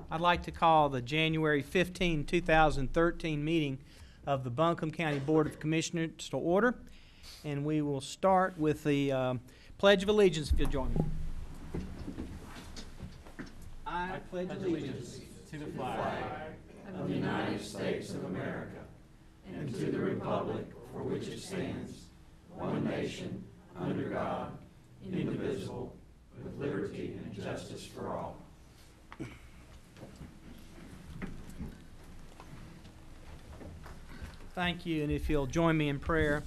I'd like to call the January 15, 2013 meeting of the Buncombe County Board of Commissioners to order. And we will start with the Pledge of Allegiance, if you'll join me. I pledge allegiance to the flag of the United States of America and to the republic for which it stands, one nation, under God, indivisible, with liberty and justice for all. Thank you, and if you'll join me in prayer.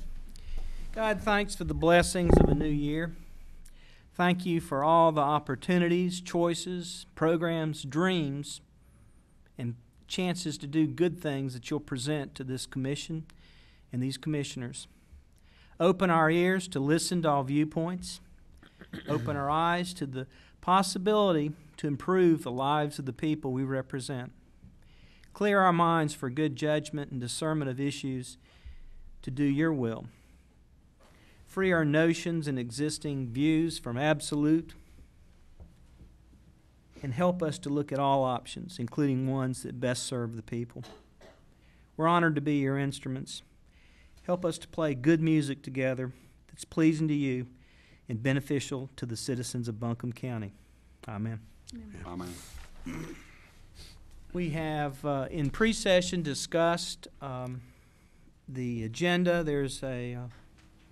God, thanks for the blessings of a new year. Thank you for all the opportunities, choices, programs, dreams, and chances to do good things that you'll present to this commission and these commissioners. Open our ears to listen to all viewpoints. Open our eyes to the possibility to improve the lives of the people we represent. Clear our minds for good judgment and discernment of issues to do your will. Free our notions and existing views from absolute, and help us to look at all options, including ones that best serve the people. We're honored to be your instruments. Help us to play good music together that's pleasing to you and beneficial to the citizens of Buncombe County. Amen. Amen. We have in pre-session discussed the agenda.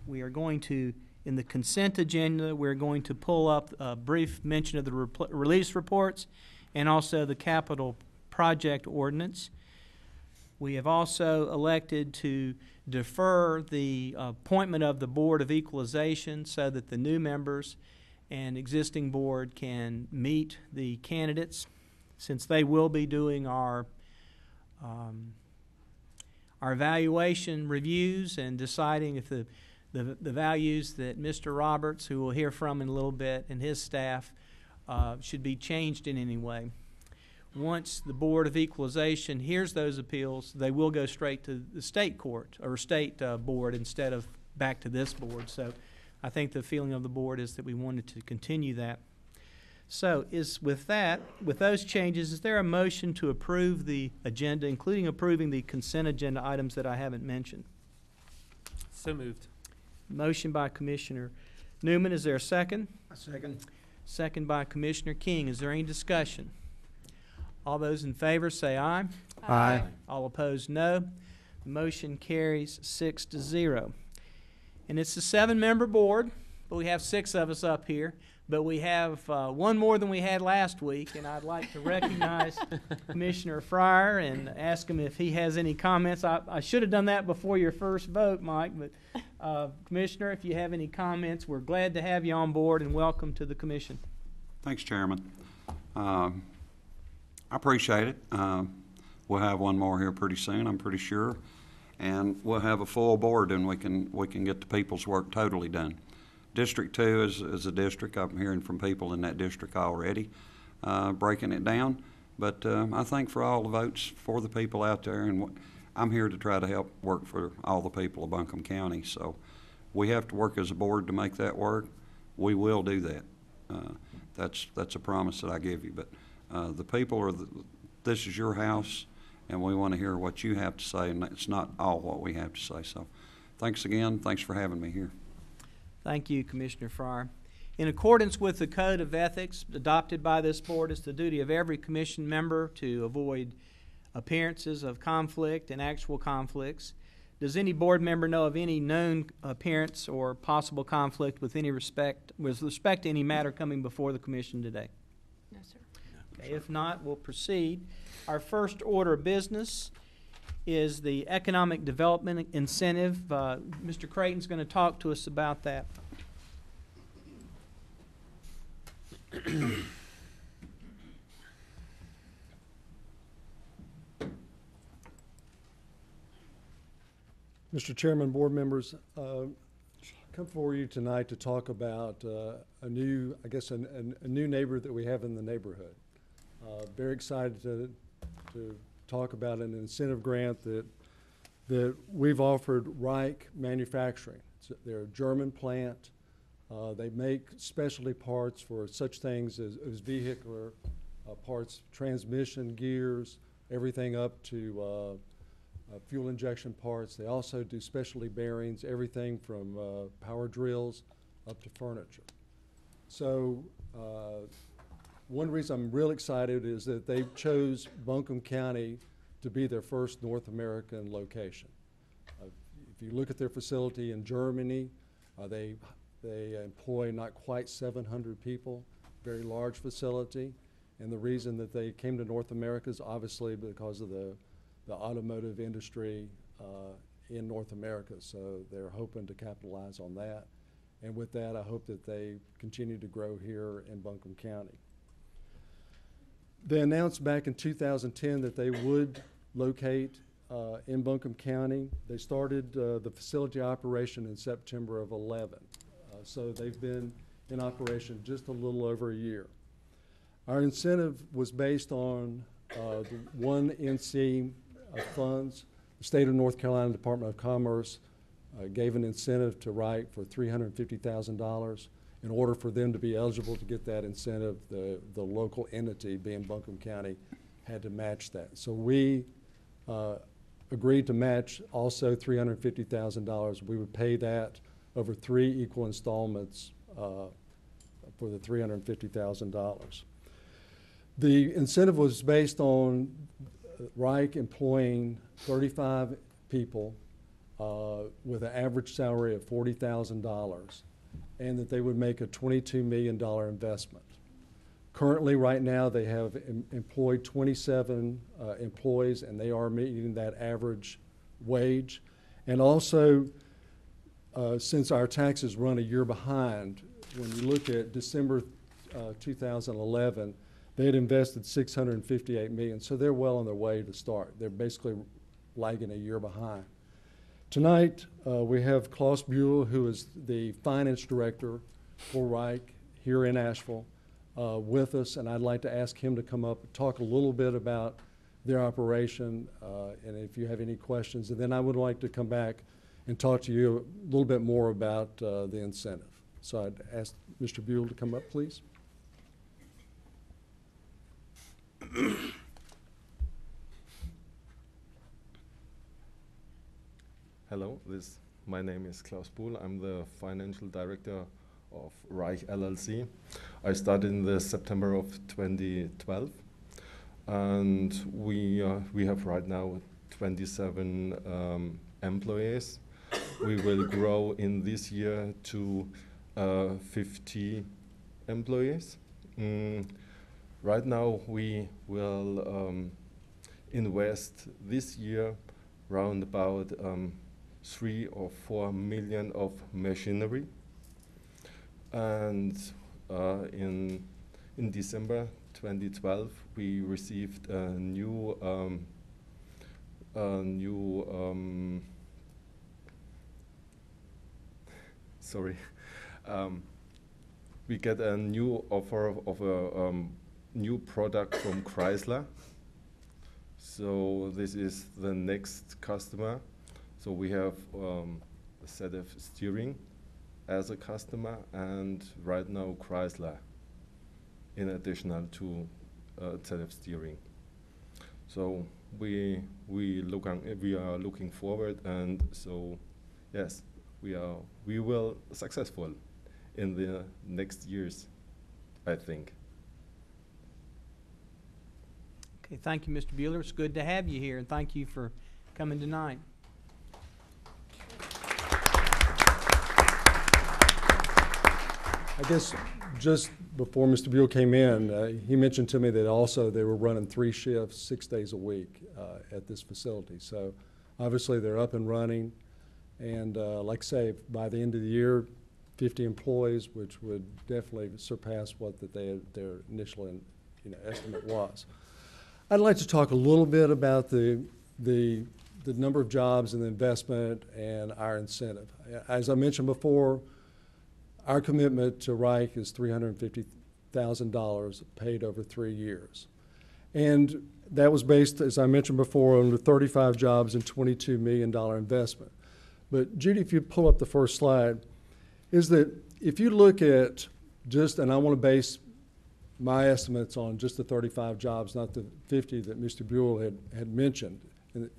We are going to, in the consent agenda, we're going to pull up a brief mention of the release reports and also the capital project ordinance. We have also elected to defer the appointment of the Board of Equalization so that the new members and existing board can meet the candidates, since they will be doing our evaluation reviews and deciding if the values that Mr. Roberts, who we'll hear from in a little bit, and his staff should be changed in any way. Once the Board of Equalization hears those appeals, they will go straight to the state court or state board instead of back to this board. So I think the feeling of the board is that we wanted to continue that. So with those changes, is there a motion to approve the agenda, including approving the consent agenda items that I haven't mentioned? So moved. Motion by Commissioner Newman. Is there a second? A second. Second by Commissioner King. Is there any discussion? All those in favor say aye. Aye. All opposed, no. The motion carries 6-0. And it's a 7-member board, but we have 6 of us up here. But we have one more than we had last week, and I'd like to recognize Commissioner Fryer and ask him if he has any comments. I should have done that before your first vote, Mike, but Commissioner, if you have any comments, we're glad to have you on board, and welcome to the Commission. Thanks, Chairman. I appreciate it. We'll have one more here pretty soon, I'm pretty sure, and we'll have a full board, and we can get the people's work totally done. District 2 is a district. I'm hearing from people in that district already, breaking it down. But I think for all the votes for the people out there, and I'm here to try to help work for all the people of Buncombe County. So we have to work as a board to make that work. We will do that. That's a promise that I give you. But the people are, this is your house, and we want to hear what you have to say, and it's not all what we have to say. So thanks again. Thanks for having me here. Thank you, Commissioner Fryer. In accordance with the Code of Ethics adopted by this board, it's the duty of every commission member to avoid appearances of conflict and actual conflicts. Does any board member know of any known appearance or possible conflict with respect to any matter coming before the commission today? No, sir. Okay, if not, we'll proceed. Our first order of business is the Economic Development Incentive. Mr. Creighton's going to talk to us about that. Mr. Chairman, board members, come before you tonight to talk about a new neighbor that we have in the neighborhood. Very excited to talk about an incentive grant that we've offered Reich Manufacturing. They're a German plant. They make specialty parts for such things as vehicular parts, transmission gears, everything up to fuel injection parts. They also do specialty bearings, everything from power drills up to furniture. So one reason I'm real excited is that they chose Buncombe County to be their first North American location. If you look at their facility in Germany, they employ not quite 700 people, very large facility. And the reason that they came to North America is obviously because of the automotive industry in North America. So they're hoping to capitalize on that. And with that, I hope that they continue to grow here in Buncombe County. They announced back in 2010 that they would locate in Buncombe County. They started the facility operation in September of 11. So they've been in operation just a little over a year. Our incentive was based on the 1 NC funds. The state of North Carolina Department of Commerce gave an incentive to Reich for $350,000. In order for them to be eligible to get that incentive, the local entity, being Buncombe County, had to match that. So we agreed to match also $350,000. We would pay that over 3 equal installments for the $350,000. The incentive was based on Reich employing 35 people with an average salary of $40,000, and that they would make a $22 million investment. Currently, right now, they have employed 27 employees, and they are meeting that average wage. And also, since our taxes run a year behind, when you look at December 2011, they had invested $658 million, so they're well on their way to start. They're basically lagging a year behind. Tonight, we have Klaus Buell, who is the finance director for Reich here in Asheville, with us, and I'd like to ask him to come up and talk a little bit about their operation, and if you have any questions. And then I would like to come back and talk to you a little bit more about the incentive. So I'd ask Mr. Buell to come up, please. Hello, my name is Klaus Buhl. I'm the financial director of Reich LLC. I started in the September of 2012, and we have right now 27 employees. We will grow in this year to 50 employees. Right now, we will invest this year round about 3 or 4 million of machinery, and in December 2012 we received a new we get a new offer of a new product from Chrysler. So this is the next customer. So we have a set of steering as a customer, and right now Chrysler in addition to set of steering. So we are looking forward, and so yes, we will successful in the next years, I think. Okay, thank you, Mr. Bueller. It's good to have you here, and thank you for coming tonight. I guess just before Mr. Buell came in, he mentioned to me that also they were running 3 shifts, 6 days a week at this facility. So obviously they're up and running, and like I say, by the end of the year, 50 employees, which would definitely surpass what that their initial estimate was. I'd like to talk a little bit about the number of jobs and the investment and our incentive. As I mentioned before, our commitment to Reich is $350,000 paid over 3 years. And that was based, as I mentioned before, on the 35 jobs and $22 million investment. But Judy, if you pull up the first slide, is that if you look at just, and I want to base my estimates on just the 35 jobs, not the 50 that Mr. Buell had mentioned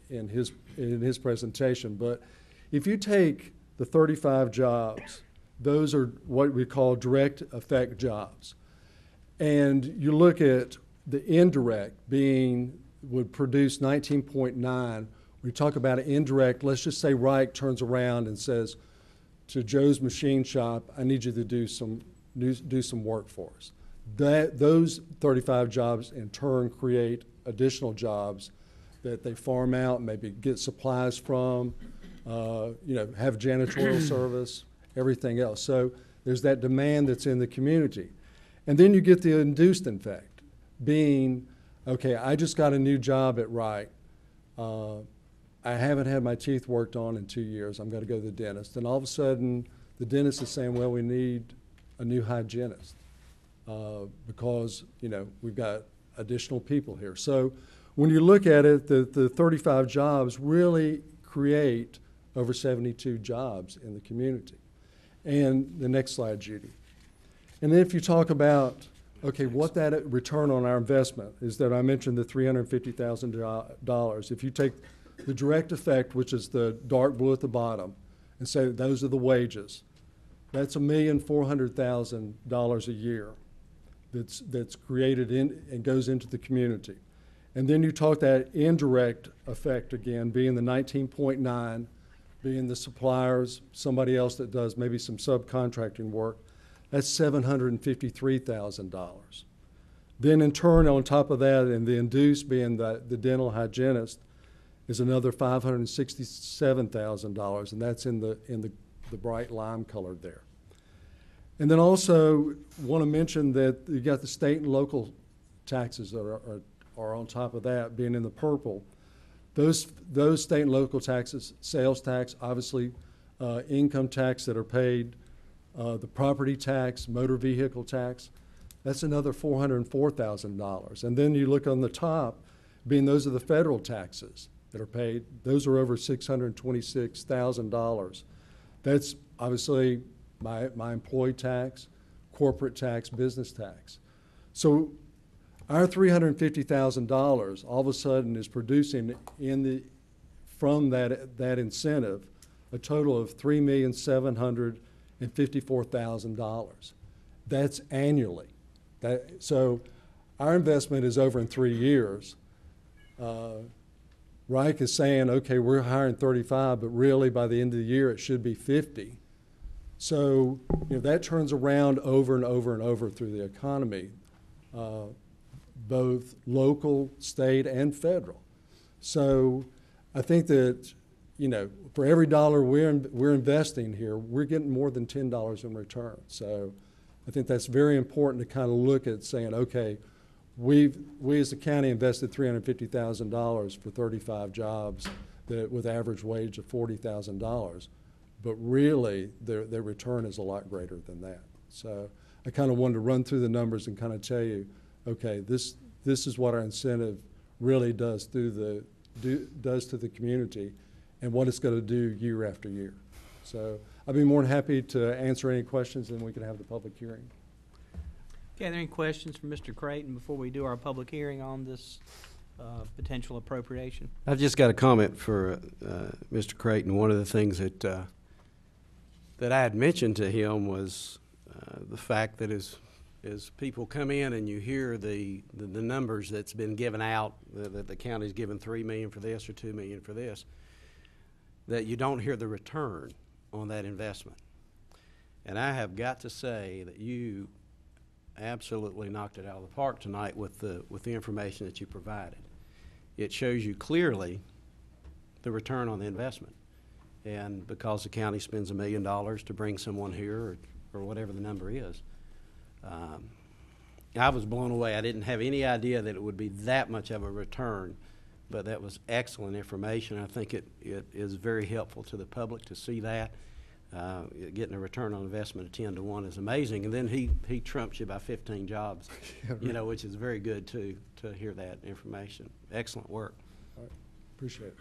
in his presentation. But if you take the 35 jobs, those are what we call direct effect jobs. And you look at the indirect would produce 19.9. We talk about indirect, let's just say Reich turns around and says to Joe's machine shop, I need you to do some work for us. Those 35 jobs in turn create additional jobs that they farm out, maybe get supplies from, have janitorial service, everything else. So there's that demand that's in the community. And then you get the induced effect, being, okay, I just got a new job at Reich. I haven't had my teeth worked on in 2 years. I'm going to go to the dentist. And all of a sudden, the dentist is saying, well, we need a new hygienist because, we've got additional people here. So when you look at it, the 35 jobs really create over 72 jobs in the community. And the next slide, Judy. And then if you talk about, okay, what that return on our investment is, that I mentioned the $350,000. If you take the direct effect, which is the dark blue at the bottom, and say that those are the wages, that's $1,400,000 a year that's created and goes into the community. And then you talk that indirect effect again, being the 19.9, being the suppliers, somebody else that does maybe some subcontracting work, that's $753,000. Then in turn, on top of that, and the induced being the dental hygienist, is another $567,000, and that's in the bright lime color there. And then also want to mention that you got the state and local taxes that are on top of that, being in the purple. Those state and local taxes, sales tax, obviously income tax that are paid, the property tax, motor vehicle tax, that's another $404,000. And then you look on the top, being those are the federal taxes that are paid. Those are over $626,000. That's obviously my employee tax, corporate tax, business tax. So our $350,000 all of a sudden is producing from that incentive a total of $3,754,000. That's annually. So our investment is over in 3 years. Reich is saying, okay, we're hiring 35, but really by the end of the year it should be 50. So that turns around over and over and over through the economy, both local, state, and federal. So I think that for every dollar we're investing here, we're getting more than $10 in return. So I think that's very important to kind of look at saying, okay, we as a county invested $350,000 for 35 jobs with average wage of $40,000, but really their return is a lot greater than that. So I kind of wanted to run through the numbers and kind of tell you, okay, this is what our incentive really does to the community and what it's going to do year after year. So I'd be more than happy to answer any questions, and we can have the public hearing. Okay, are there any questions for Mr. Creighton before we do our public hearing on this potential appropriation? I've just got a comment for Mr. Creighton. One of the things that I had mentioned to him was the fact that as people come in and you hear the numbers that's been given out, that the county's given $3 million for this or $2 million for this, that you don't hear the return on that investment. And I have got to say that you absolutely knocked it out of the park tonight with the information that you provided. It shows you clearly the return on the investment. And because the county spends $1 million to bring someone here or whatever the number is, I was blown away. I didn't have any idea that it would be that much of a return, but that was excellent information. I think it is very helpful to the public to see that. Getting a return on investment of 10 to 1 is amazing, and then he trumps you by 15 jobs, yeah, right. Which is very good to hear that information. Excellent work. All right. Appreciate it.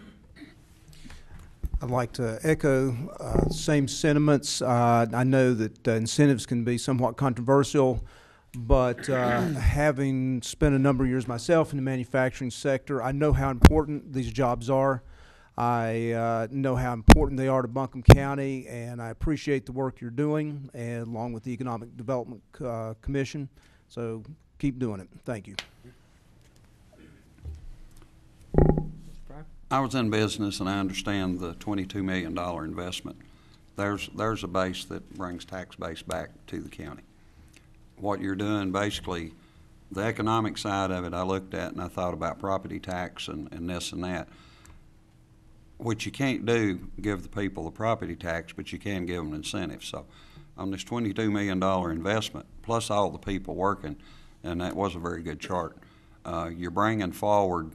I'd like to echo same sentiments. I know that incentives can be somewhat controversial. but having spent a number of years myself in the manufacturing sector, I know how important these jobs are. I know how important they are to Buncombe County, and I appreciate the work you're doing, and along with the Economic Development Commission. So keep doing it. Thank you. I was in business, and I understand the $22 million investment. There's a base that brings tax base back to the county. What you're doing, basically, the economic side of it, I looked at and I thought about property tax and this and that. What you can't do, give the people the property tax, but you can give them incentives. So on this $22 million investment, plus all the people working, and that was a very good chart, you're bringing forward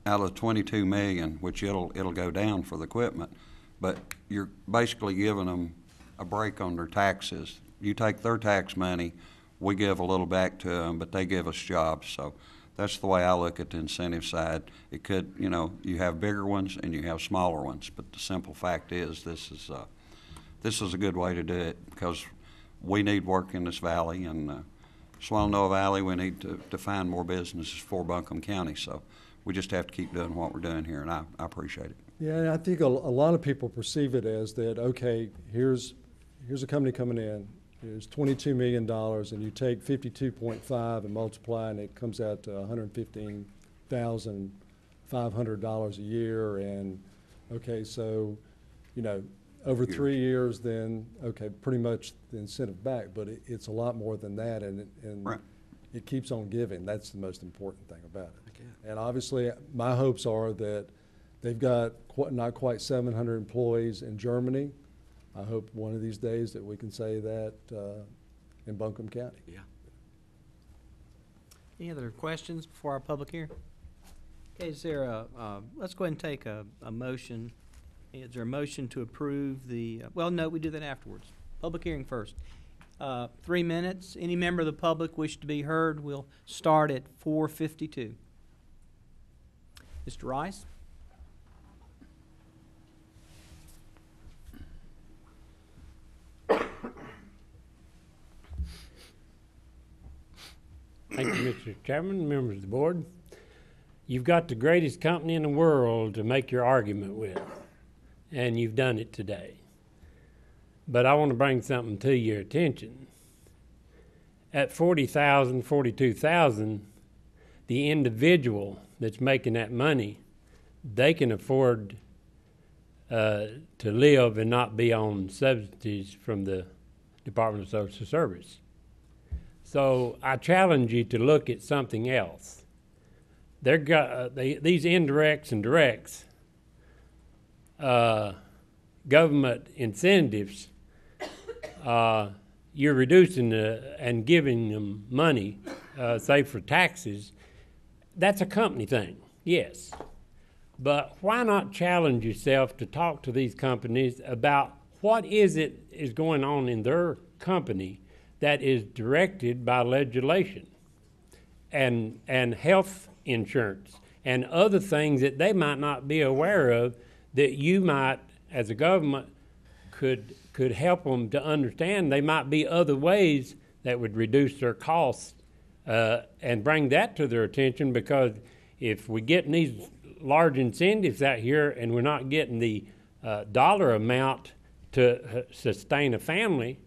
out of the $22 million, which it'll go down for the equipment, but you're basically giving them a break on their taxes. You take their tax money, we give a little back to them, but they give us jobs. So that's the way I look at the incentive side. It could, you have bigger ones and you have smaller ones, but the simple fact is this is a good way to do it because we need work in this valley, and Swannanoa Valley, we need to find more businesses for Buncombe County. So we just have to keep doing what we're doing here, and I appreciate it. Yeah, I think a lot of people perceive it as that, okay, here's a company coming in, here's $22 million, and you take 52.5 and multiply, and it comes out to $115,500 a year. And, okay, so, over 3 years, then, okay, pretty much the incentive back, but it's a lot more than that, and Right. it keeps on giving. That's the most important thing about it. And obviously, my hopes are that they've got not quite 700 employees in Germany. I hope one of these days that we can say that in Buncombe County. Yeah. Any other questions before our public hearing? Okay, is there let's go ahead and take a motion. Is there a motion to approve the, well, no, we do that afterwards. Public hearing first. 3 minutes. Any member of the public wish to be heard, we'll start at 4:52. Mr. Rice? Thank you, Mr. Chairman, members of the board. You've got the greatest company in the world to make your argument with, and you've done it today. But I want to bring something to your attention. At $40,000, $42,000, the individual that's making that money, they can afford to live and not be on subsidies from the Department of Social Service. So I challenge you to look at something else. These indirects and directs, government incentives, you're reducing and giving them money, say for taxes. That's a company thing, yes. But why not challenge yourself to talk to these companies about what is going on in their company that is directed by legislation and health insurance and other things that they might not be aware of that you might, as a government, could help them to understand. They might be other ways that would reduce their costs and bring that to their attention, because if we're getting these large incentives out here and we're not getting the dollar amount to sustain a family,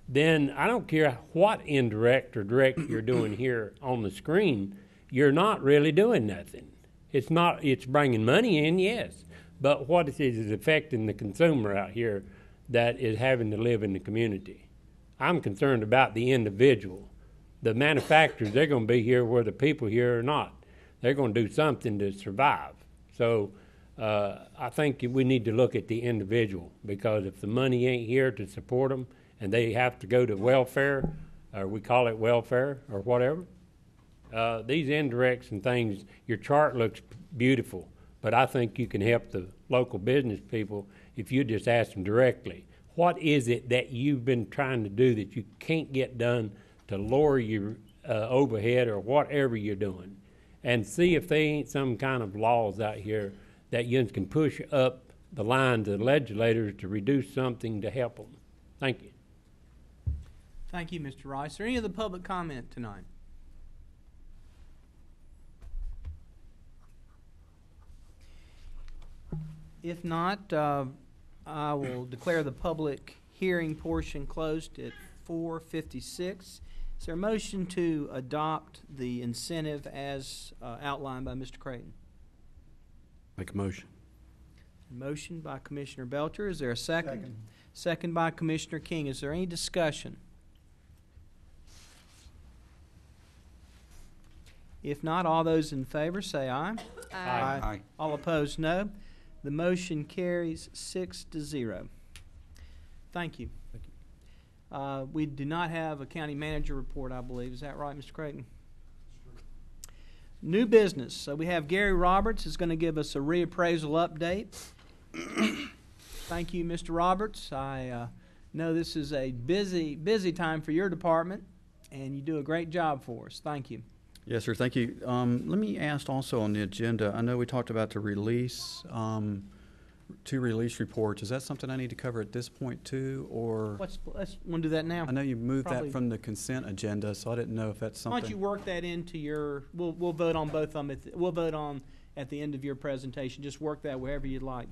then I don't care what indirect or direct you're doing here on the screen, you're not really doing nothing. It's bringing money in, yes, but what it is affecting the consumer out here that is having to live in the community. I'm concerned about the individual. The manufacturers, they're going to be here whether people here or not. They're going to do something to survive. So I think we need to look at the individual, because if the money ain't here to support them and they have to go to welfare, or we call it welfare or whatever, these indirects and things, your chart looks beautiful, but I think you can help the local business people if you just ask them directly, what is it that you've been trying to do that you can't get done to lower your overhead or whatever you're doing, and see if there ain't some kind of laws out here that you can push up the line to the legislators to reduce something to help them. Thank you. Thank you, Mr. Rice. Is there any other public comment tonight? If not, I will declare the public hearing portion closed at 4:56. Is there a motion to adopt the incentive as outlined by Mr. Creighton? Make a motion. Motion by Commissioner Belcher. Is there a second? Second by Commissioner King. Is there any discussion? If not, all those in favor say aye. Aye. All opposed, no. The motion carries 6-0. Thank you. We do not have a county manager report, I believe. Is that right, Mr. Creighton? New business. So we have Gary Roberts is going to give us a reappraisal update. Thank you, Mr. Roberts. I know this is a busy time for your department, and you do a great job for us. Thank you. Yes, sir. Thank you. Let me ask also on the agenda, I know we talked about the release, 2 release reports. Is that something I need to cover at this point too, or? Let's want to do that now. I know you moved Probably. that from the consent agenda, so I didn't know if that's Why something. don't you work that into your, we'll vote on both of them. We'll vote on at the end of your presentation. Just work that wherever you'd like.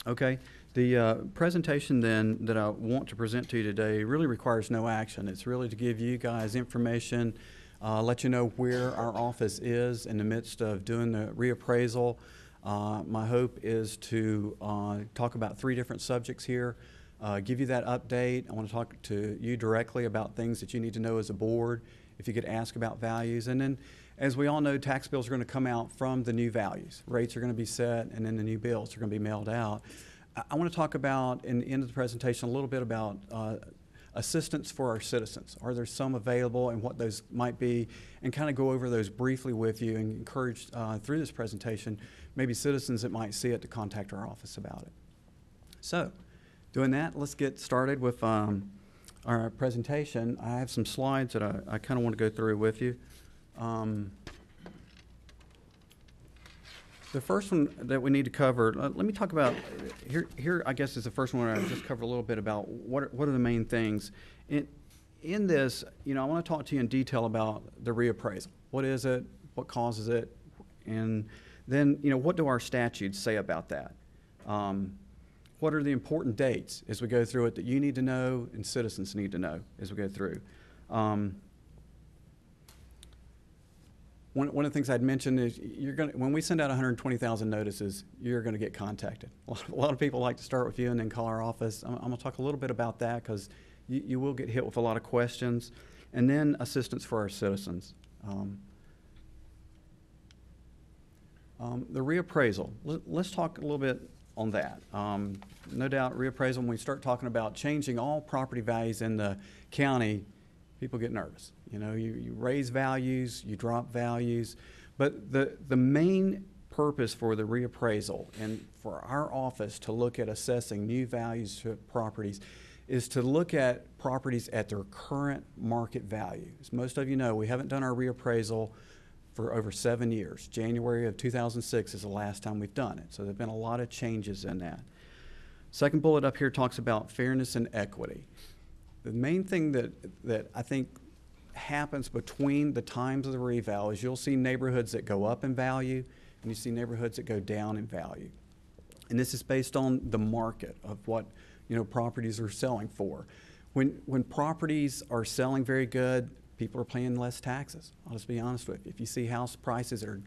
Okay. The presentation then that I want to present to you today really requires no action. It's really to give you guys information, let you know where our office is in the midst of doing the reappraisal. My hope is to talk about 3 different subjects here, give you that update. I want to talk to you directly about things that you need to know as a board, if you could ask about values. And then, as we all know, tax bills are going to come out from the new values. Rates are going to be set, and then the new bills are going to be mailed out. I want to talk about, in the end of the presentation, a little bit about assistance for our citizens. Are there some available, and what those might be, and kind of go over those briefly with you and encourage through this presentation maybe citizens that might see it to contact our office about it. So, doing that, let's get started with our presentation. I have some slides that I kind of want to go through with you. The first one that we need to cover, let me talk about, here I guess is the first one where I just cover a little bit about what are the main things. In this, I want to talk to you in detail about the reappraisal. What is it? What causes it? And then, what do our statutes say about that? What are the important dates as we go through it that you need to know and citizens need to know as we go through? One of the things I'd mentioned is when we send out 120,000 notices, you're going to get contacted. A lot of people like to start with you and then call our office. I'm going to talk a little bit about that because you will get hit with a lot of questions. And then assistance for our citizens. The reappraisal. Let's talk a little bit on that. No doubt reappraisal, when we start talking about changing all property values in the county, people get nervous. You raise values, you drop values, but the main purpose for the reappraisal and for our office to look at assessing new values to properties is to look at properties at their current market value. As most of you know, we haven't done our reappraisal for over 7 years. January of 2006 is the last time we've done it, so there have been a lot of changes in that. Second bullet up here talks about fairness and equity. The main thing that I think happens between the times of the reval is you'll see neighborhoods that go up in value and you see neighborhoods that go down in value. And this is based on the market of what properties are selling for. When properties are selling very good, people are paying less taxes. I'll just be honest with you. If you see house prices that are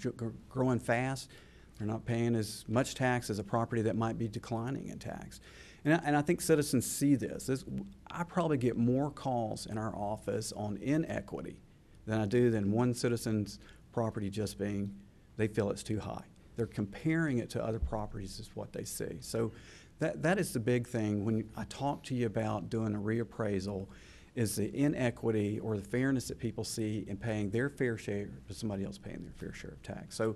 growing fast, they're not paying as much tax as a property that might be declining in tax. And I think citizens see this. I probably get more calls in our office on inequity than I do than one citizen's property just being, they feel it's too high. They're comparing it to other properties is what they see. So that is the big thing when I talk to you about doing a reappraisal is the inequity or the fairness that people see in paying their fair share to somebody else paying their fair share of tax. So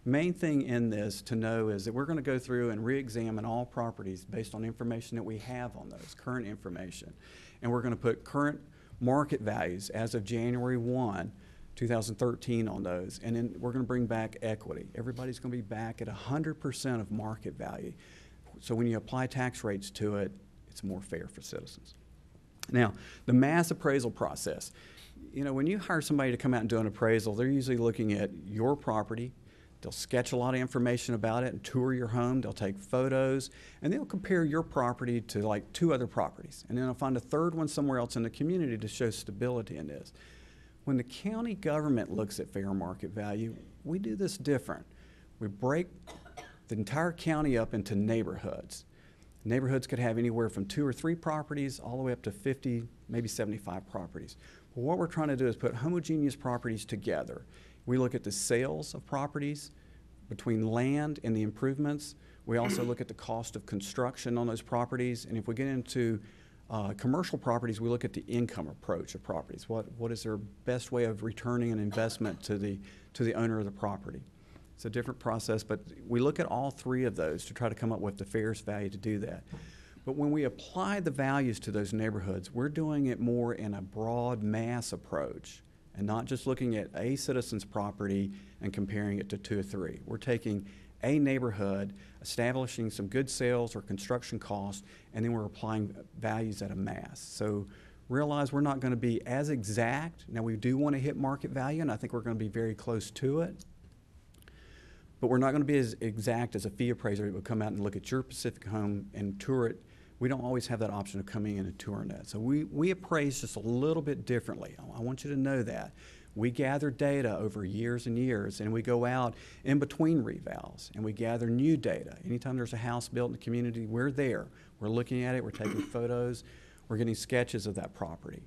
main thing in this to know is that we're going to go through and re-examine all properties based on information that we have on those, current information. And we're going to put current market values as of January 1, 2013 on those. And then we're going to bring back equity. Everybody's going to be back at 100% of market value. So when you apply tax rates to it, it's more fair for citizens. Now, the mass appraisal process. You know, when you hire somebody to come out and do an appraisal, they're usually looking at your property. They'll sketch a lot of information about it and tour your home. They'll take photos, and they'll compare your property to like 2 other properties. And then they'll find a third one somewhere else in the community to show stability in this. When the county government looks at fair market value, we do this different. We break the entire county up into neighborhoods. Neighborhoods could have anywhere from 2 or 3 properties all the way up to 50, maybe 75 properties. Well, what we're trying to do is put homogeneous properties together. We look at the sales of properties between land and the improvements. We also look at the cost of construction on those properties. And if we get into commercial properties, we look at the income approach of properties. What is their best way of returning an investment to the owner of the property? It's a different process, but we look at all 3 of those to try to come up with the fairest value to do that. But when we apply the values to those neighborhoods, we're doing it more in a broad mass approach and not just looking at a citizen's property and comparing it to 2 or 3. We're taking a neighborhood, establishing some good sales or construction costs, and then we're applying values at a mass. So realize we're not going to be as exact. Now, we do want to hit market value, and I think we're going to be very close to it. But we're not going to be as exact as a fee appraiser that would come out and look at your specific home and tour it. We don't always have that option of coming in and touring that. So we appraise just a little bit differently. I want you to know that. We gather data over years and years, and we go out in between revals, and we gather new data. Anytime there's a house built in the community, we're there. We're looking at it. We're taking photos. We're getting sketches of that property.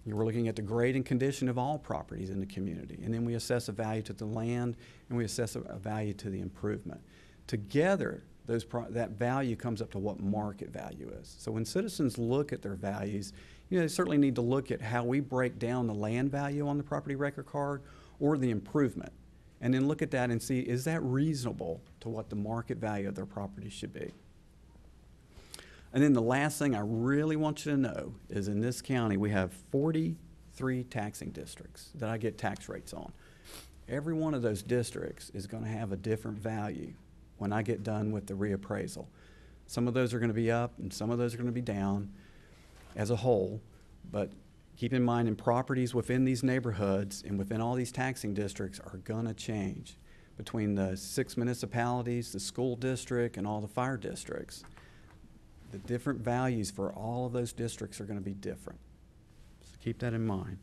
We're looking at the grade and condition of all properties in the community. And then we assess a value to the land, and we assess a value to the improvement. Together, that value comes up to what market value is. So when citizens look at their values, you know, they certainly need to look at how we break down the land value on the property record card or the improvement. And then look at that and see, is that reasonable to what the market value of their property should be? And then the last thing I really want you to know is in this county, we have 43 taxing districts that I get tax rates on. Every one of those districts is going to have a different value when I get done with the reappraisal. Some of those are going to be up and some of those are going to be down as a whole. But keep in mind, in properties within these neighborhoods and within all these taxing districts are going to change between the 6 municipalities, the school district, and all the fire districts. The different values for all of those districts are going to be different. So keep that in mind.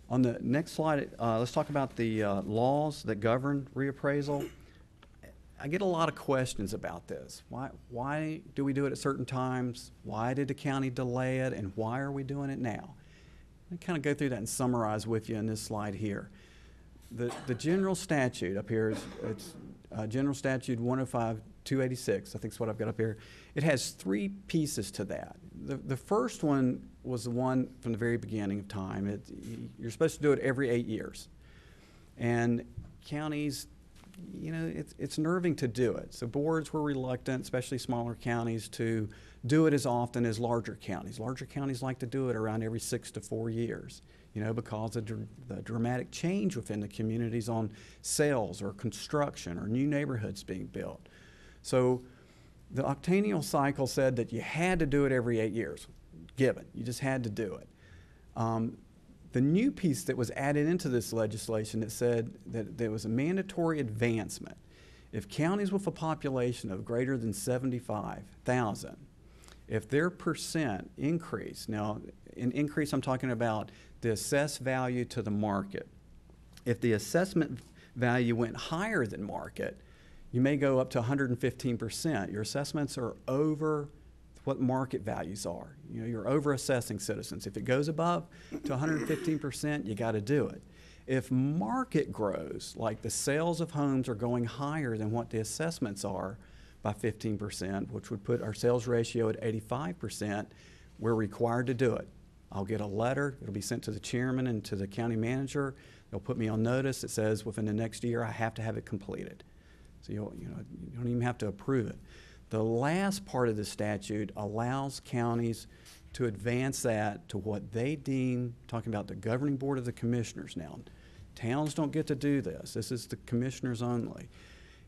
On the next slide, let's talk about the laws that govern reappraisal. I get a lot of questions about this. Why do we do it at certain times? Why did the county delay it? And why are we doing it now? Let me kind of go through that and summarize with you in this slide here. The general statute up here, it's General Statute 105-286, I think is what I've got up here. It has 3 pieces to that. The first one was the one from the very beginning of time. You're supposed to do it every 8 years. And counties, you know, it's nerving to do it. So boards were reluctant, especially smaller counties, to do it as often as larger counties. Larger counties like to do it around every 6 to 4 years, you know, because of the dramatic change within the communities on sales or construction or new neighborhoods being built. So the octennial cycle said that you had to do it every 8 years, given. You just had to do it. The new piece that was added into this legislation that said that there was a mandatory advancement. If counties with a population of greater than 75,000, if their percent increase, now in increase I'm talking about the assessed value to the market. If the assessment value went higher than market, you may go up to 115%. Your assessments are over what market values are. You know, you're over assessing citizens. If it goes above to 115%, you got to do it. If market grows, like the sales of homes are going higher than what the assessments are by 15%, which would put our sales ratio at 85%, we're required to do it. I'll get a letter. It'll be sent to the chairman and to the county manager. They'll put me on notice that says within the next year I have to have it completed. So you don't even have to approve it. The last part of the statute allows counties to advance that to what they deem, talking about the governing board of the commissioners now. Towns don't get to do this. This is the commissioners only.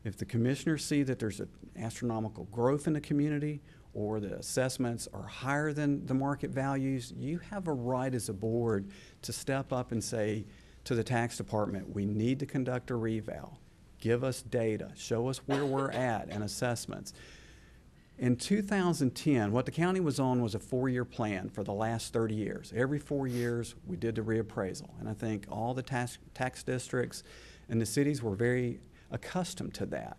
If the commissioners see that there's an astronomical growth in the community or the assessments are higher than the market values, you have a right as a board to step up and say to the tax department, we need to conduct a reval. Give us data. Show us where we're at and assessments. In 2010, what the county was on was a 4-year plan for the last 30 years. Every 4 years, we did the reappraisal. And I think all the tax districts and the cities were very accustomed to that.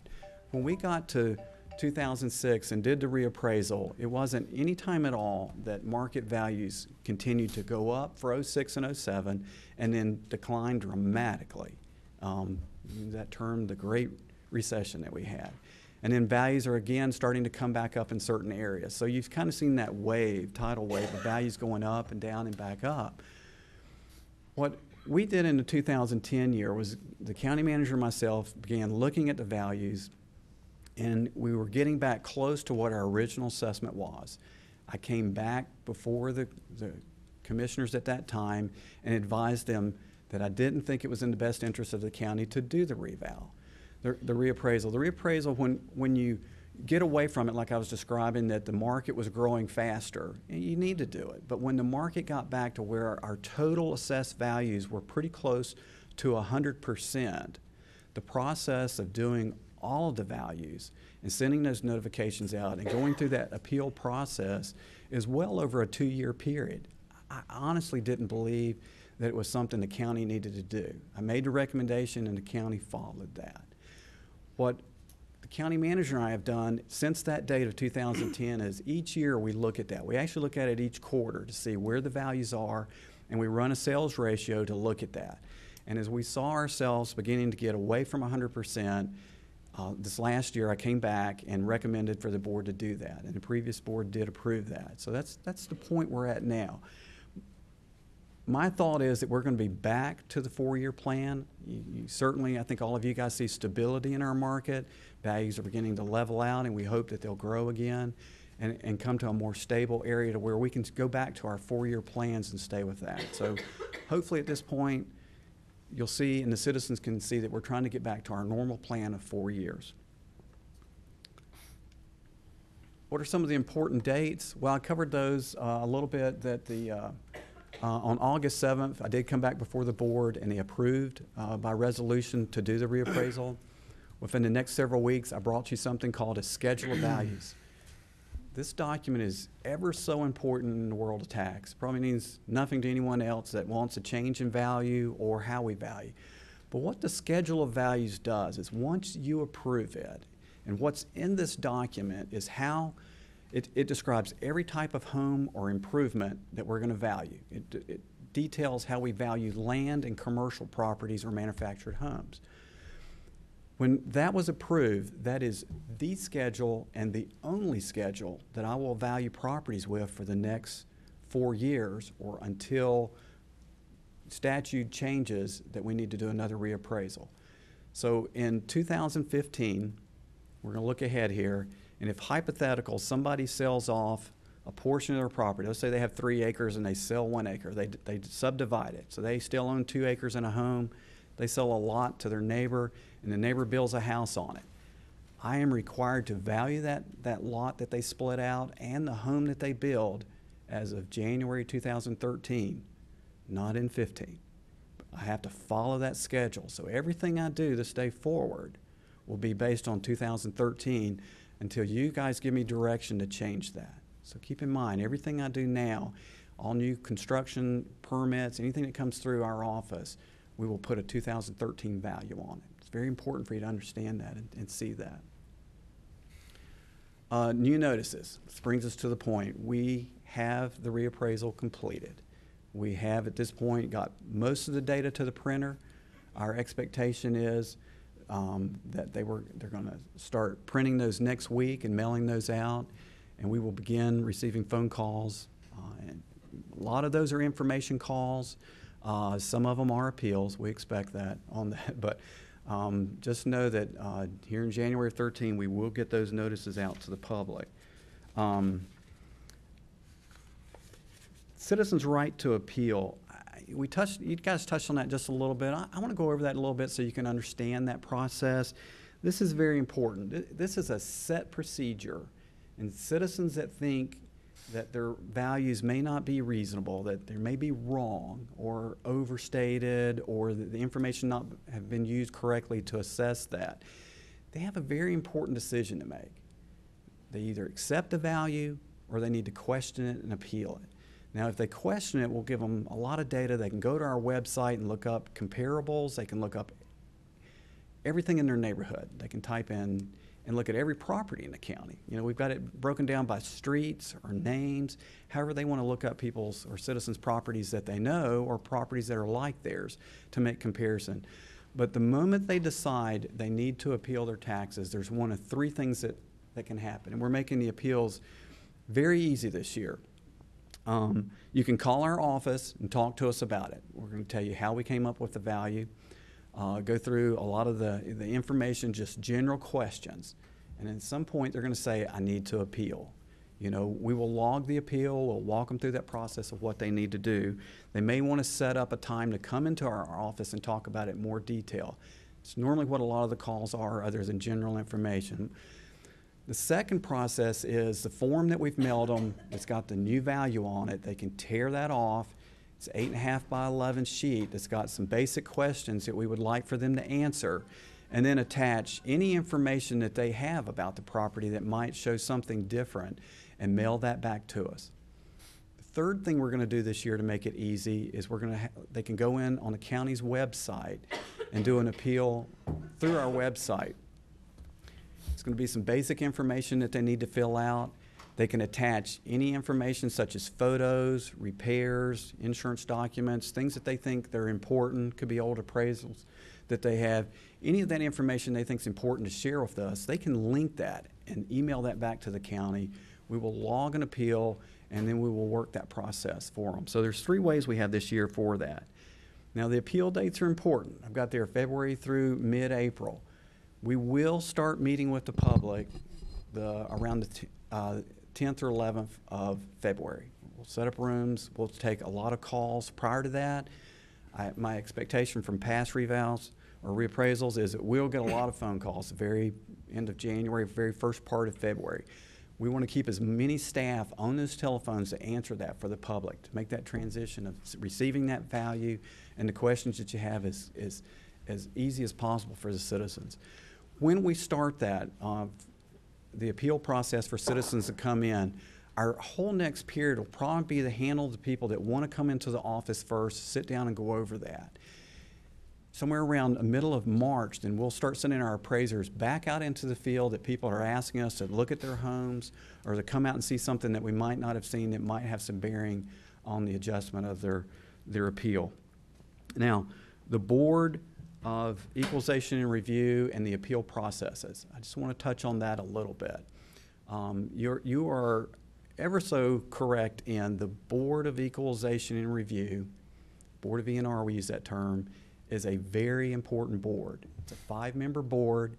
When we got to 2006 and did the reappraisal, it wasn't any time at all that market values continued to go up for 06 and 07 and then decline dramatically. That term, the Great Recession that we had. And then values are again starting to come back up in certain areas. So you've kind of seen that wave, tidal wave of values going up and down and back up. What we did in the 2010 year was the county manager and myself began looking at the values, and we were getting back close to what our original assessment was. I came back before the commissioners at that time and advised them that I didn't think it was in the best interest of the county to do the reval. The reappraisal. The reappraisal, when you get away from it, like I was describing, that the market was growing faster, you need to do it. But when the market got back to where our total assessed values were pretty close to 100%, the process of doing all of the values and sending those notifications out and going through that appeal process is well over a 2-year period. I honestly didn't believe that it was something the county needed to do. I made the recommendation and the county followed that. What the county manager and I have done since that date of 2010 is each year we look at that. We actually look at it each quarter to see where the values are, and we run a sales ratio to look at that. And as we saw ourselves beginning to get away from 100%, this last year I came back and recommended for the board to do that, and the previous board did approve that. So that's the point we're at now. My thought is that we're going to be back to the 4-year plan. You certainly, I think all of you guys see stability in our market. Values are beginning to level out, and we hope that they'll grow again and come to a more stable area to where we can go back to our 4-year plans and stay with that. So hopefully at this point, you'll see and the citizens can see that we're trying to get back to our normal plan of 4 years. What are some of the important dates? Well, I covered those a little bit. That on August 7th, I did come back before the board, and they approved by resolution to do the reappraisal. Within the next several weeks, I brought you something called a schedule of values. This document is ever so important in the world of tax. It probably means nothing to anyone else that wants a change in value or how we value. But what the schedule of values does is once you approve it, and what's in this document is how it describes every type of home or improvement that we're going to value. It details how we value land and commercial properties or manufactured homes. When that was approved, that is the schedule and the only schedule that I will value properties with for the next 4 years or until statute changes that we need to do another reappraisal. So in 2015, we're going to look ahead here, and if hypothetical, somebody sells off a portion of their property, let's say they have 3 acres and they sell 1 acre, they subdivide it. So they still own 2 acres and a home, they sell a lot to their neighbor, and the neighbor builds a house on it. I am required to value that lot that they split out and the home that they build as of January 2013, not in 15. I have to follow that schedule. So everything I do this day forward will be based on 2013 until you guys give me direction to change that. So keep in mind, everything I do now, all new construction permits, anything that comes through our office, we will put a 2013 value on it. It's very important for you to understand that and see that. New notices. This brings us to the point. We have the reappraisal completed. We have, at this point, got most of the data to the printer. Our expectation is that they're going to start printing those next week and mailing those out, and we will begin receiving phone calls. And a lot of those are information calls. Some of them are appeals. We expect that on that, but just know that here in January 13, we will get those notices out to the public. Citizens' right to appeal. You guys touched on that just a little bit. I want to go over that a little bit so you can understand that process. This is very important. This is a set procedure, and citizens that think that their values may not be reasonable, that they may be wrong or overstated, or that the information not have been used correctly to assess that, they have a very important decision to make. They either accept the value or they need to question it and appeal it. Now, if they question it, we'll give them a lot of data. They can go to our website and look up comparables. They can look up everything in their neighborhood. They can type in and look at every property in the county. You know, we've got it broken down by streets or names, however they want to look up people's or citizens' properties that they know or properties that are like theirs to make comparison. But the moment they decide they need to appeal their taxes, there's one of three things that can happen. And we're making the appeals very easy this year. You can call our office and talk to us about it. We're going to tell you how we came up with the value. Go through a lot of the information, just general questions. And at some point, they're going to say, I need to appeal. You know, we will log the appeal. We'll walk them through that process of what they need to do. They may want to set up a time to come into our office and talk about it in more detail. It's normally what a lot of the calls are, other than general information. The second process is the form that we've mailed them. It's got the new value on it. They can tear that off. It's an 8.5 by 11 sheet that's got some basic questions that we would like for them to answer, and then attach any information that they have about the property that might show something different and mail that back to us. The third thing we're going to do this year to make it easy is they can go in on the county's website and do an appeal through our website. It's going to be some basic information that they need to fill out. They can attach any information such as photos, repairs, insurance documents, things that they think they're important, could be old appraisals that they have. Any of that information they think is important to share with us, they can link that and email that back to the county. We will log an appeal, and then we will work that process for them. So there's 3 ways we have this year for that. Now, the appeal dates are important. I've got there February through mid-April. We will start meeting with the public around the 10th or 11th of February. We'll set up rooms. We'll take a lot of calls prior to that. My expectation from past revals or reappraisals is that we'll get a lot of phone calls the very end of January, very first part of February. We want to keep as many staff on those telephones to answer that for the public, to make that transition of receiving that value and the questions that you have as easy as possible for the citizens. When we start that, the appeal process for citizens to come in, our whole next period will probably be to handle the people that want to come into the office first, sit down and go over that. Somewhere around the middle of March, then we'll start sending our appraisers back out into the field that people are asking us to look at their homes or to come out and see something that we might not have seen that might have some bearing on the adjustment of their appeal. Now, the Board of Equalization and Review and the appeal processes. I just want to touch on that a little bit. You are ever so correct in the Board of Equalization and Review, Board of E&R, we use that term, is a very important board. It's a 5-member board.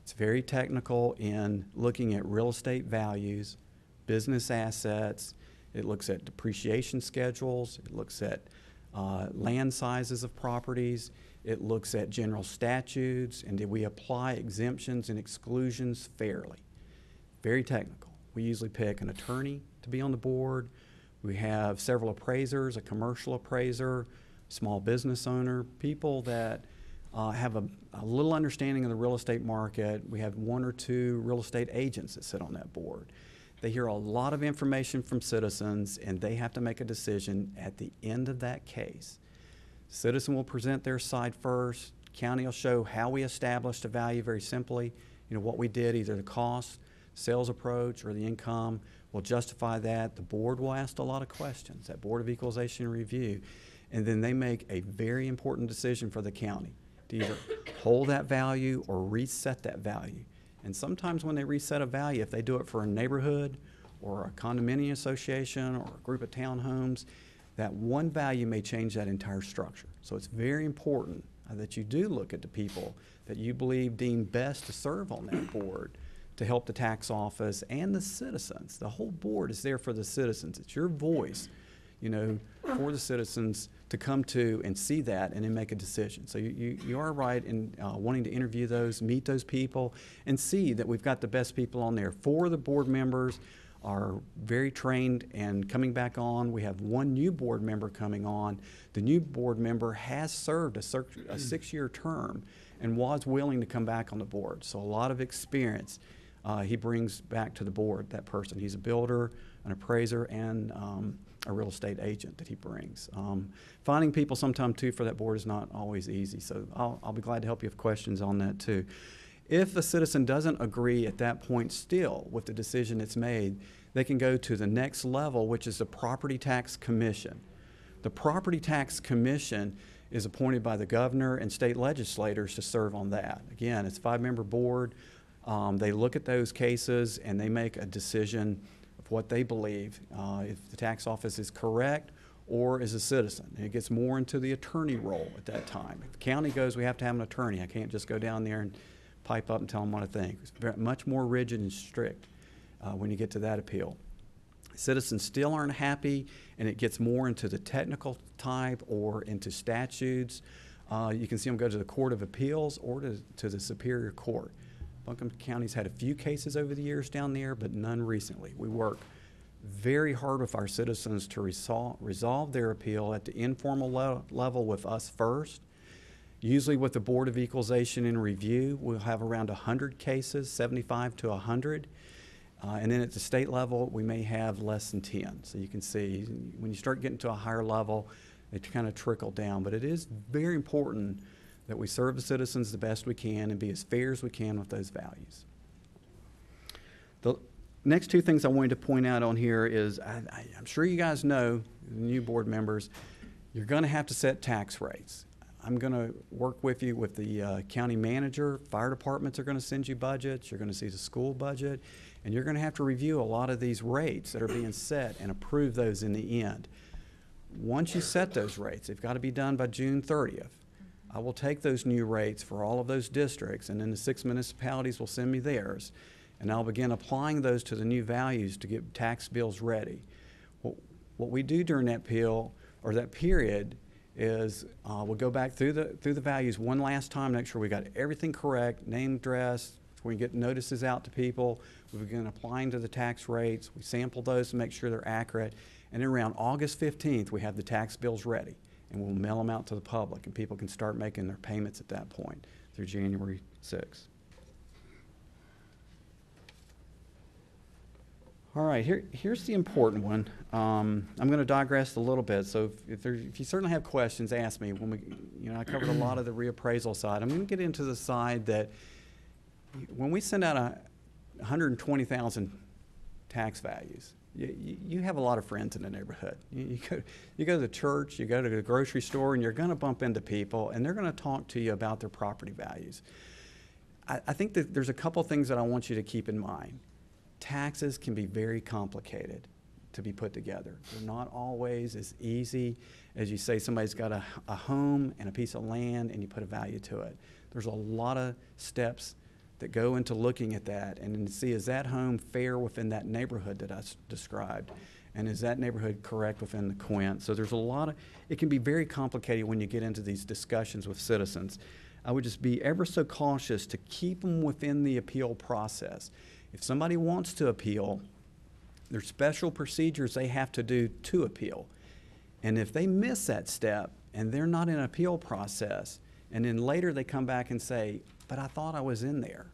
It's very technical in looking at real estate values, business assets. It looks at depreciation schedules. It looks at land sizes of properties. It looks at general statutes, and did we apply exemptions and exclusions fairly? Very technical. We usually pick an attorney to be on the board. We have several appraisers, a commercial appraiser, small business owner, people that have a little understanding of the real estate market. We have 1 or 2 real estate agents that sit on that board. They hear a lot of information from citizens, and they have to make a decision at the end of that case. Citizen will present their side first. County will show how we established a value very simply. You know, what we did, either the cost, sales approach, or the income. We'll justify that. The board will ask a lot of questions, that Board of Equalization and Review. And then they make a very important decision for the county to either hold that value or reset that value. And sometimes when they reset a value, if they do it for a neighborhood or a condominium association or a group of townhomes, that one value may change that entire structure. So it's very important that you do look at the people that you believe deem best to serve on that board to help the tax office and the citizens. The whole board is there for the citizens. It's your voice. for the citizens to come to and see that and then make a decision. So you are right in wanting to interview those, meet those people, and see that we've got the best people on there. 4 of the board members are very trained and coming back on. We have 1 new board member coming on. The new board member has served a 6-year term and was willing to come back on the board. So a lot of experience he brings back to the board, that person. He's a builder, an appraiser, and a real estate agent that he brings. Finding people sometime too for that board is not always easy, so I'll be glad to help you with questions on that too. If a citizen doesn't agree at that point still with the decision that's made, they can go to the next level, which is the Property Tax Commission. The Property Tax Commission is appointed by the governor and state legislators to serve on that. Again, it's a 5-member board. They look at those cases and they make a decision of what they believe, if the tax office is correct or is a citizen. And it gets more into the attorney role at that time. If the county goes, we have to have an attorney. I can't just go down there and pipe up and tell them what I think. It's very, much more rigid and strict when you get to that appeal. Citizens still aren't happy, and it gets more into the technical type or into statutes. You can see them go to the Court of Appeals or to the Superior Court. Buncombe County's had a few cases over the years down there, but none recently. We work very hard with our citizens to resolve their appeal at the informal level with us first. Usually with the Board of Equalization and Review, we'll have around 100 cases, 75 to 100. And then at the state level, we may have less than 10. So you can see when you start getting to a higher level, they kind of trickle down. But it is very important that we serve the citizens the best we can and be as fair as we can with those values. The next 2 things I wanted to point out on here is I'm sure you guys know, the new board members, you're going to have to set tax rates. I'm going to work with you with the county manager. Fire departments are going to send you budgets. You're going to see the school budget. And you're going to have to review a lot of these rates that are being set and approve those in the end. Once you set those rates, they've got to be done by June 30th. I will take those new rates for all of those districts, and then the 6 municipalities will send me theirs. And I'll begin applying those to the new values to get tax bills ready. What we do during that appeal, or that period, is we'll go back through the values one last time, make sure we got everything correct, name, address. We get notices out to people. We begin applying to the tax rates. We sample those to make sure they're accurate. And then around August 15th, we have the tax bills ready, and we'll mail them out to the public, and people can start making their payments at that point through January 6th. All right, here's the important one. I'm going to digress a little bit, so if you certainly have questions, ask me. I covered a lot of the reappraisal side. I'm going to get into the side that when we send out 120,000 tax values, you have a lot of friends in the neighborhood. You go to the church, you go to the grocery store, and you're going to bump into people, and they're going to talk to you about their property values. I think that there's a couple things that I want you to keep in mind. Taxes can be very complicated to be put together. They're not always as easy as you say somebody's got a home and a piece of land and you put a value to it. There's a lot of steps that go into looking at that and to see, is that home fair within that neighborhood that I described? And is that neighborhood correct within the quint? So there's a lot of, it can be very complicated when you get into these discussions with citizens. I would just be ever so cautious to keep them within the appeal process. If somebody wants to appeal, there's special procedures they have to do to appeal. And if they miss that step and they're not in an appeal process, and then later they come back and say, but I thought I was in there,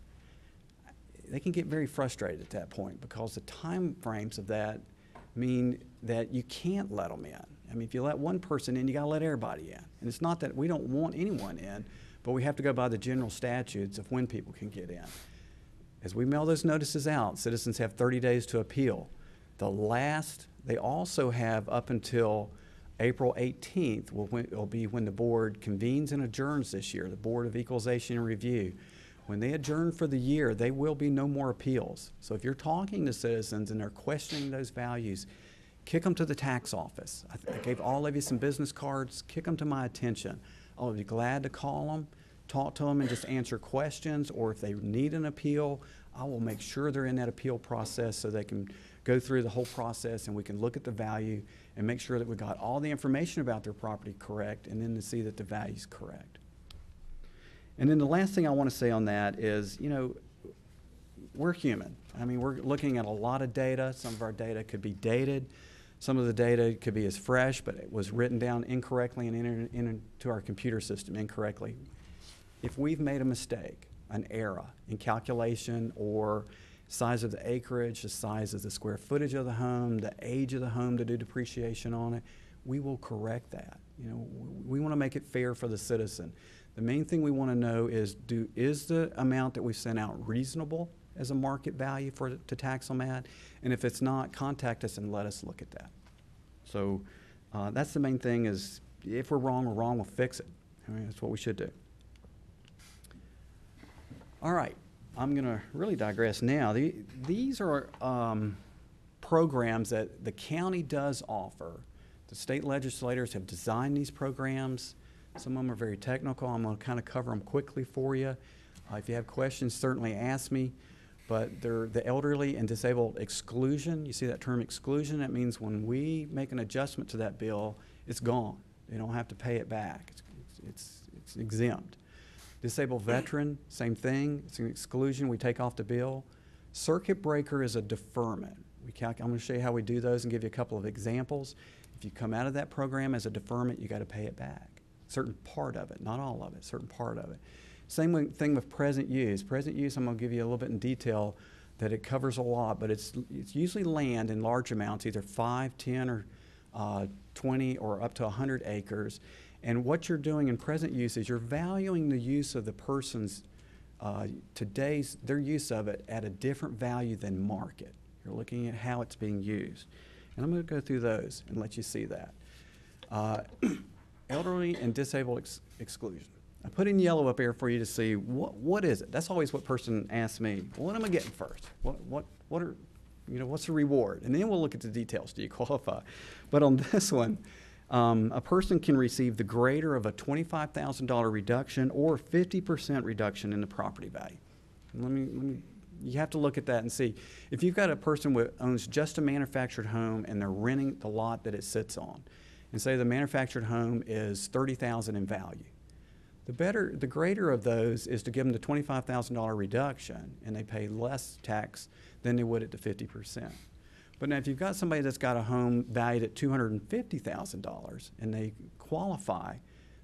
they can get very frustrated at that point because the time frames of that mean that you can't let them in. I mean, if you let one person in, you got to let everybody in. And it's not that we don't want anyone in, but we have to go by the general statutes of when people can get in. As we mail those notices out, citizens have 30 days to appeal. They also have up until April 18th will be when the board convenes and adjourns this year, the Board of Equalization and Review. When they adjourn for the year, there will be no more appeals. So if you're talking to citizens and they're questioning those values, kick them to the tax office. I gave all of you some business cards. Kick them to my attention. I'll be glad to call them, talk to them, and just answer questions. Or if they need an appeal, I will make sure they're in that appeal process so they can go through the whole process, and we can look at the value and make sure that we got all the information about their property correct, and then to see that the value's correct. And then the last thing I want to say on that is, you know, we're human. I mean, we're looking at a lot of data. Some of our data could be dated. Some of the data could be as fresh, but it was written down incorrectly and entered into our computer system incorrectly. If we've made a mistake, an error in calculation or size of the acreage, the size of the square footage of the home, the age of the home to do depreciation on it, we will correct that. You know, we want to make it fair for the citizen. The main thing we want to know is the amount that we sent out reasonable as a market value to tax them at? And if it's not, contact us and let us look at that. So that's the main thing is if we're wrong, we'll fix it. I mean, that's what we should do. All right, I'm going to really digress now. These are programs that the county does offer. The state legislators have designed these programs. Some of them are very technical. I'm going to kind of cover them quickly for you. If you have questions, certainly ask me. But they're the elderly and disabled exclusion. You see that term exclusion? That means when we make an adjustment to that bill, it's gone. They don't have to pay it back. It's exempt. Disabled veteran, same thing. It's an exclusion we take off the bill. Circuit breaker is a deferment. I'm going to show you how we do those and give you a couple of examples. If you come out of that program as a deferment, you got to pay it back. Certain part of it, not all of it, certain part of it. Same thing with present use. Present use, I'm going to give you a little bit in detail that it covers a lot, but it's usually land in large amounts, either 5, 10, or 20, or up to 100 acres. And what you're doing in present use is you're valuing the use of the person's their use of it at a different value than market. You're looking at how it's being used. And I'm going to go through those and let you see that. Elderly and disabled exclusion. I put in yellow up here for you to see what is it. That's always what person asks me. Well, what am I getting first? What's the reward? And then we'll look at the details. Do you qualify? But on this one, a person can receive the greater of a $25,000 reduction or 50% reduction in the property value. You have to look at that and see. If you've got a person who owns just a manufactured home and they're renting the lot that it sits on, and say the manufactured home is $30,000 in value, the greater of those is to give them the $25,000 reduction, and they pay less tax than they would at the 50%. But now if you've got somebody that's got a home valued at $250,000 and they qualify,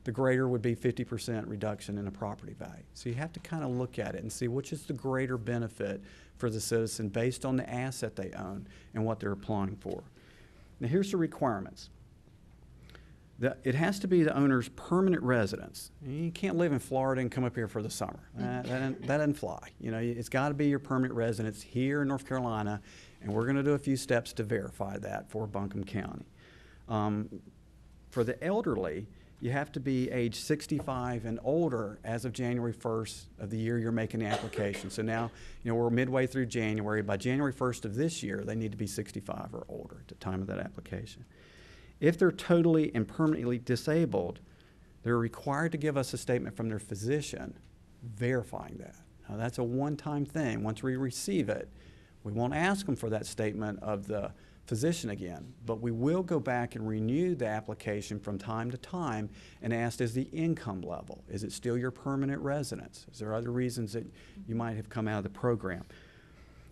the greater would be 50% reduction in the property value. So you have to kind of look at it and see which is the greater benefit for the citizen based on the asset they own and what they're applying for. Now here's the requirements. It has to be the owner's permanent residence. You can't live in Florida and come up here for the summer. That doesn't fly. You know, it's got to be your permanent residence here in North Carolina, and we're going to do a few steps to verify that for Buncombe County. For the elderly, you have to be age 65 and older as of January 1st of the year you're making the application. So now, we're midway through January. By January 1st of this year, they need to be 65 or older at the time of that application. If they're totally and permanently disabled, they're required to give us a statement from their physician verifying that. Now, that's a one-time thing. Once we receive it, we won't ask them for that statement of the physician again, but we will go back and renew the application from time to time and ask, is the income level? Is it still your permanent residence? Is there other reasons that you might have come out of the program?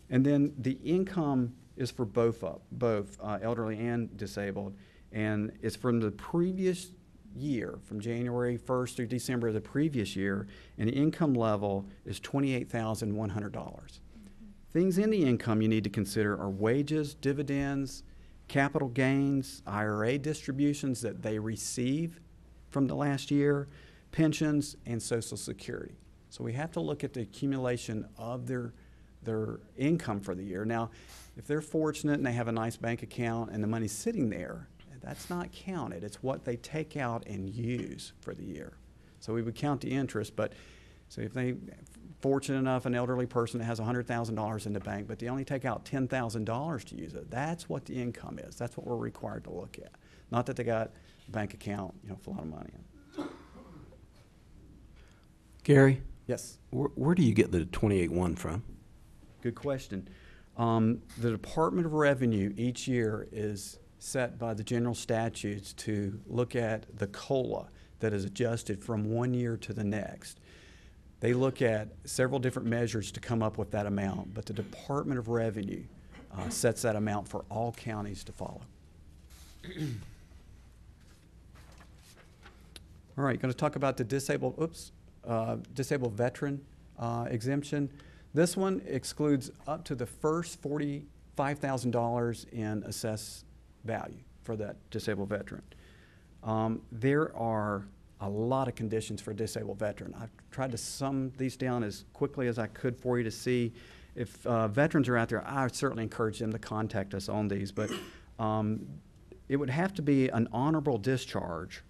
And then the income is for both elderly and disabled. And it's from the previous year, from January 1st through December of the previous year, and the income level is $28,100. Things in the income you need to consider are wages, dividends, capital gains, IRA distributions that they receive from the last year, pensions, and Social Security. So we have to look at the accumulation of their income for the year. Now, if they're fortunate and they have a nice bank account and the money's sitting there, that's not counted. It's what they take out and use for the year. So we would count the interest, but so if they fortunate enough, an elderly person that has $100,000 in the bank, but they only take out $10,000 to use it, that's what the income is. That's what we're required to look at. Not that they got a bank account, full of money in. Gary? Yes? Where do you get the 28.1 from? Good question. The Department of Revenue each year is set by the general statutes to look at the COLA that is adjusted from one year to the next. They look at several different measures to come up with that amount, but the Department of Revenue sets that amount for all counties to follow. All right, going to talk about the disabled veteran exemption. This one excludes up to the first $45,000 in assessed value for that disabled veteran. There are a lot of conditions for a disabled veteran. I've tried to sum these down as quickly as I could for you to see. If veterans are out there, I would certainly encourage them to contact us on these, but it would have to be an honorable discharge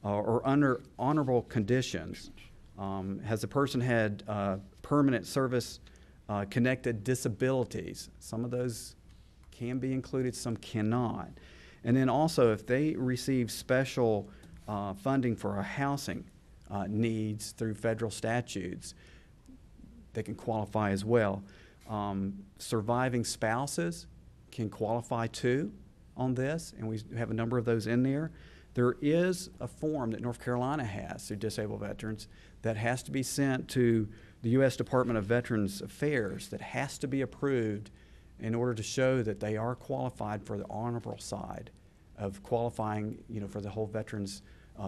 or under honorable conditions. Has the person had permanent service connected disabilities? Some of those can be included, some cannot. And then also if they receive special funding for a housing needs through federal statutes, they can qualify as well. Surviving spouses can qualify too on this, and we have a number of those in there. There is a form that North Carolina has through disabled veterans that has to be sent to the U.S. Department of Veterans Affairs that has to be approved in order to show that they are qualified for the honorable side of qualifying, for the whole veterans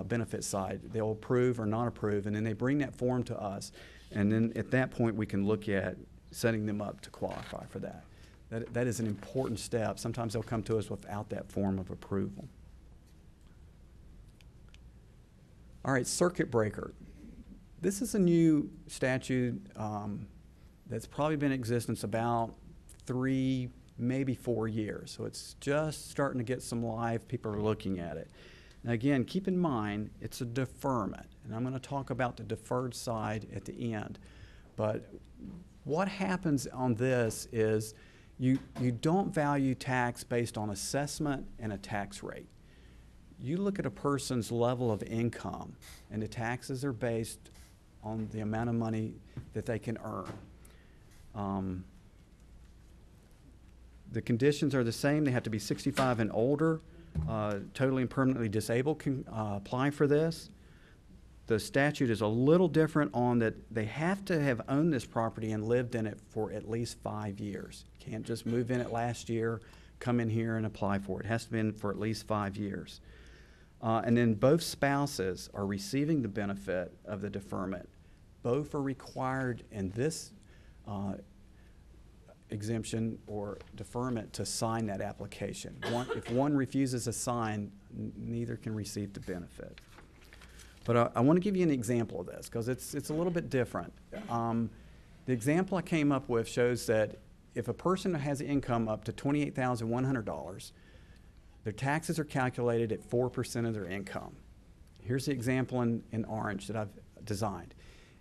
benefit side. They'll approve or not approve, and then they bring that form to us, and then at that point we can look at setting them up to qualify for that. That is an important step. Sometimes they'll come to us without that form of approval. All right, circuit breaker. This is a new statute that's probably been in existence about 3, maybe 4 years. So it's just starting to get some live. People are looking at it. Now again, keep in mind, it's a deferment. And I'm going to talk about the deferred side at the end. But what happens on this is you don't value tax based on assessment and a tax rate. You look at a person's level of income, and the taxes are based on the amount of money that they can earn. The conditions are the same. They have to be 65 and older. Totally and permanently disabled can apply for this. The statute is a little different on that they have to have owned this property and lived in it for at least 5 years. You can't just move in it last year, come in here and apply for it. It has to be in for at least 5 years. And then both spouses are receiving the benefit of the deferment. Both are required in this exemption or deferment to sign that application. If one refuses to sign, neither can receive the benefit. But I want to give you an example of this because it's a little bit different. The example I came up with shows that if a person has income up to $28,100, their taxes are calculated at 4% of their income. Here's the example in orange that I've designed.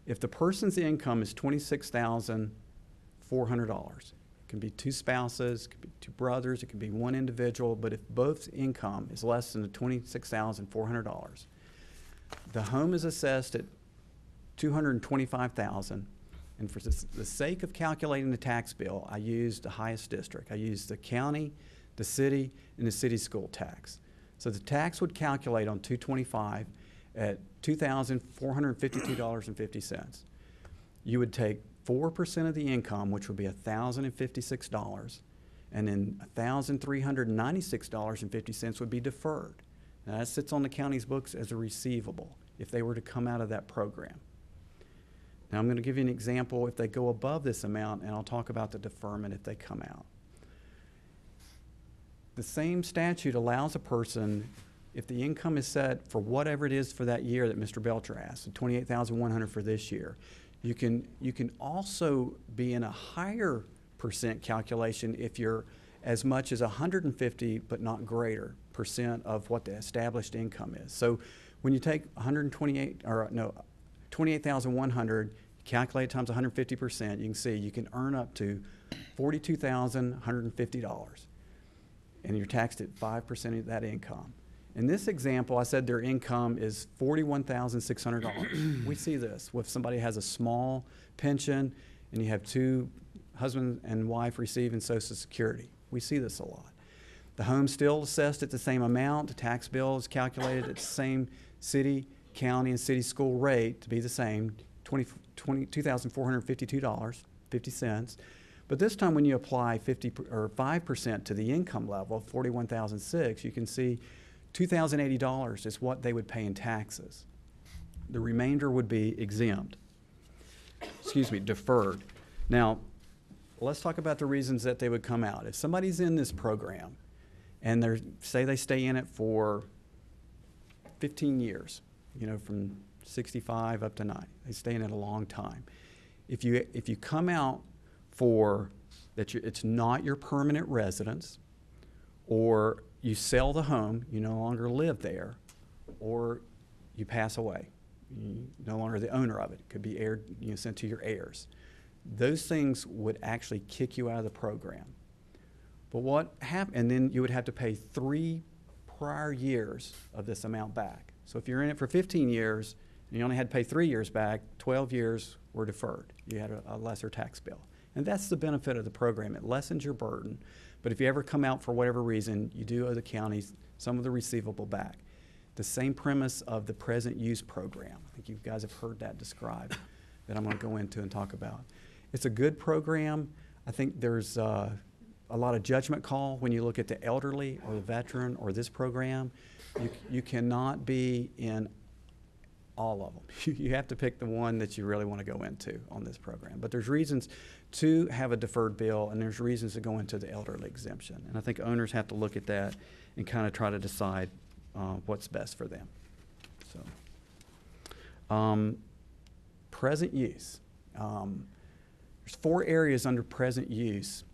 If the person's income is $26,400, it can be 2 spouses, it can be 2 brothers, it can be 1 individual, but if both income is less than the $26,400, the home is assessed at $225,000, and for the sake of calculating the tax bill, I used the highest district. I used the county, the city, and the city school tax. So the tax would calculate on $225,000 at $2,452.50. You would take 4% of the income, which would be $1,056, and then $1,396.50 would be deferred. Now that sits on the county's books as a receivable if they were to come out of that program. Now I'm going to give you an example if they go above this amount, and I'll talk about the deferment if they come out. The same statute allows a person, if the income is set for whatever it is for that year that Mr. Belcher asked, $28,100 for this year, you can also be in a higher percent calculation if you're as much as 150 but not greater percent of what the established income is. So when you take 28,100, calculate times 150%, you can see you can earn up to $42,150. And you're taxed at 5% of that income. In this example, I said their income is $41,600. We see this. If somebody has a small pension and you have 2 husband and wife receiving Social Security. We see this a lot. The home's still assessed at the same amount. The tax bill is calculated at the same city, county, and city school rate to be the same, $2,452.50. But this time when you apply 5% to the income level of $41,006, you can see $2,080 is what they would pay in taxes. The remainder would be exempt. Deferred. Now, let's talk about the reasons that they would come out. If somebody's in this program and say they stay in it for 15 years, from 65 up to 90, they stay in it a long time. If you come out for that, it's not your permanent residence, or you sell the home, you no longer live there, or you pass away, you're no longer the owner of it. It could be sent to your heirs. Those things would actually kick you out of the program. But what happened? And then you would have to pay 3 prior years of this amount back. So if you're in it for 15 years and you only had to pay 3 years back, 12 years were deferred. You had a lesser tax bill. And that's the benefit of the program. It lessens your burden. But if you ever come out for whatever reason, you do owe the county some of the receivable back. The same premise of the present use program. I think you guys have heard that described, that I'm going to go into and talk about. It's a good program. I think there's a lot of judgment call when you look at the elderly or the veteran or this program. You cannot be in all of them. You have to pick the one that you really want to go into on this program. But there's reasons to have a deferred bill, and there's reasons to go into the elderly exemption. And I think owners have to look at that and kind of try to decide what's best for them. So, present use. There's 4 areas under present use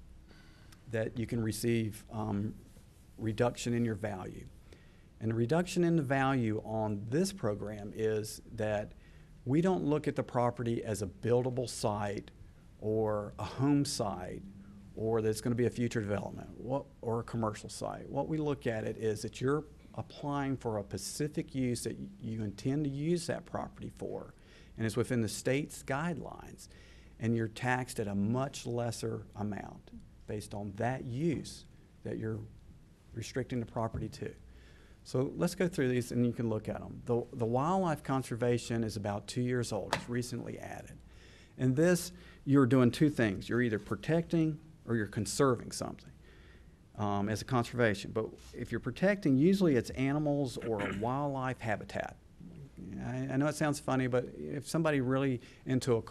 that you can receive reduction in your value. And the reduction in the value on this program is that we don't look at the property as a buildable site or a home site or that it's going to be a future development or a commercial site. What we look at it is that you're applying for a specific use that you intend to use that property for, and it's within the state's guidelines, and you're taxed at a much lesser amount based on that use that you're restricting the property to. So let's go through these and you can look at them. The wildlife conservation is about 2 years old. It's recently added. And this, you're doing 2 things. You're either protecting or you're conserving something as a conservation. But if you're protecting, usually it's animals or a wildlife habitat. I know it sounds funny, but if somebody really into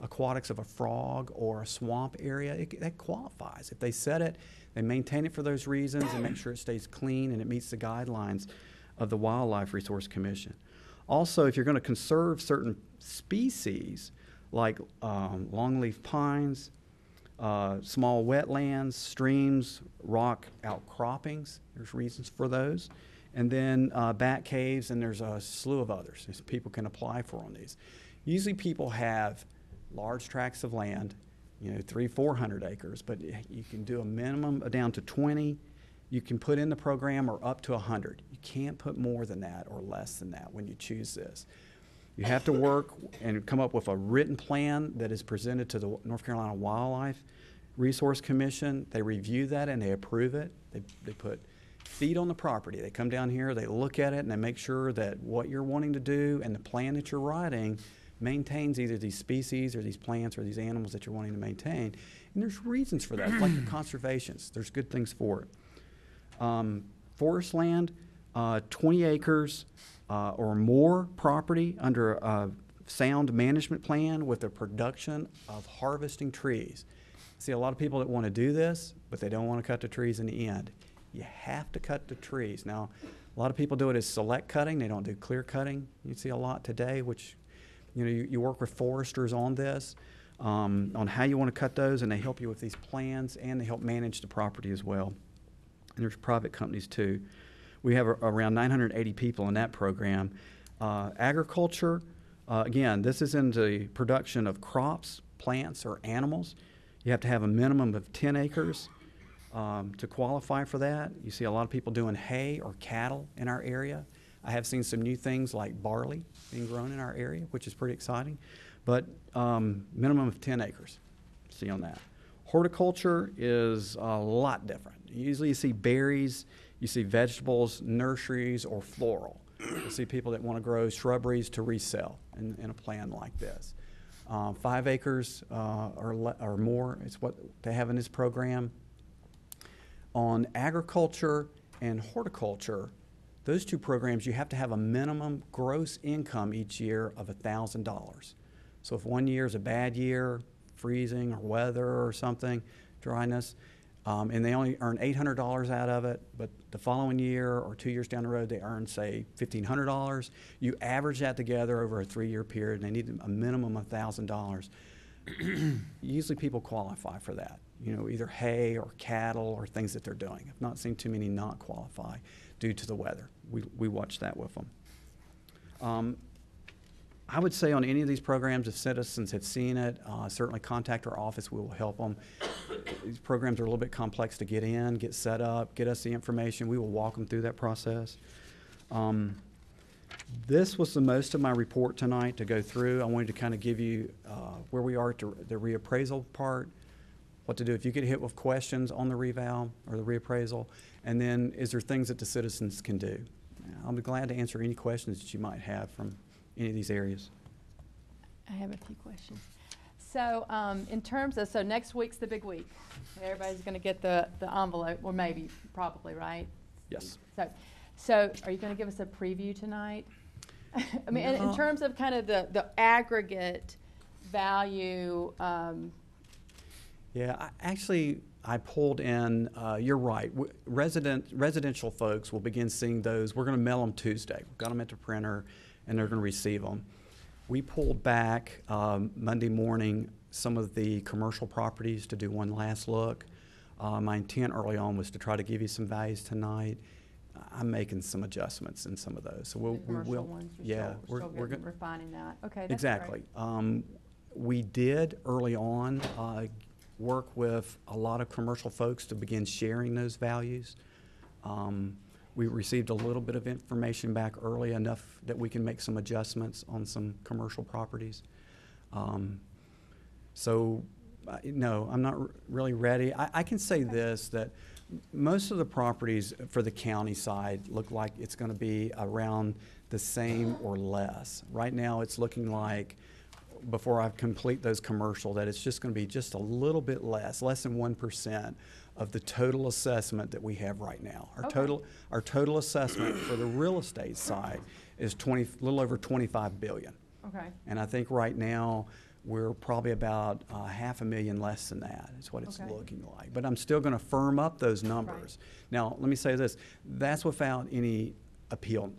aquatics of a frog or a swamp area, that qualifies. If they set it, they maintain it for those reasons and make sure it stays clean and it meets the guidelines of the Wildlife Resource Commission. Also, if you're going to conserve certain species like longleaf pines, small wetlands, streams, rock outcroppings, there's reasons for those. And then bat caves, and there's a slew of others people can apply for on these. Usually people have large tracts of land, 300-400 acres, but you can do a minimum down to 20. You can put in the program or up to 100. You can't put more than that or less than that when you choose this. You have to work and come up with a written plan that is presented to the North Carolina Wildlife Resource Commission. They review that and they approve it. They put feet on the property. They come down here, they look at it, and they make sure that what you're wanting to do and the plan that you're writing maintains either these species or these plants or these animals that you're wanting to maintain. And there's reasons for that, like the conservations. There's good things for it. Forest land, 20 acres or more property under a sound management plan with the production of harvesting trees. See, a lot of people that want to do this, but they don't want to cut the trees in the end. You have to cut the trees. Now, a lot of people do it as select cutting. They don't do clear cutting. You see a lot today, which you work with foresters on this, on how you want to cut those, and they help you with these plans, and they help manage the property as well. And there's private companies too. We have around 980 people in that program. Agriculture, again, this is in the production of crops, plants, or animals. You have to have a minimum of 10 acres to qualify for that. You see a lot of people doing hay or cattle in our area. I have seen some new things like barley being grown in our area, which is pretty exciting. But minimum of 10 acres. see on that. Horticulture is a lot different. Usually you see berries, you see vegetables, nurseries, or floral. You see people that want to grow shrubberies to resell in a plan like this. 5 acres or more is what they have in this program. On agriculture and horticulture, those two programs, you have to have a minimum gross income each year of $1,000. So if one year is a bad year, freezing or weather or something, dryness, and they only earn $800 out of it, but the following year or 2 years down the road they earn, say, $1,500, you average that together over a 3-year period, and they need a minimum of $1,000. Usually people qualify for that, either hay or cattle or things that they're doing. I've not seen too many not qualify due to the weather. We watch that with them. I would say on any of these programs, if citizens have seen it, certainly contact our office. We will help them. These programs are a little bit complex to get in, get set up, get us the information. We will walk them through that process. This was the most of my report tonight to go through. I wanted to kind of give you where we are at the reappraisal part, what to do if you get hit with questions on the reval or the reappraisal, and then is there things that the citizens can do. I'll be glad to answer any questions that you might have from any of these areas. I have a few questions. So in terms of, so next week's the big week. Everybody's going to get the envelope, or maybe, probably, right? Yes. So are you going to give us a preview tonight? I mean, in terms of kind of the aggregate value. Yeah, I pulled in, you're right, residential folks will begin seeing those. We're going to mail them Tuesday. We've got them at the printer, and they're going to receive them. We pulled back Monday morning some of the commercial properties to do one last look. My intent early on was to try to give you some values tonight. I'm making some adjustments in some of those. So we'll Ones, yeah, we're refining that. Okay, that's exactly. Great. We did early on work with a lot of commercial folks to begin sharing those values. We received a little bit of information back early enough that we can make some adjustments on some commercial properties. No, I'm not really ready. I can say this, that most of the properties for the county side look like it's going to be around the same or less. Right now it's looking like, before I complete those commercial, that it's just going to be just a little bit less than 1% of the total assessment that we have right now. Our total assessment for the real estate side is a little over $25 billion. Okay. And I think right now we're probably about $500,000 less than that is what it's looking like. But I'm still going to firm up those numbers. Right. Now, let me say this. That's without any appeal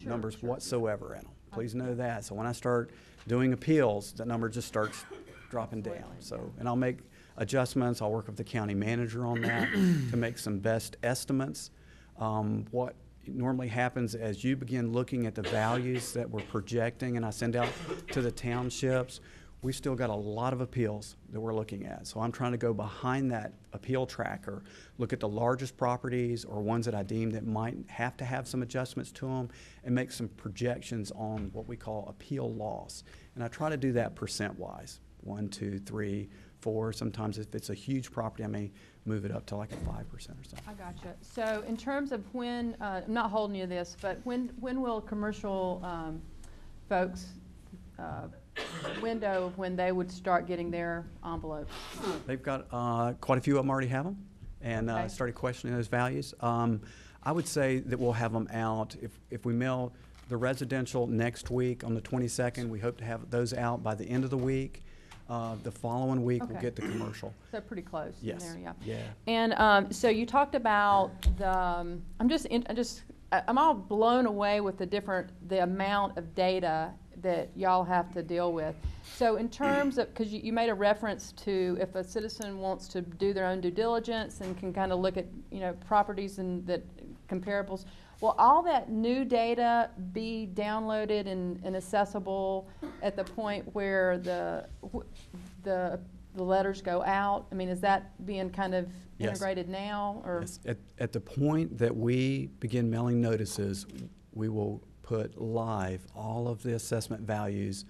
numbers whatsoever in them. Please know that. So when I start doing appeals, that number just starts dropping down. So, and I'll make adjustments. I'll work with the county manager on that to make some best estimates. What normally happens as you begin looking at the values that we're projecting, and I send out to the townships, we still got a lot of appeals that we're looking at. So I'm trying to go behind that appeal tracker, look at the largest properties or ones that I deem that might have to have some adjustments to them, and make some projections on what we call appeal loss. And I try to do that percent-wise, 1, 2, 3, 4. Sometimes if it's a huge property, I may move it up to like a 5% or something. I gotcha. So in terms of when, I'm not holding you to this, but when will commercial folks window of when they would start getting their envelopes? They've got quite a few of them already have them, and started questioning those values. I would say that we'll have them out if we mail the residential next week on the 22nd. We hope to have those out by the end of the week. The following week we'll get the commercial. So pretty close. Yes. In there, yeah. And so you talked about the. I'm all blown away with the amount of data that y'all have to deal with. So in terms of, because you made a reference to if a citizen wants to do their own due diligence and can kind of look at properties and that comparables, will all that new data be downloaded and accessible at the point where the letters go out? I mean, is that being kind of integrated now? Or? Yes. At the point that we begin mailing notices, we will put live all of the assessment values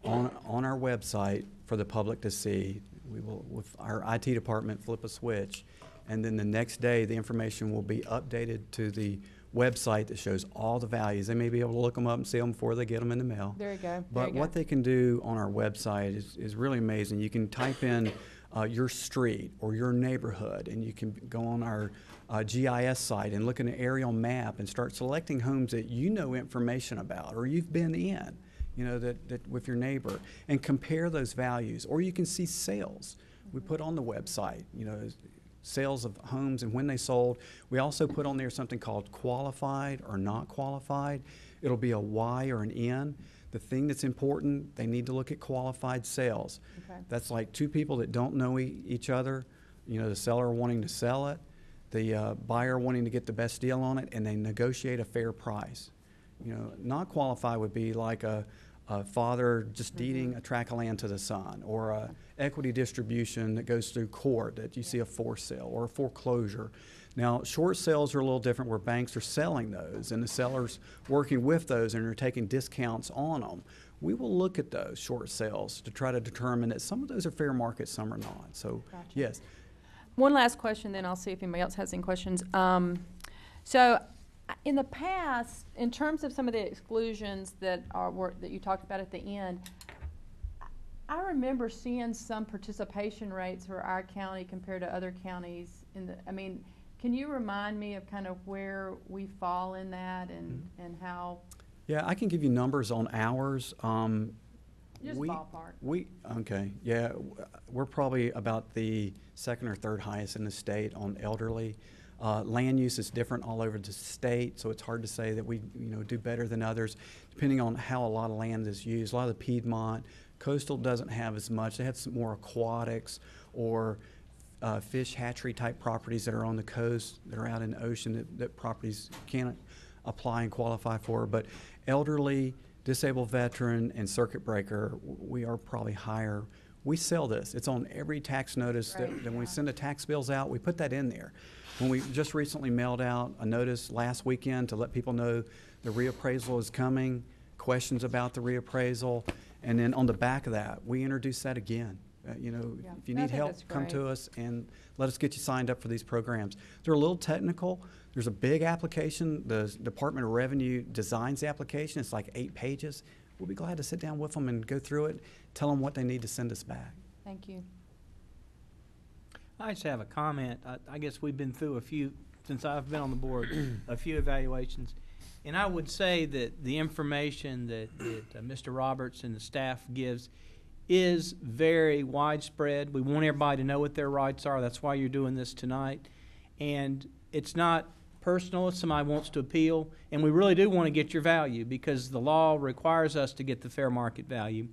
on our website for the public to see. We will, with our IT department, flip a switch, and then the next day, the information will be updated to the website that shows all the values. They may be able to look them up and see them before they get them in the mail. There you go. But what they can do on our website is really amazing. You can type in your street or your neighborhood, and you can go on our GIS site and look at an aerial map and start selecting homes that you know information about or you've been in, you know, that with your neighbor, and compare those values. Or you can see sales. We put on the website, you know, sales of homes and when they sold. We also put on there something called qualified or not qualified. It'll be a Y or an N. The thing that's important, they need to look at qualified sales. Okay. That's like two people that don't know each other, you know, the seller wanting to sell it, the buyer wanting to get the best deal on it, and they negotiate a fair price. You know, not qualified would be like a father just deeding a tract of land to the son, or a equity distribution that goes through court that you see a forced sale or a foreclosure. Now, short sales are a little different where banks are selling those and the seller's working with those and are taking discounts on them. We will look at those short sales to try to determine that some of those are fair market, some are not. So, Gotcha. yes. One last question, then I'll see if anybody else has any questions. So, in the past, in terms of some of the exclusions that you talked about at the end, I remember seeing some participation rates for our county compared to other counties. Can you remind me of kind of where we fall in that and how? Yeah, I can give you numbers on ours. Just ballpark. Okay, yeah, we're probably about the second or third highest in the state on elderly. Land use is different all over the state, so it's hard to say that we do better than others, depending on how a lot of land is used. A lot of the Piedmont, coastal doesn't have as much. They have some more aquatics or fish hatchery type properties that are on the coast, that are out in the ocean that properties can't apply and qualify for. But elderly, disabled veteran, and circuit breaker, we are probably higher. We sell this. It's on every tax notice that when we send the tax bills out, we put that in there. When we just recently mailed out a notice last weekend to let people know the reappraisal is coming, questions about the reappraisal, and then on the back of that, we introduce that again. If you need help, come to us and let us get you signed up for these programs. They're a little technical. There's a big application. The Department of Revenue designs the application. It's like 8 pages. We'll be glad to sit down with them and go through it, tell them what they need to send us back. Thank you. I just have a comment. I guess we've been through a few, since I've been on the board, a few evaluations. And I would say that the information that Mr. Roberts and the staff gives is very widespread. We want everybody to know what their rights are. That's why you're doing this tonight. And it's not personal if somebody wants to appeal. And we really do want to get your value because the law requires us to get the fair market value.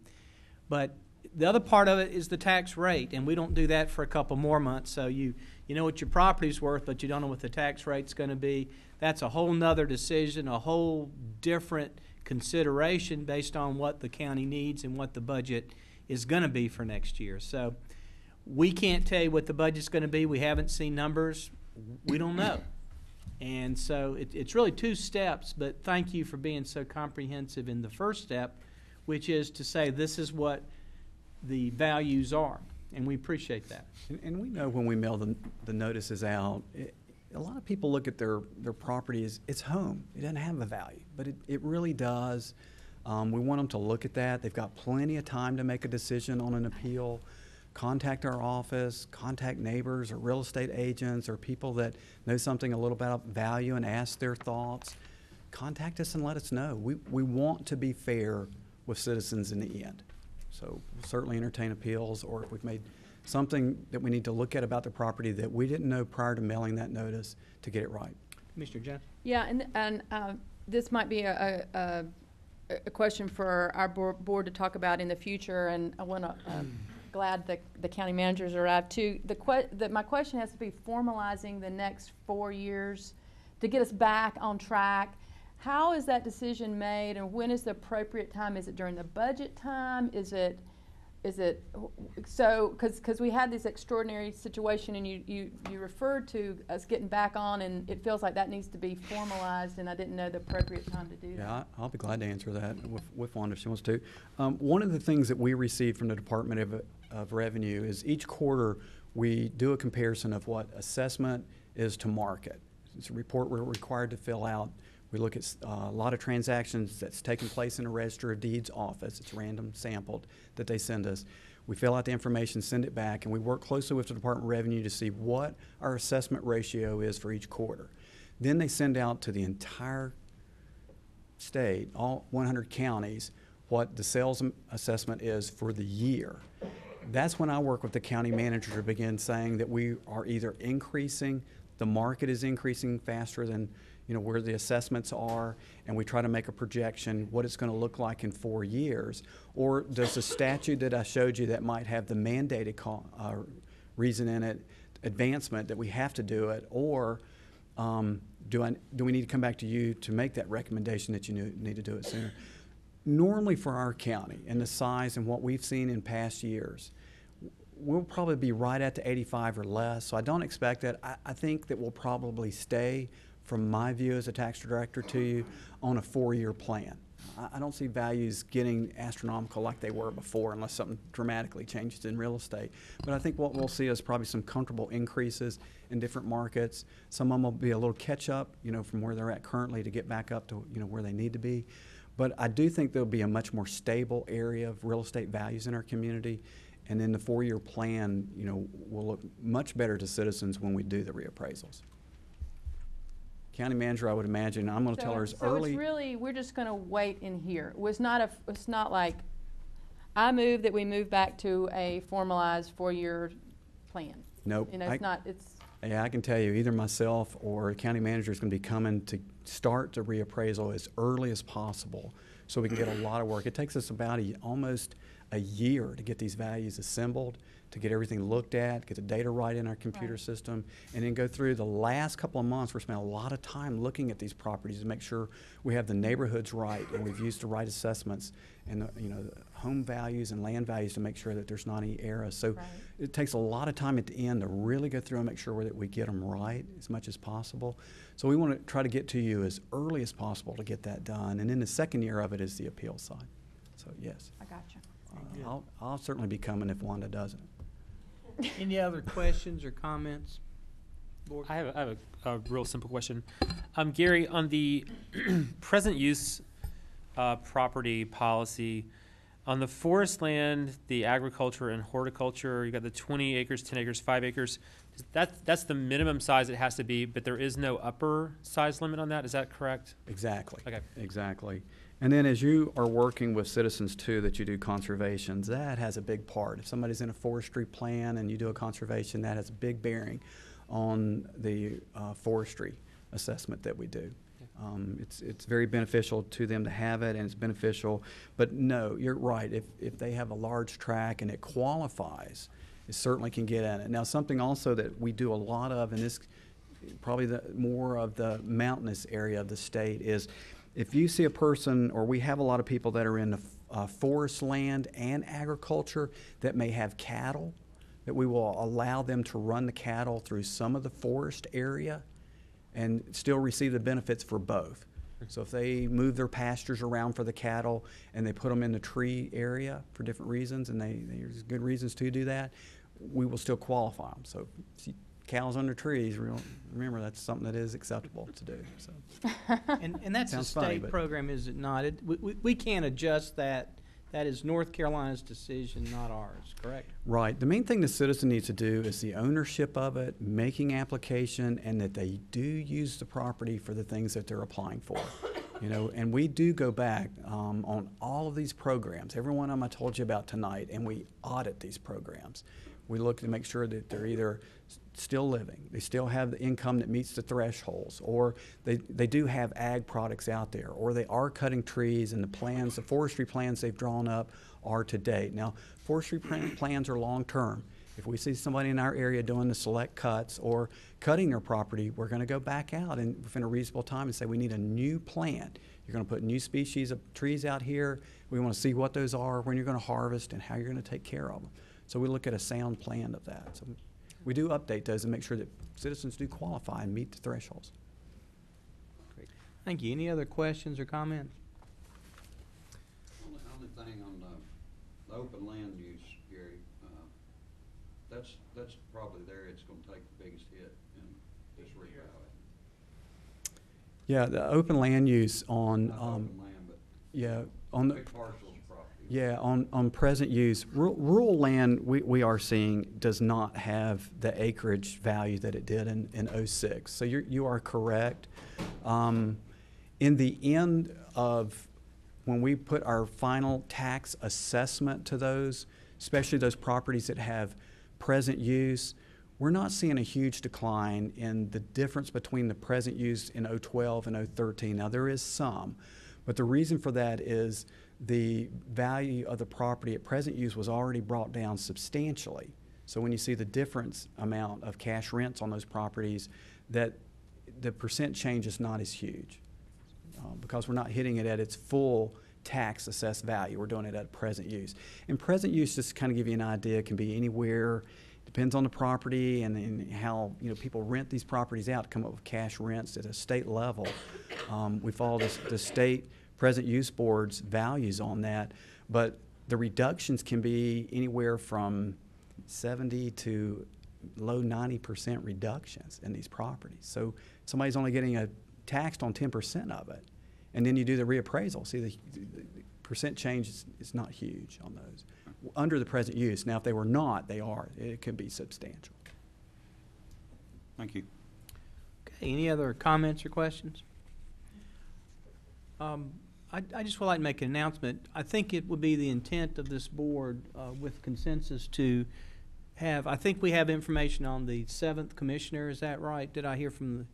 But the other part of it is the tax rate, and we don't do that for a couple more months. So you know what your property's worth, but you don't know what the tax rate's going to be. That's a whole nother decision, a whole different consideration based on what the county needs and what the budget is going to be for next year. So we can't tell you what the budget's going to be. We haven't seen numbers. We don't know. And so it's really 2 steps, but thank you for being so comprehensive in the first step, which is to say this is what the values are, and we appreciate that. And we know when we mail the notices out, a lot of people look at their property as it's home. It doesn't have a value, but it really does. We want them to look at that. They've got plenty of time to make a decision on an appeal. Contact our office, contact neighbors or real estate agents or people that know something a little about value and ask their thoughts. Contact us and let us know. We want to be fair with citizens in the end. So we'll certainly entertain appeals, or if we've made something that we need to look at about the property that we didn't know prior to mailing that notice to get it right. Mr. Johnson? Yeah, and this might be a question for our board to talk about in the future, and I want to glad that the county managers arrived too. My question has to be formalizing the next 4 years to get us back on track. How is that decision made, and when is the appropriate time? Is it during the budget time? Is it so? Because we had this extraordinary situation, and you referred to us getting back on, and it feels like that needs to be formalized, and I didn't know the appropriate time to do that. Yeah, I'll be glad to answer that with Wanda if she wants to. One of the things that we received from the Department of revenue is each quarter we do a comparison of what assessment is to market. It's a report we're required to fill out. We look at a lot of transactions that's taken place in a Register of Deeds office. It's random sampled that they send us. We fill out the information, send it back, and we work closely with the Department of Revenue to see what our assessment ratio is for each quarter. Then they send out to the entire state, all 100 counties, what the sales assessment is for the year. That's when I work with the county manager to begin saying that we are either increasing, the market is increasing faster than where the assessments are, and we try to make a projection what it's going to look like in 4 years, or does the statute that I showed you that might have the mandated reason in it, advancement that we have to do it, or do we need to come back to you to make that recommendation that you need to do it sooner? Normally for our county and the size and what we've seen in past years, we'll probably be right at the 85 or less, so I don't expect that. I think that we'll probably stay, from my view as a tax director to you, on a 4-year plan. I don't see values getting astronomical like they were before unless something dramatically changes in real estate. But I think what we'll see is probably some comfortable increases in different markets. Some of them will be a little catch up, from where they're at currently to get back up to, where they need to be. But I do think there'll be a much more stable area of real estate values in our community. And then the 4-year plan, will look much better to citizens when we do the reappraisals. County manager, I would imagine, I'm going to tell her as early. So it's really, we're just going to wait in here. It's not like I move that we move back to a formalized 4-year plan. Nope. Yeah, I can tell you, either myself or the county manager is going to be coming to start the reappraisal as early as possible so we can get a lot of work. It takes us about almost a year to get these values assembled, to get everything looked at, get the data right in our computer system, and then go through the last couple of months. We're spending a lot of time looking at these properties to make sure we have the neighborhoods right and we've used the right assessments and the home values and land values to make sure that there's not any errors. So it takes a lot of time at the end to really go through and make sure that we get them right as much as possible. So we want to try to get to you as early as possible to get that done. And then the second year of it is the appeal side. So yes. I got you. I'll certainly be coming if Wanda doesn't. Any other questions or comments? Board? I have a real simple question. Gary, on the present use property policy, on the forest land, the agriculture and horticulture, you got the 20 acres, 10 acres, 5 acres. That's the minimum size it has to be, but there is no upper size limit on that. Is that correct? Exactly. Okay. Exactly. And then as you are working with citizens too, that you do conservations, that has a big part. If somebody's in a forestry plan and you do a conservation, that has a big bearing on the forestry assessment that we do. It's very beneficial to them to have it, and it's beneficial. But no, you're right. If they have a large tract and it qualifies, it certainly can get in it. Now, something also that we do a lot of, and this probably more of the mountainous area of the state, is if you see a person, or we have a lot of people that are in the forest land and agriculture that may have cattle, that we will allow them to run the cattle through some of the forest area and still receive the benefits for both. So if they move their pastures around for the cattle and they put them in the tree area for different reasons, and there's good reasons to do that, we will still qualify them. So see cows under trees, remember that's something that is acceptable to do. So. And that's a state program, is it not? We can't adjust that. That is North Carolina's decision, not ours, correct? Right. The main thing the citizen needs to do is the ownership of it, making application, and that they do use the property for the things that they're applying for. And we do go back on all of these programs, every one of them I told you about tonight, and we audit these programs. We look to make sure that they're either still living, they still have the income that meets the thresholds, or they do have ag products out there, or they are cutting trees, and the forestry plans they've drawn up are to date. Now, forestry plans are long-term. If we see somebody in our area doing the select cuts or cutting their property, we're going to go back out and within a reasonable time and say we need a new plan. You're going to put new species of trees out here. We want to see what those are, when you're going to harvest, and how you're going to take care of them. So we look at a sound plan of that. So we do update those and make sure that citizens do qualify and meet the thresholds. Great. Thank you. Any other questions or comments? Only thing on the open land use, Gary, that's probably there. It's going to take the biggest hit in this revalue. Yeah, the open land use on, Not open land, but yeah, on the, big parcels of property. yeah, on present use, rural land we are seeing does not have the acreage value that it did in '06. So you are correct. In the end of when we put our final tax assessment to those, especially those properties that have present use, we're not seeing a huge decline in the difference between the present use in 012 and 013. Now, there is some, but the reason for that is the value of the property at present use was already brought down substantially. So when you see the difference amount of cash rents on those properties, that the percent change is not as huge because we're not hitting it at its full tax assessed value. We're doing it at present use. And present use, just to kind of give you an idea, can be anywhere. Depends on the property and how people rent these properties out to come up with cash rents at a state level. We follow the state present use board's values on that, but the reductions can be anywhere from 70 to low 90% reductions in these properties. So somebody's only getting taxed on 10% of it, and then you do the reappraisal. See, the percent change is not huge on those under the present use. Now, if they were not, they are. It could be substantial. Thank you. Okay, any other comments or questions? I just would like to make an announcement. I think it would be the intent of this board with consensus to have, I think we have information on the 7th commissioner. Is that right? Did I hear from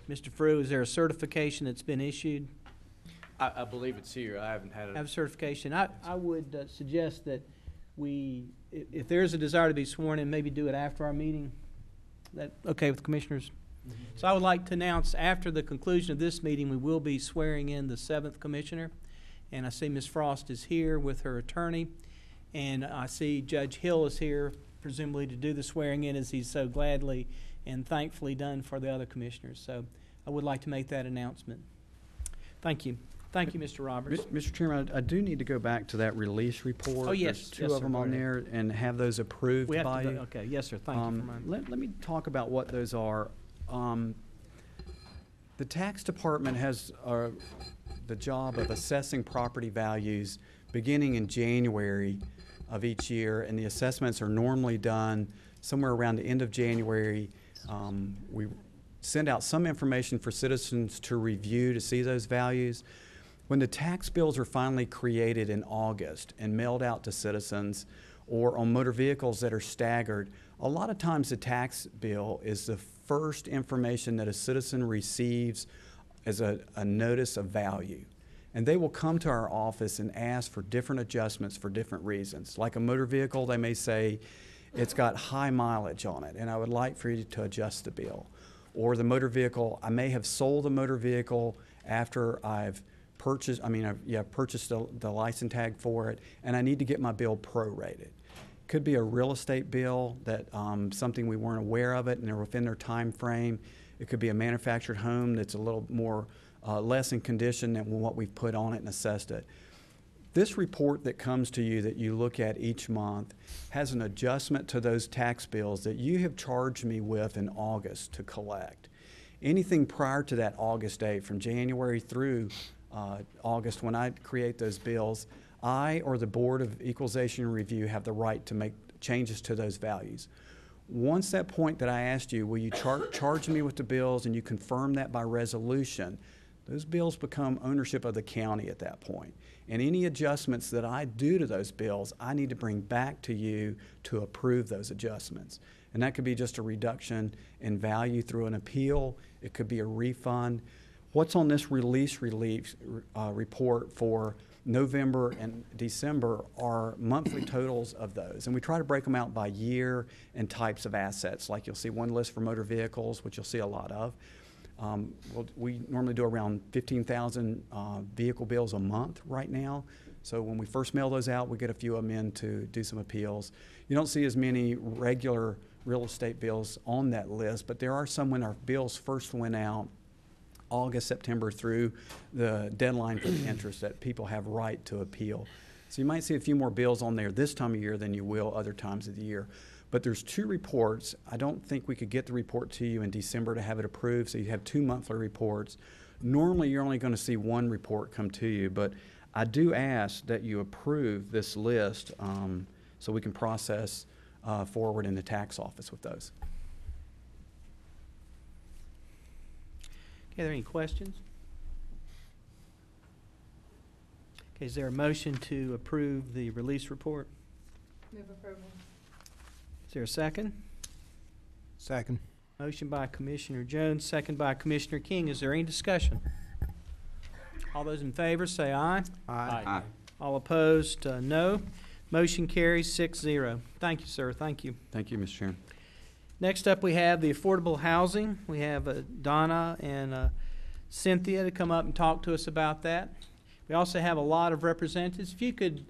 Mr. Frew? Is there a certification that's been issued? I believe it's here. I haven't had it. Have certification. I would suggest that we, if there is a desire to be sworn in, maybe do it after our meeting. That okay with the commissioners? Mm-hmm. So I would like to announce after the conclusion of this meeting, we will be swearing in the 7th commissioner. And I see Ms. Frost is here with her attorney. And I see Judge Hill is here, presumably to do the swearing in, as he's so gladly and thankfully done for the other commissioners. So I would like to make that announcement. Thank you. Thank you, Mr. Roberts. Mr. Chairman, I do need to go back to that release report. Oh, yes. There's two Yes, of sir. them Go on ahead. there, and have those approved We have by to you. okay. Yes, sir. Thank you for mine. Let me talk about what those are. The tax department has the job of assessing property values beginning in January of each year, and the assessments are normally done somewhere around the end of January. We send out some information for citizens to review to see those values. When the tax bills are finally created in August and mailed out to citizens, or on motor vehicles that are staggered, a lot of times the tax bill is the first information that a citizen receives as a notice of value. And they will come to our office and ask for different adjustments for different reasons. Like a motor vehicle, they may say, it's got high mileage on it, and I would like for you to adjust the bill. Or the motor vehicle, I may have sold the motor vehicle after I've purchased, purchased the license tag for it, and I need to get my bill prorated. Could be a real estate bill that something we weren't aware of it and they're within their time frame. It could be a manufactured home that's a little more less in condition than what we've put on it and assessed it. This report that comes to you that you look at each month has an adjustment to those tax bills that you have charged me with in August to collect. Anything prior to that August date, from January through August, when I create those bills, I or the Board of Equalization and Review have the right to make changes to those values. Once that point that I asked you, will you charge me with the bills, and you confirm that by resolution, those bills become ownership of the county at that point. And any adjustments that I do to those bills, I need to bring back to you to approve those adjustments. And that could be just a reduction in value through an appeal. It could be a refund. What's on this release report for November and December are monthly totals of those. And we try to break them out by year and types of assets. Like you'll see one list for motor vehicles, which you'll see a lot of. We normally do around 15,000 vehicle bills a month right now. So when we first mail those out, we get a few of them in to do some appeals. You don't see as many regular real estate bills on that list, but there are some when our bills first went out, August, September, through the deadline for the interest that people have right to appeal. So you might see a few more bills on there this time of year than you will other times of the year. But there's 2 reports. I don't think we could get the report to you in December to have it approved, so you have 2 monthly reports. Normally, you're only going to see 1 report come to you, but I do ask that you approve this list so we can process forward in the tax office with those. Okay, are there any questions? Okay, is there a motion to approve the release report? Move approval. Is there a second? Second. Motion by Commissioner Jones, second by Commissioner King. Is there any discussion? All those in favor say aye. Aye. All opposed, no. Motion carries 6-0. Thank you, sir. Thank you. Thank you, Mr. Chairman. Next up, we have the affordable housing. We have Donna and Cynthia to come up and talk to us about that. We also have a lot of representatives. If you could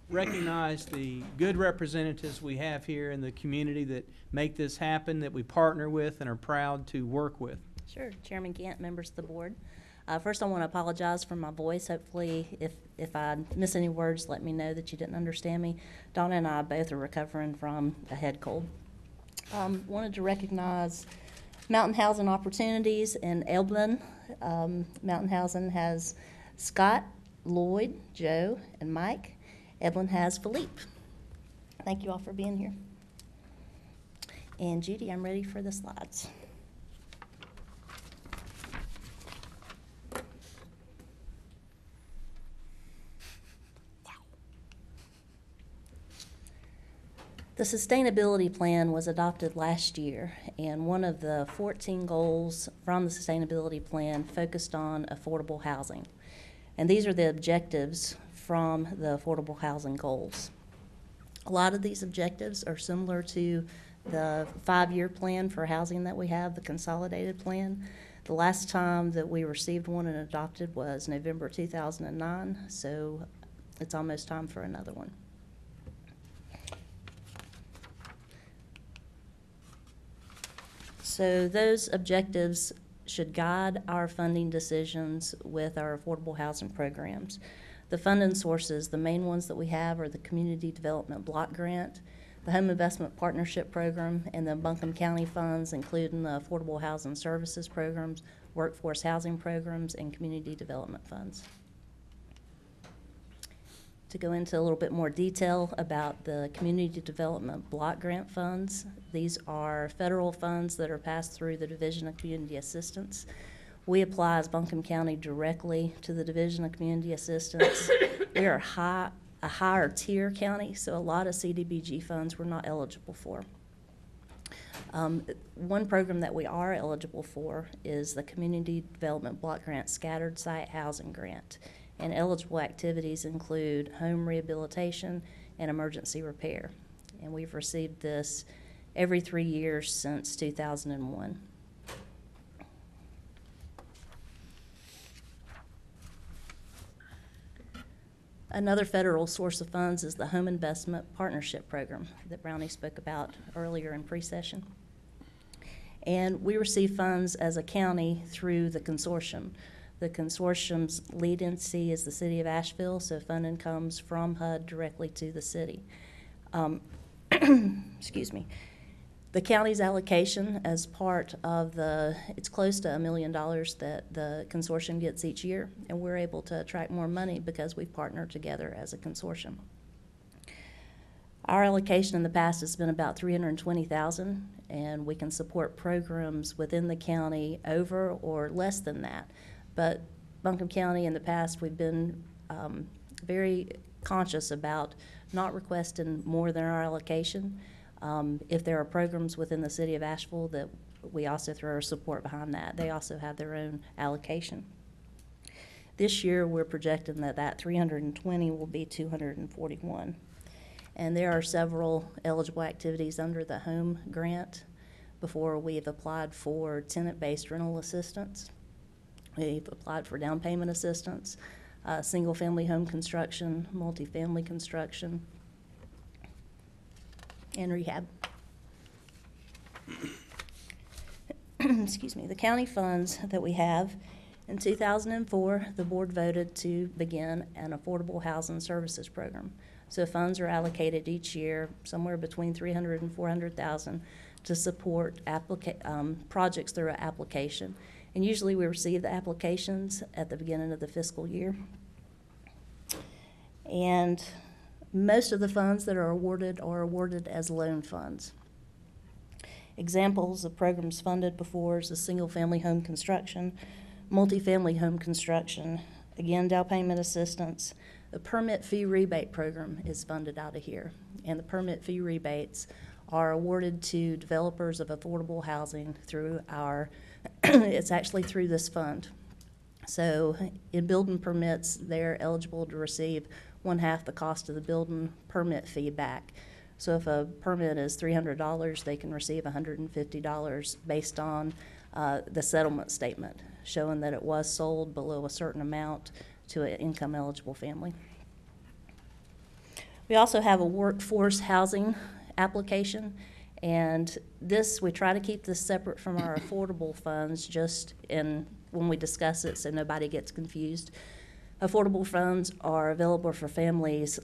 recognize the good representatives we have here in the community that make this happen, that we partner with and are proud to work with. Sure. Chairman Gant, members of the board. First, I want to apologize for my voice. Hopefully, if I miss any words, let me know that you didn't understand me. Donna and I both are recovering from a head cold. Wanted to recognize Mountain Housing Opportunities in Elbin. Mountain Housing has Scott, Lloyd, Joe, and Mike. Evelyn has Philippe. Thank you all for being here. And Judy, I'm ready for the slides. The sustainability plan was adopted last year, and one of the 14 goals from the sustainability plan focused on affordable housing. And these are the objectives from the affordable housing goals. A lot of these objectives are similar to the 5-year plan for housing that we have, the consolidated plan. The last time that we received one and adopted was November 2009, so it's almost time for another one. So those objectives should guide our funding decisions with our affordable housing programs. The funding sources, the main ones that we have are the Community Development Block Grant, the Home Investment Partnership Program, and the Buncombe County funds, including the Affordable Housing Services Programs, Workforce Housing Programs, and Community Development Funds. To go into a little bit more detail about the Community Development Block Grant funds, these are federal funds that are passed through the Division of Community Assistance. We apply as Buncombe County directly to the Division of Community Assistance. We are a higher tier county, so a lot of CDBG funds we're not eligible for. One program that we are eligible for is the Community Development Block Grant Scattered Site Housing Grant. And eligible activities include home rehabilitation and emergency repair. And we've received this every 3 years since 2001. Another federal source of funds is the Home Investment Partnership Program that Brownie spoke about earlier in pre-session. And we receive funds as a county through the consortium. The consortium's lead entity is the City of Asheville, so funding comes from HUD directly to the city. Excuse me. The county's allocation as part of it's close to $1 million that the consortium gets each year, and we're able to attract more money because we partner together as a consortium. Our allocation in the past has been about $320,000, and we can support programs within the county over or less than that. But Buncombe County in the past, we've been very conscious about not requesting more than our allocation. If there are programs within the City of Asheville that we also throw our support behind that, they also have their own allocation. This year, we're projecting that 320 will be 241. And there are several eligible activities under the home grant before we've applied for tenant-based rental assistance. We've applied for down payment assistance, single-family home construction, multifamily construction, and rehab. Excuse me. The county funds that we have, in 2004, the board voted to begin an affordable housing services program. So funds are allocated each year, somewhere between $300,000 and $400,000, to support projects through an application. And usually we receive the applications at the beginning of the fiscal year. And most of the funds that are awarded as loan funds. Examples of programs funded before is the single-family home construction, multifamily home construction, again, down payment assistance. The permit fee rebate program is funded out of here, and the permit fee rebates are awarded to developers of affordable housing through our, it's actually through this fund. So in building permits, they're eligible to receive 1/2 the cost of the building permit fee back. So if a permit is $300, they can receive $150 based on the settlement statement, showing that it was sold below a certain amount to an income-eligible family. We also have a workforce housing application, and this, we try to keep this separate from our affordable funds just when we discuss it so nobody gets confused. Affordable funds are available for families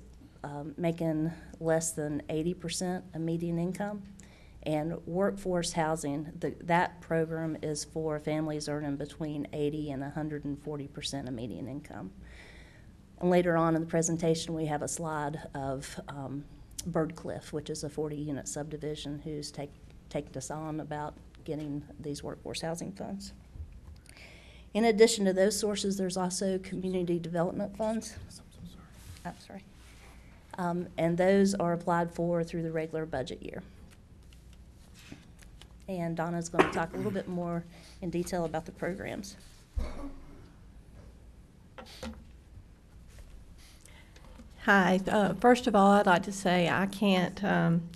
making less than 80% of median income. And workforce housing, that program is for families earning between 80 and 140% of median income. And later on in the presentation, we have a slide of Birdcliff, which is a 40-unit subdivision who's taken us on about getting these workforce housing funds. In addition to those sources, there's also community development funds. I'm sorry. And those are applied for through the regular budget year. And Donna's going to talk a little bit more in detail about the programs. Hi. First of all, I'd like to say I can't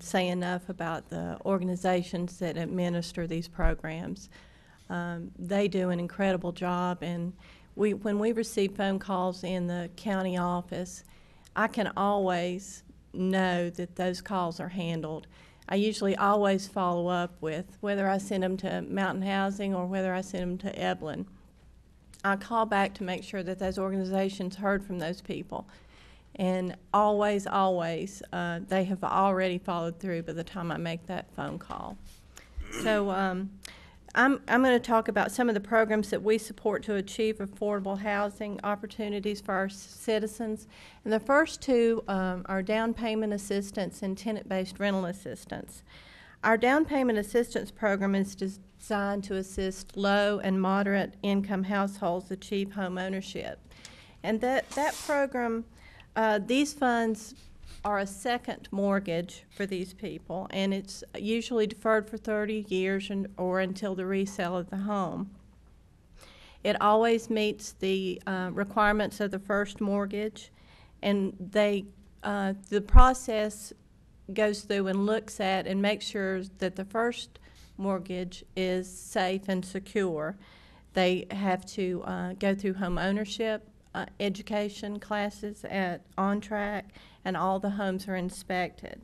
say enough about the organizations that administer these programs. They do an incredible job, and when we receive phone calls in the county office, I can always know that those calls are handled. I usually always follow up with whether I send them to Mountain Housing or whether I send them to Eblin. I call back to make sure that those organizations heard from those people. And always, they have already followed through by the time I make that phone call. So I'm going to talk about some of the programs that we support to achieve affordable housing opportunities for our citizens. And the first two are down payment assistance and tenant-based rental assistance. Our down payment assistance program is designed to assist low and moderate income households achieve home ownership. And that program, these funds are a second mortgage for these people, and it's usually deferred for 30 years or until the resale of the home. It always meets the requirements of the first mortgage, and the process goes through and looks at and makes sure that the first mortgage is safe and secure. They have to go through home ownership, education classes on track, and all the homes are inspected.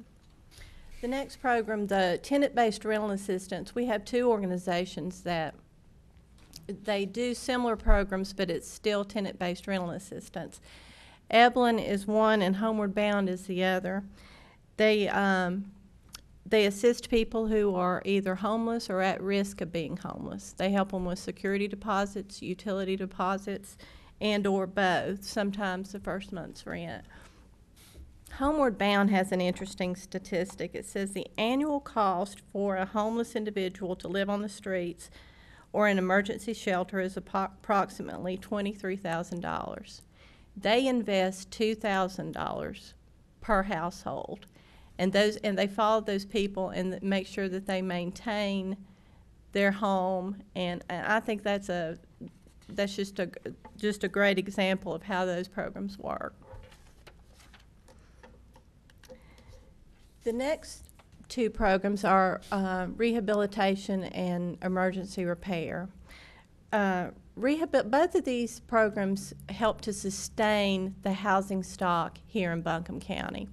The next program, the tenant-based rental assistance, we have two organizations that they do similar programs, but it's still tenant-based rental assistance. Eblin is one and Homeward Bound is the other. They assist people who are either homeless or at risk of being homeless. They help them with security deposits, utility deposits, and or both, sometimes the first month's rent. Homeward Bound has an interesting statistic. It says the annual cost for a homeless individual to live on the streets or an emergency shelter is approximately $23,000. They invest $2,000 per household, and they follow those people and make sure that they maintain their home. And I think that's just a great example of how those programs work. The next two programs are rehabilitation and emergency repair. Both of these programs help to sustain the housing stock here in Buncombe County.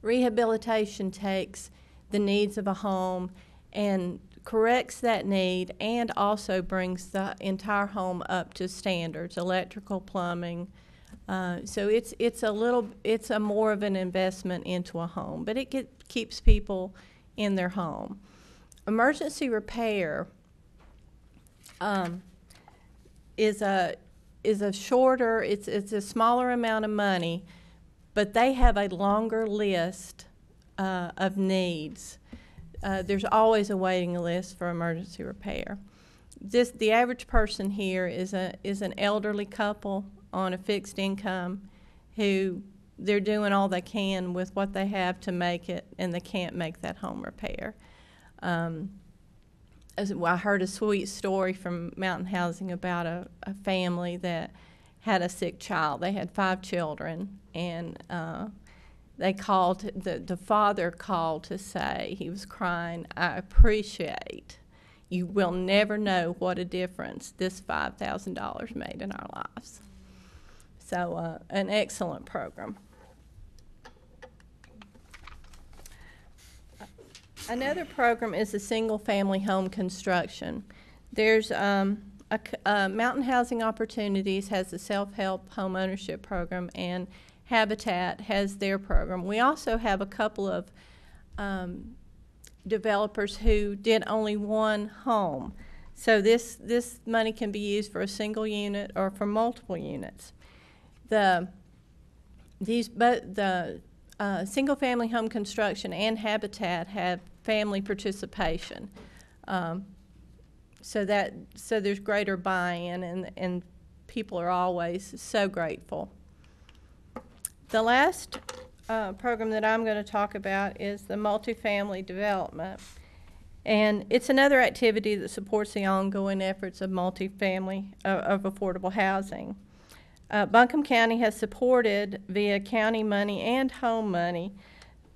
Rehabilitation takes the needs of a home and corrects that need and also brings the entire home up to standards, electrical, plumbing, So it's a more of an investment into a home, but it keeps people in their home. Emergency repair is a shorter, it's a smaller amount of money, but they have a longer list of needs. There's always a waiting list for emergency repair. The average person here is an elderly couple on a fixed income who they're doing all they can with what they have to make it, and they can't make that home repair. I heard a sweet story from Mountain Housing about a family that had a sick child. They had 5 children, and they called. The father called to say, he was crying, "I appreciate. You will never know what a difference this $5,000 made in our lives." So, an excellent program. Another program is the single-family home construction. There's Mountain Housing Opportunities has the self-help home ownership program, and Habitat has their program. We also have a couple of developers who did only one home. So this money can be used for a single unit or for multiple units. The single-family home construction and Habitat have family participation, so there's greater buy-in, and people are always so grateful. The last program that I'm going to talk about is the multifamily development, and it's another activity that supports the ongoing efforts of multifamily of affordable housing. Buncombe County has supported, via county money and home money,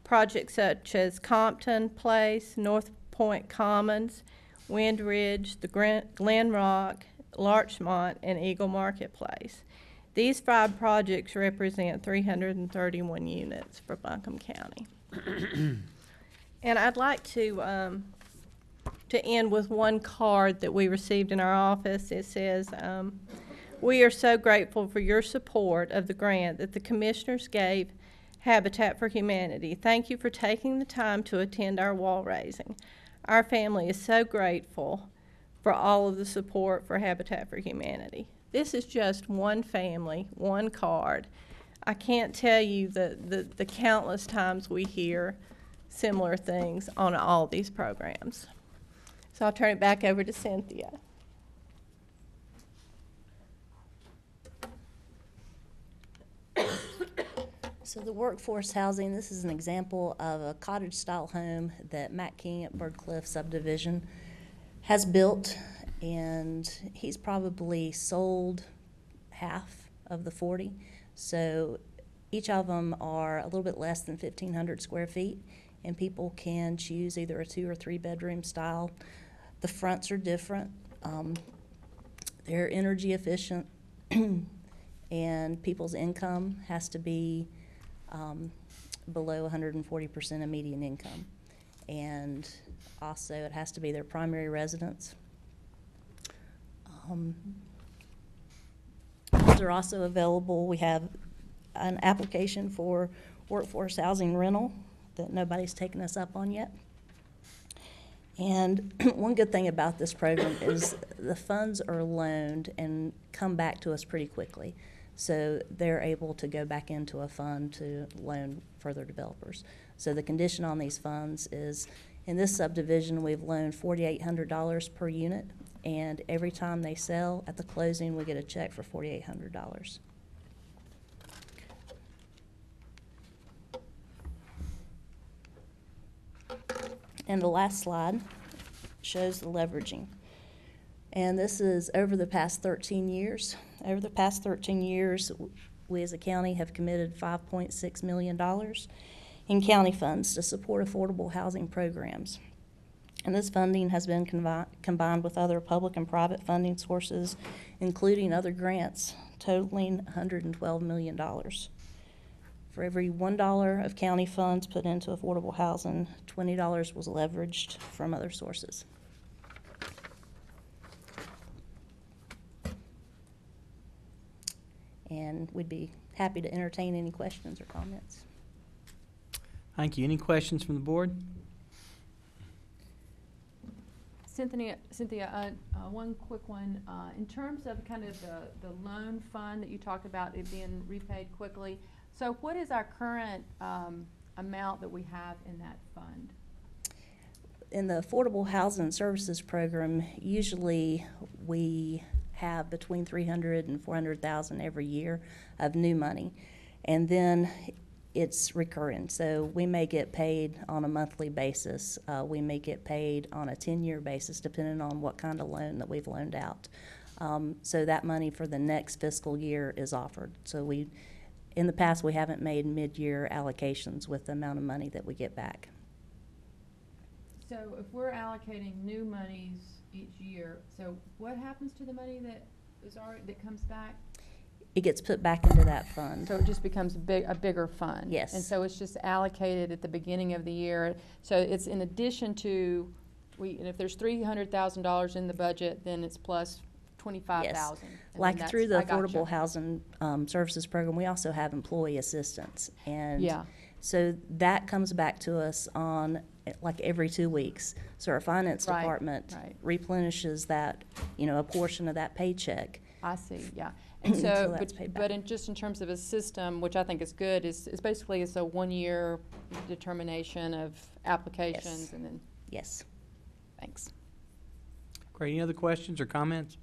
projects such as Compton Place, North Point Commons, Wind Ridge, the Glen Rock, Larchmont, and Eagle Marketplace. These 5 projects represent 331 units for Buncombe County. And I'd like to end with one card that we received in our office. It says, "We are so grateful for your support of the grant that the Commissioners gave Habitat for Humanity. Thank you for taking the time to attend our wall raising. Our family is so grateful for all of the support for Habitat for Humanity." This is just one family, one card. I can't tell you the countless times we hear similar things on all these programs. So I'll turn it back over to Cynthia. So the workforce housing, this is an example of a cottage-style home that Matt King at Birdcliff subdivision has built, and he's probably sold half of the 40. So each of them are a little bit less than 1,500 square feet, and people can choose either a 2 or 3 bedroom style. The fronts are different. They're energy efficient, and people's income has to be below 140% of median income. And also it has to be their primary residence. Those are also available. We have an application for workforce housing rental that nobody's taken us up on yet. And one good thing about this program is the funds are loaned and come back to us pretty quickly. So they're able to go back into a fund to loan further developers. So the condition on these funds is, in this subdivision, we've loaned $4,800 per unit, and every time they sell, at the closing, we get a check for $4,800. And the last slide shows the leveraging. And this is over the past 13 years. Over the past 13 years, we as a county have committed $5.6 million in county funds to support affordable housing programs. And this funding has been combined with other public and private funding sources, including other grants, totaling $112 million. For every $1 of county funds put into affordable housing, $20 was leveraged from other sources. And we'd be happy to entertain any questions or comments. Thank you. Any questions from the board? Cynthia, one quick one. In terms of kind of the loan fund that you talked about, it being repaid quickly, so what is our current amount that we have in that fund? In the Affordable Housing Services Program, usually we have between $300,000 and $400,000 every year of new money, and then it's recurring. So we may get paid on a monthly basis. We may get paid on a 10-year basis, depending on what kind of loan that we've loaned out. So that money for the next fiscal year is offered. So in the past, we haven't made mid-year allocations with the amount of money that we get back. So if we're allocating new monies each year, so what happens to the money that comes back? It gets put back into that fund. So it just becomes a bigger fund? Yes. And so it's just allocated at the beginning of the year. So it's in addition to, and if there's $300,000 in the budget, then it's plus $25,000. Yes. Like through the Affordable Housing Services Program, we also have employee assistance. And yeah. So that comes back to us on like every 2 weeks. So our finance department replenishes that, a portion of that paycheck. I see, yeah. And so, but just in terms of a system, which I think is good, is basically it's a 1-year determination of applications. Yes. And then. Yes. Thanks. Great. Any other questions or comments?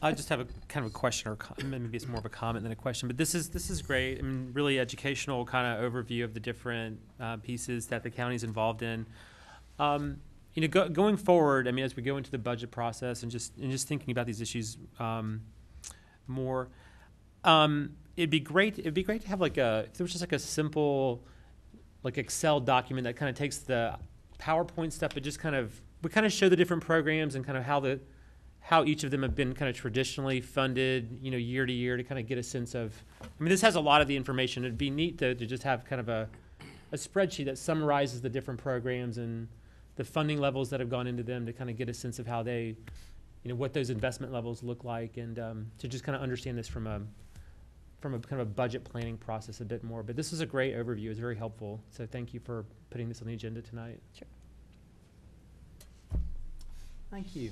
I just have a kind of a question, or maybe it's more of a comment than a question. But this is great. I mean, really educational kind of overview of the different pieces that the county's involved in. Going forward, I mean, as we go into the budget process and just thinking about these issues more, it'd be great to have if there was just like a simple Excel document that kind of takes the PowerPoint stuff, but just we show the different programs and kind of how each of them have been kind of traditionally funded, year to year, to kind of get a sense of. I mean, this has a lot of the information. It'd be neat to just have kind of a spreadsheet that summarizes the different programs and the funding levels that have gone into them, to kind of get a sense of how they, what those investment levels look like, and to just kind of understand this from a kind of a budget planning process a bit more. But this is a great overview. It's very helpful. So thank you for putting this on the agenda tonight. Sure. Thank you.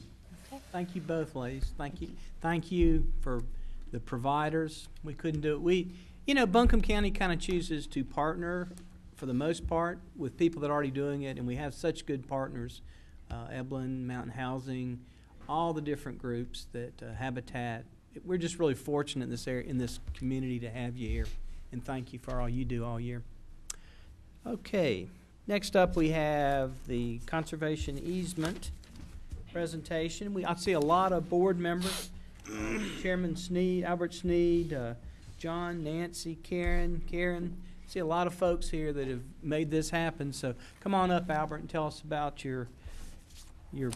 Okay. Thank you both, ladies. Thank you. Thank you for the providers. We couldn't do it. Buncombe County kind of chooses to partner, for the most part, with people that are already doing it, and we have such good partners, Eblin, Mountain Housing, all the different groups that Habitat. We're just really fortunate in this area, in this community, to have you here, and thank you for all you do all year. Okay, next up we have the conservation easement presentation. I see a lot of board members, Chairman Sneed, Albert Sneed, John, Nancy, Karen. See a lot of folks here that have made this happen. So come on up, Albert, and tell us about your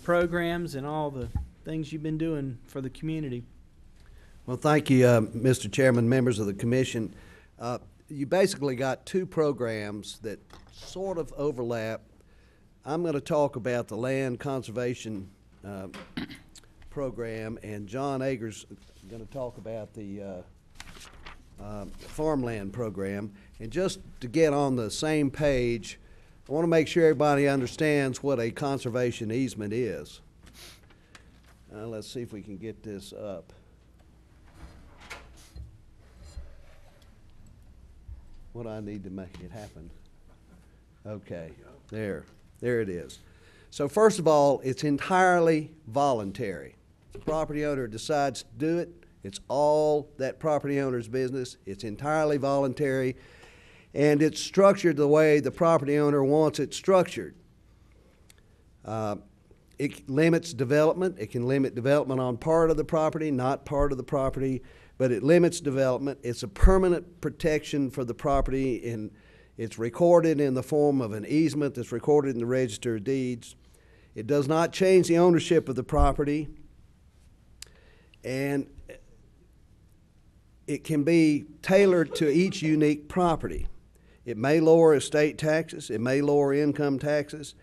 programs and all the things you've been doing for the community. Well, thank you, Mr. Chairman, members of the commission. You basically got two programs that sort of overlap. I'm going to talk about the land conservation program, and John Agers is going to talk about the farmland program. And just to get on the same page, I want to make sure everybody understands what a conservation easement is. Let's see if we can get this up. What do I need to make it happen? Okay, there it is. So first of all, it's entirely voluntary. If the property owner decides to do it, it's all that property owner's business. It's entirely voluntary, and it's structured the way the property owner wants it structured. It limits development. It can limit development on part of the property, not part of the property, but it limits development. It's a permanent protection for the property, and it's recorded in the form of an easement that's recorded in the Register of Deeds. It does not change the ownership of the property, and it can be tailored to each unique property. It may lower estate taxes. It may lower income taxes.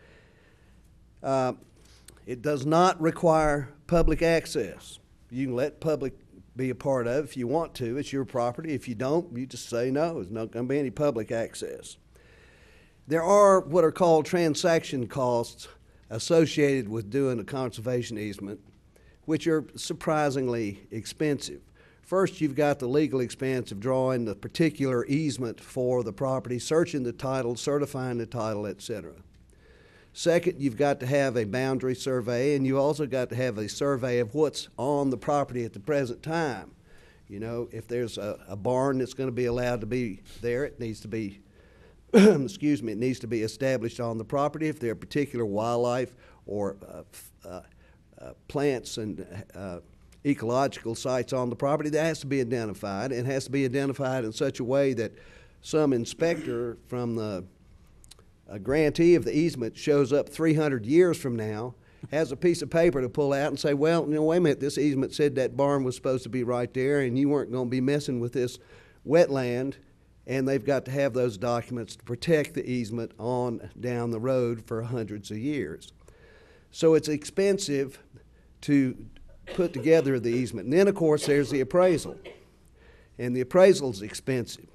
It does not require public access. You can let public be a part of. If you want to, it's your property. If you don't, you just say no. There's not going to be any public access. There are what are called transaction costs associated with doing a conservation easement, which are surprisingly expensive. First, you've got the legal expense of drawing the particular easement for the property, searching the title, certifying the title, etc. Second, you've got to have a boundary survey, and you also got to have a survey of what's on the property at the present time. You know, if there's a barn that's going to be allowed to be there, it needs to be, excuse me, it needs to be established on the property. If there are particular wildlife or plants and ecological sites on the property, that has to be identified, and has to be identified in such a way that some inspector from the grantee of the easement shows up 300 years from now, has a piece of paper to pull out and say, well, you know, wait a minute, this easement said that barn was supposed to be right there and you weren't going to be messing with this wetland, and they've got to have those documents to protect the easement on down the road for hundreds of years. So it's expensive to put together the easement. And then, of course, there's the appraisal, and the appraisal is expensive.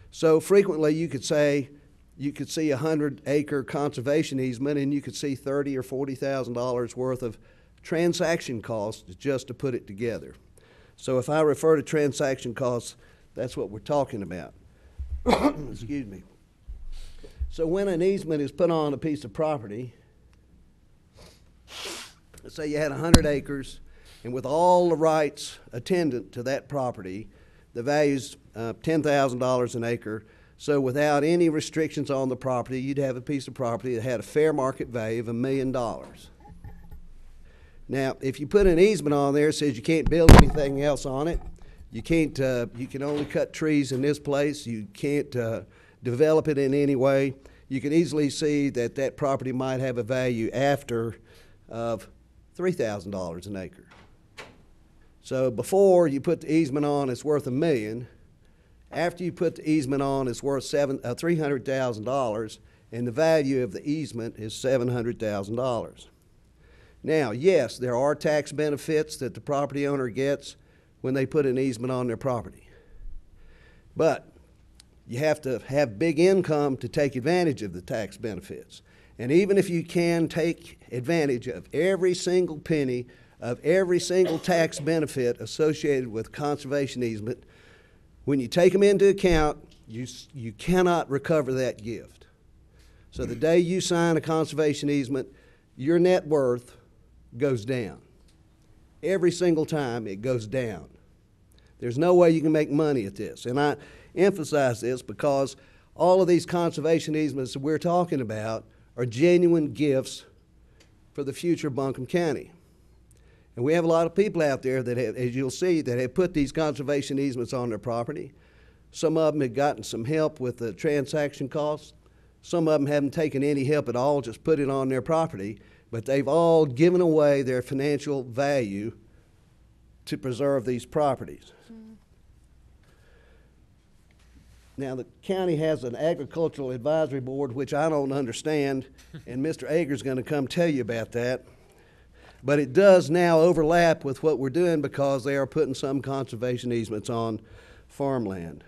So frequently you could say, you could see a 100-acre conservation easement, and you could see $30,000 or $40,000 worth of transaction costs just to put it together. So if I refer to transaction costs, that's what we're talking about. Excuse me. So when an easement is put on a piece of property, let's say you had 100 acres, and with all the rights attendant to that property, the value's $10,000 an acre. So without any restrictions on the property, you'd have a piece of property that had a fair market value of $1 million. Now, if you put an easement on there that says you can't build anything else on it, you can't, you can only cut trees in this place, you can't develop it in any way, you can easily see that that property might have a value after of $3,000 an acre. So before you put the easement on, it's worth $1 million. After you put the easement on, it's worth $300,000, and the value of the easement is $700,000. Now, yes, there are tax benefits that the property owner gets when they put an easement on their property. But you have to have big income to take advantage of the tax benefits. And even if you can take advantage of every single penny of every single tax benefit associated with conservation easement, when you take them into account, you cannot recover that gift. So the day you sign a conservation easement, your net worth goes down. Every single time it goes down. There's no way you can make money at this. And I emphasize this because all of these conservation easements that we're talking about are genuine gifts for the future of Buncombe County. And we have a lot of people out there that have, as you'll see, that have put these conservation easements on their property. Some of them have gotten some help with the transaction costs. Some of them haven't taken any help at all, just put it on their property. But they've all given away their financial value to preserve these properties. Now, the county has an agricultural advisory board, which I don't understand, and Mr. Ager's going to come tell you about that. But it does now overlap with what we're doing because they are putting some conservation easements on farmland.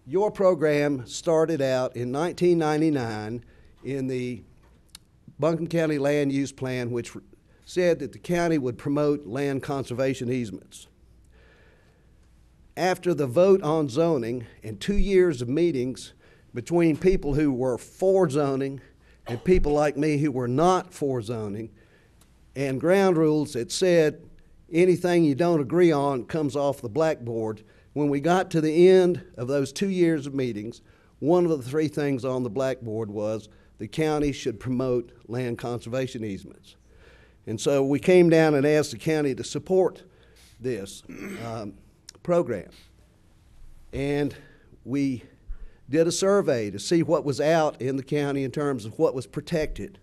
Your program started out in 1999 in the Buncombe County Land Use Plan, which said that the county would promote land conservation easements. After the vote on zoning and 2 years of meetings between people who were for zoning and people like me who were not for zoning, and ground rules that said anything you don't agree on comes off the blackboard, when we got to the end of those 2 years of meetings, one of the three things on the blackboard was the county should promote land conservation easements. And so we came down and asked the county to support this program. And we did a survey to see what was out in the county in terms of what was protected.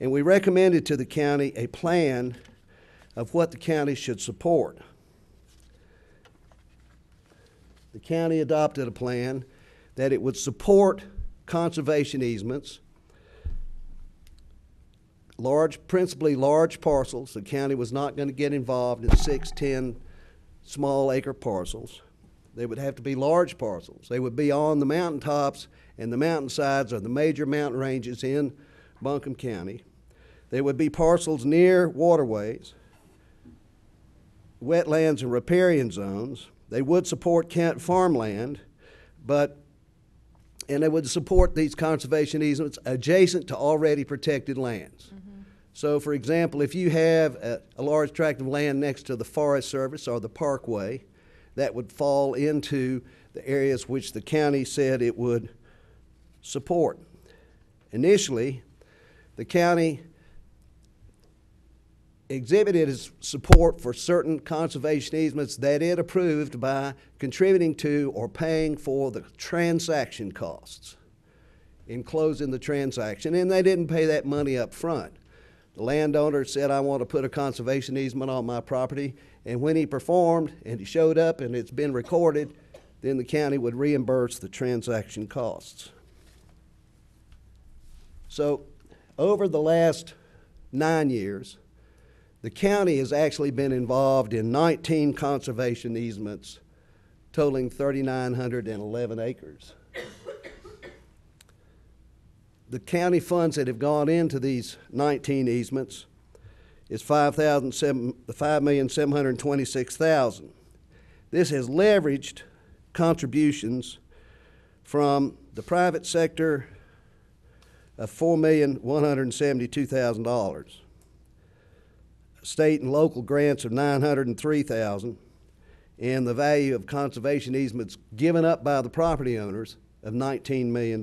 And we recommended to the county a plan of what the county should support. The county adopted a plan that it would support conservation easements, principally large parcels. The county was not going to get involved in 6, 10, small acre parcels. They would have to be large parcels. They would be on the mountaintops and the mountainsides of the major mountain ranges in Buncombe County. They would be parcels near waterways, wetlands and riparian zones. They would support farmland, and they would support these conservation easements adjacent to already protected lands. So, for example, if you have a large tract of land next to the Forest Service or the Parkway, that would fall into the areas which the county said it would support. Initially, the county exhibited its support for certain conservation easements that it approved by contributing to or paying for the transaction costs in closing the transaction, and they didn't pay that money up front. The landowner said, I want to put a conservation easement on my property, and when he performed and he showed up and it's been recorded, then the county would reimburse the transaction costs. So over the last 9 years, the county has actually been involved in 19 conservation easements totaling 3,911 acres. The county funds that have gone into these 19 easements is $5,726,000. This has leveraged contributions from the private sector of $4,172,000, state and local grants of $903,000, and the value of conservation easements given up by the property owners of $19 million.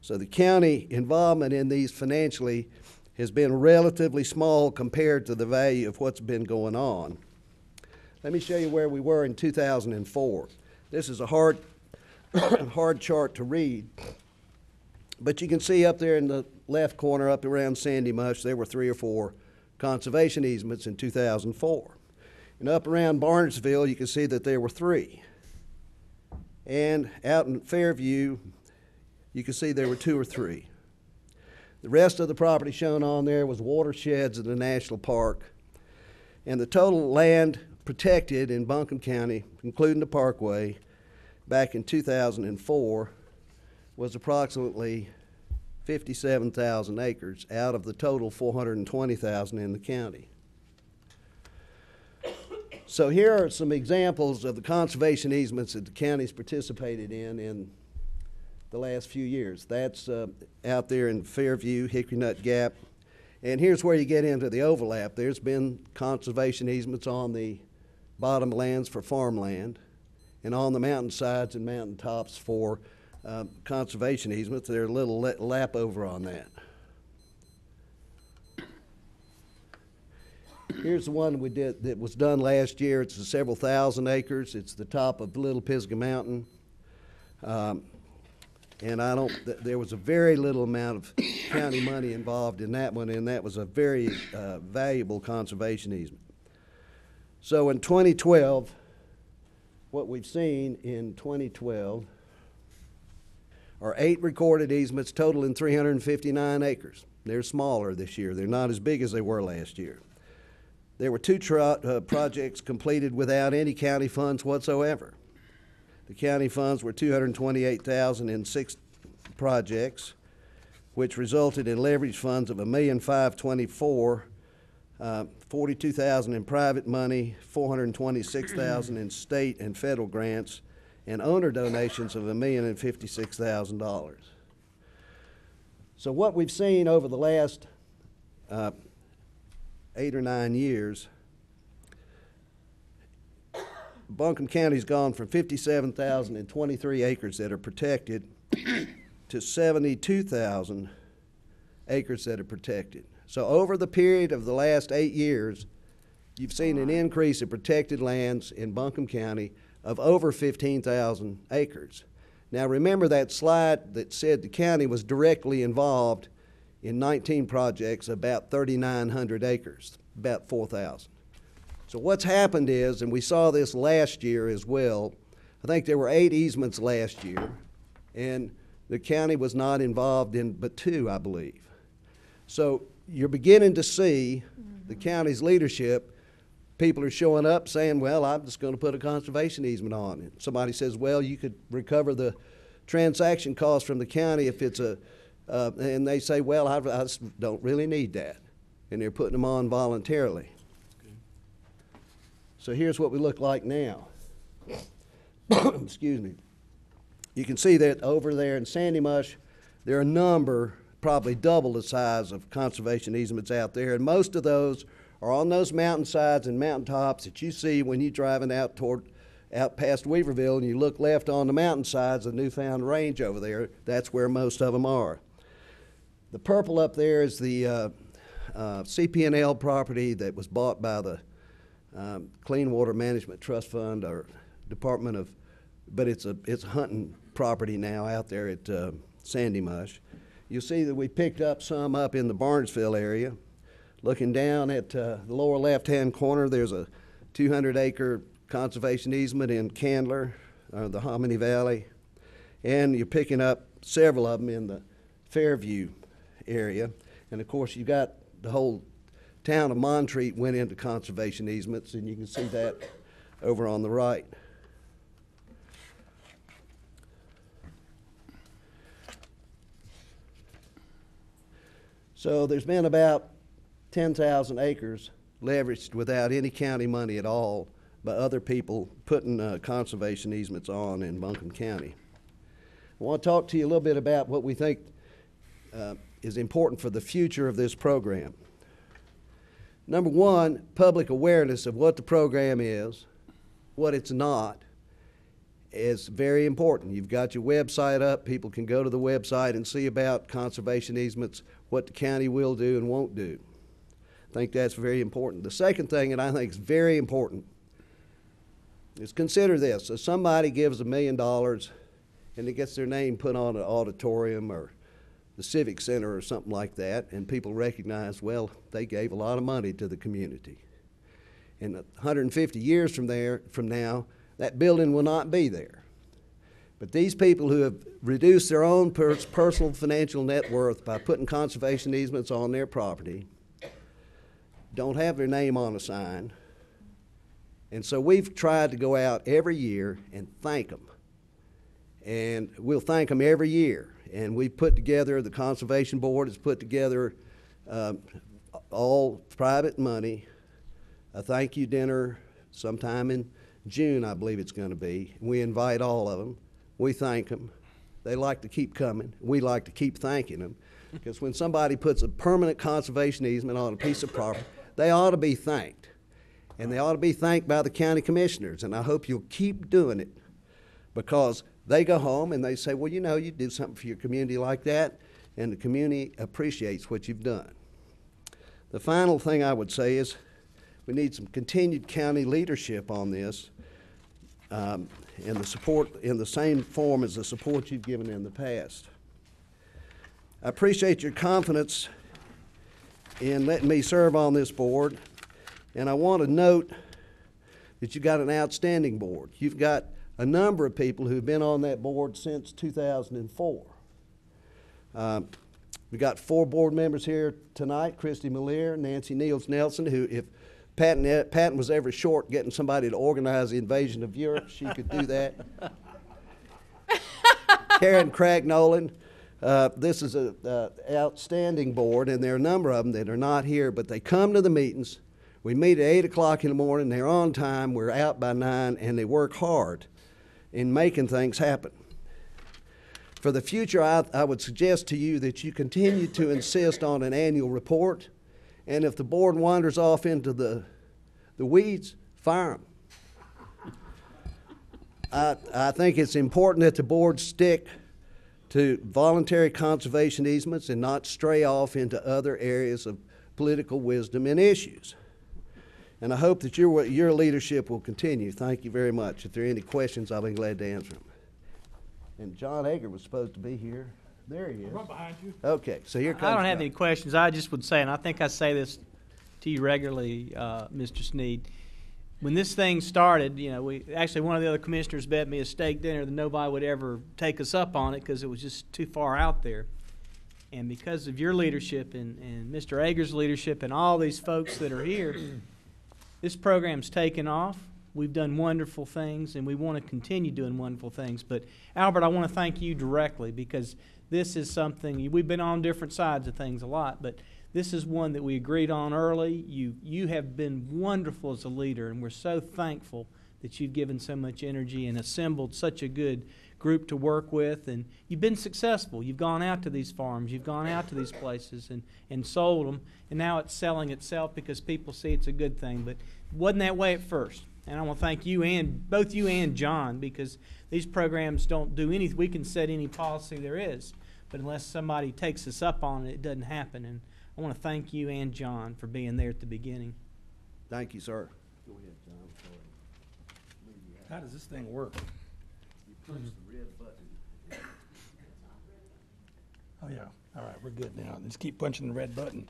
So the county involvement in these financially has been relatively small compared to the value of what's been going on. Let me show you where we were in 2004. This is a hard chart to read, but you can see up there in the left corner, up around Sandy Mush, there were 3 or 4 conservation easements in 2004. And up around Barnesville, you can see that there were 3. And out in Fairview, you can see there were 2 or 3. The rest of the property shown on there was watersheds in the national park. And the total land protected in Buncombe County, including the Parkway, back in 2004 was approximately 57,000 acres out of the total 420,000 in the county. So here are some examples of the conservation easements that the county's participated in the last few years. That's out there in Fairview, Hickory Nut Gap. And here's where you get into the overlap. There's been conservation easements on the bottomlands for farmland and on the mountainsides and mountaintops for conservation easements. There's a little lap over on that. Here's the one we did that was done last year. It's several thousand acres. It's the top of Little Pisgah Mountain. And there was a very little amount of county money involved in that one, and that was a very valuable conservation easement. So in 2012, what we've seen in 2012 are 8 recorded easements totaling 359 acres. They're smaller this year. They're not as big as they were last year. There were 2 projects completed without any county funds whatsoever. The county funds were $228,000 in 6 projects, which resulted in leverage funds of $1,524,000, $42,000 in private money, $426,000 in state and federal grants, and owner donations of $1,056,000. So what we've seen over the last 8 or 9 years, Buncombe County's gone from 57,023 acres that are protected to 72,000 acres that are protected. So over the period of the last 8 years, you've seen an increase in protected lands in Buncombe County of over 15,000 acres. Now remember that slide that said the county was directly involved in 19 projects, about 3,900 acres, about 4,000. So what's happened is, and we saw this last year as well, I think there were 8 easements last year, and the county was not involved in but 2, I believe. So you're beginning to see the county's leadership people are showing up saying, well, I'm just going to put a conservation easement on. And somebody says, well, you could recover the transaction cost from the county if it's and they say, well, I just don't really need that. And they're putting them on voluntarily. Okay. So here's what we look like now. Excuse me. You can see that over there in Sandy Mush, there are a number, probably double the size of conservation easements out there, and most of those are on those mountainsides and mountaintops that you see when you're driving out past Weaverville and you look left on the mountainsides of Newfound Range over there. That's where most of them are. The purple up there is the CP&L property that was bought by the Clean Water Management Trust Fund or Department of, but it's a hunting property now out there at Sandy Mush. You'll see that we picked up some up in the Barnesville area. Looking down at the lower left-hand corner, there's a 200-acre conservation easement in Candler, the Hominy Valley, and you're picking up several of them in the Fairview area. And of course, you got the whole town of Montreat went into conservation easements, and you can see that over on the right. So there's been about 10,000 acres leveraged without any county money at all by other people putting conservation easements on in Buncombe County. I want to talk to you a little bit about what we think is important for the future of this program. Number one, public awareness of what the program is, what it's not, is very important. You've got your website up. People can go to the website and see about conservation easements, what the county will do and won't do. I think that's very important. The second thing that I think is very important is consider this. So somebody gives $1 million and it gets their name put on an auditorium or the Civic Center or something like that, and people recognize, well, they gave a lot of money to the community. And 150 years from now, that building will not be there. But these people who have reduced their own personal financial net worth by putting conservation easements on their property don't have their name on a sign. And so we've tried to go out every year and thank them. And we'll thank them every year. And we've put together, the Conservation Board has put together all private money, a thank you dinner sometime in June, I believe it's going to be. We invite all of them. We thank them. They like to keep coming. We like to keep thanking them. Because when somebody puts a permanent conservation easement on a piece of property, they ought to be thanked. And they ought to be thanked by the county commissioners. And I hope you'll keep doing it, because they go home and they say, well, you know, you do something for your community like that, and the community appreciates what you've done. The final thing I would say is we need some continued county leadership on this, and the support in the same form as the support you've given in the past. I appreciate your confidence in letting me serve on this board, and I want to note that you've got an outstanding board. You've got a number of people who've been on that board since 2004. We got 4 board members here tonight: Christy Malier, Nancy Niels Nelson, who, if Patton was ever short getting somebody to organize the invasion of Europe, she could do that. Karen Craig Nolan. This is an outstanding board, and there are a number of them that are not here, but they come to the meetings. We meet at 8 o'clock in the morning. They're on time. We're out by 9, and they work hard in making things happen. For the future, I would suggest to you that you continue to insist on an annual report, and if the board wanders off into the weeds, fire them. I think it's important that the board stick to voluntary conservation easements and not stray off into other areas of political wisdom and issues. And I hope that your leadership will continue. Thank you very much. If there are any questions, I'll be glad to answer them. And John Egger was supposed to be here. There he is. Right behind you. Okay, so here comes I don't have John. any questions. I just would say, and I think I say this to you regularly, Mr. Sneed, when this thing started, you know, one of the other commissioners bet me a steak dinner that nobody would ever take us up on it because it was just too far out there. And because of your leadership and Mr. Egger's leadership and all these folks that are here, this program's taken off. We've done wonderful things, and we want to continue doing wonderful things. But, Albert, I want to thank you directly, because this is something, we've been on different sides of things a lot, but this is one that we agreed on early. You have been wonderful as a leader, and we're so thankful that you've given so much energy and assembled such a good group to work with. And you've been successful. You've gone out to these farms. You've gone out to these places and sold them. And now it's selling itself because people see it's a good thing. But it wasn't that way at first. And I want to thank you and both you and John, because these programs don't do anything. We can set any policy there is, but unless somebody takes us up on it, it doesn't happen. And I want to thank you and John for being there at the beginning. Thank you, sir. Go ahead, John. How does this thing work? You push the red button. Oh, yeah. All right, we're good now. Just keep punching the red button.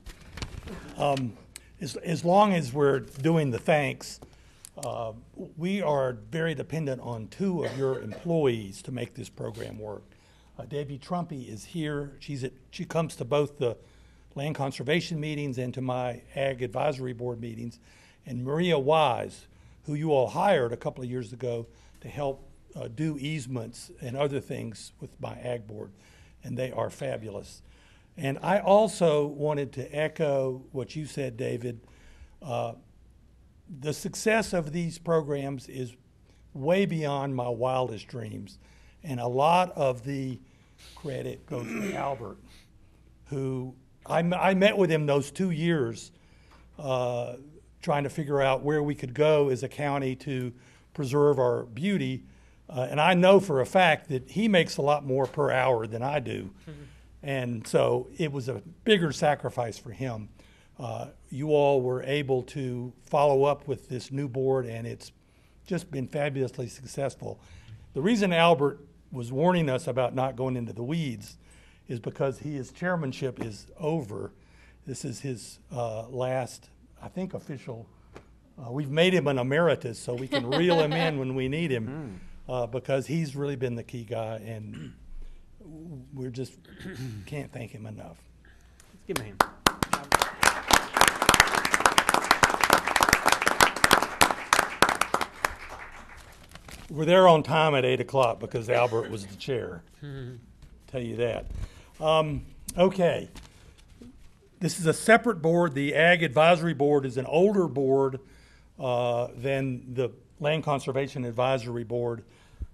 As long as we're doing the thanks, we are very dependent on 2 of your employees to make this program work. Debbie Trumpy is here. She comes to both the land conservation meetings and to my Ag Advisory Board meetings. And Maria Wise, who you all hired a couple of years ago to help do easements and other things with my Ag Board, and they are fabulous. And I also wanted to echo what you said, David. The success of these programs is way beyond my wildest dreams, and a lot of the credit goes to Albert, who I met with him those 2 years trying to figure out where we could go as a county to preserve our beauty. And I know for a fact that he makes a lot more per hour than I do. Mm-hmm. And so it was a bigger sacrifice for him. You all were able to follow up with this new board, and it's just been fabulously successful. The reason Albert was warning us about not going into the weeds is because his chairmanship is over. This is his last, I think, official. We've made him an emeritus so we can reel him in when we need him, because he's really been the key guy, and we just can't thank him enough. Let's give him a hand. We're there on time at 8 o'clock because Albert was the chair. Tell you that. Okay. This is a separate board. The Ag Advisory Board is an older board than the Land Conservation Advisory Board.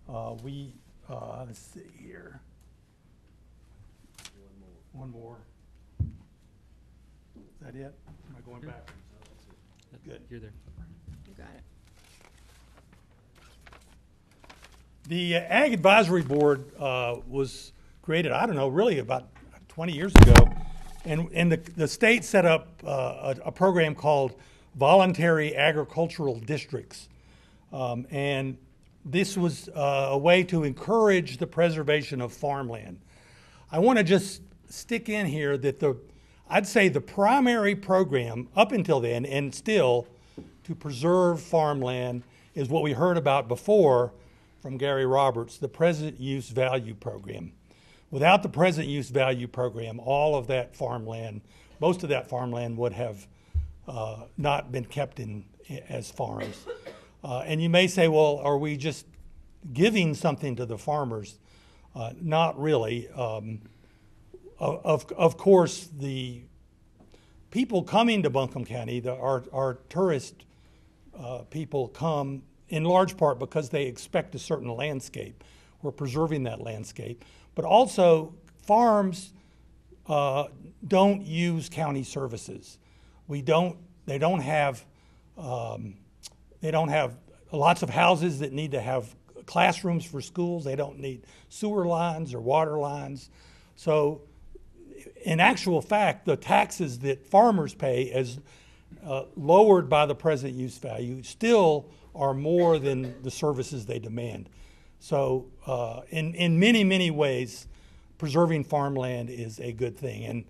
Let's see here. One more. Is that it? Am I going backwards? Good. You're there. You got it. The Ag Advisory Board was created, I don't know, really about 20 years ago. And the state set up a program called Voluntary Agricultural Districts. And this was a way to encourage the preservation of farmland. I want to just stick in here that I'd say the primary program up until then and still to preserve farmland is what we heard about before from Gary Roberts, the present use value program. Without the present use value program, all of that farmland, most of that farmland would have not been kept as farms. And you may say, well, are we just giving something to the farmers? Not really. Of course, the people coming to Buncombe County, our tourist people come in large part because they expect a certain landscape. We're preserving that landscape. But also, farms don't use county services. They don't have lots of houses that need to have classrooms for schools. They don't need sewer lines or water lines. So in actual fact, the taxes that farmers pay as lowered by the present use value still are more than the services they demand. So in many, many ways, preserving farmland is a good thing. And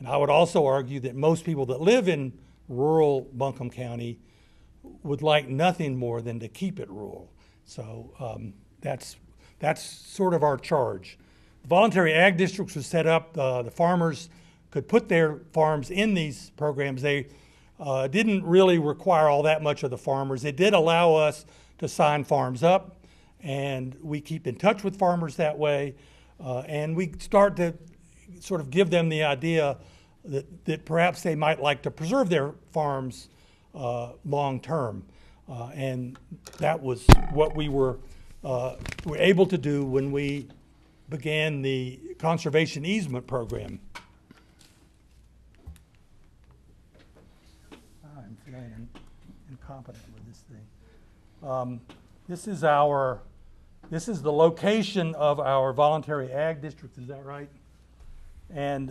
I would also argue that most people that live in rural Buncombe County would like nothing more than to keep it rural. So that's sort of our charge. The voluntary ag districts was set up. The farmers could put their farms in these programs. They Didn't really require all that much of the farmers. It did allow us to sign farms up, and we keep in touch with farmers that way, and we start to sort of give them the idea that perhaps they might like to preserve their farms long term. And that was what we were able to do when we began the conservation easement program. I'm feeling incompetent with this thing. This is the location of our voluntary ag district, is that right? And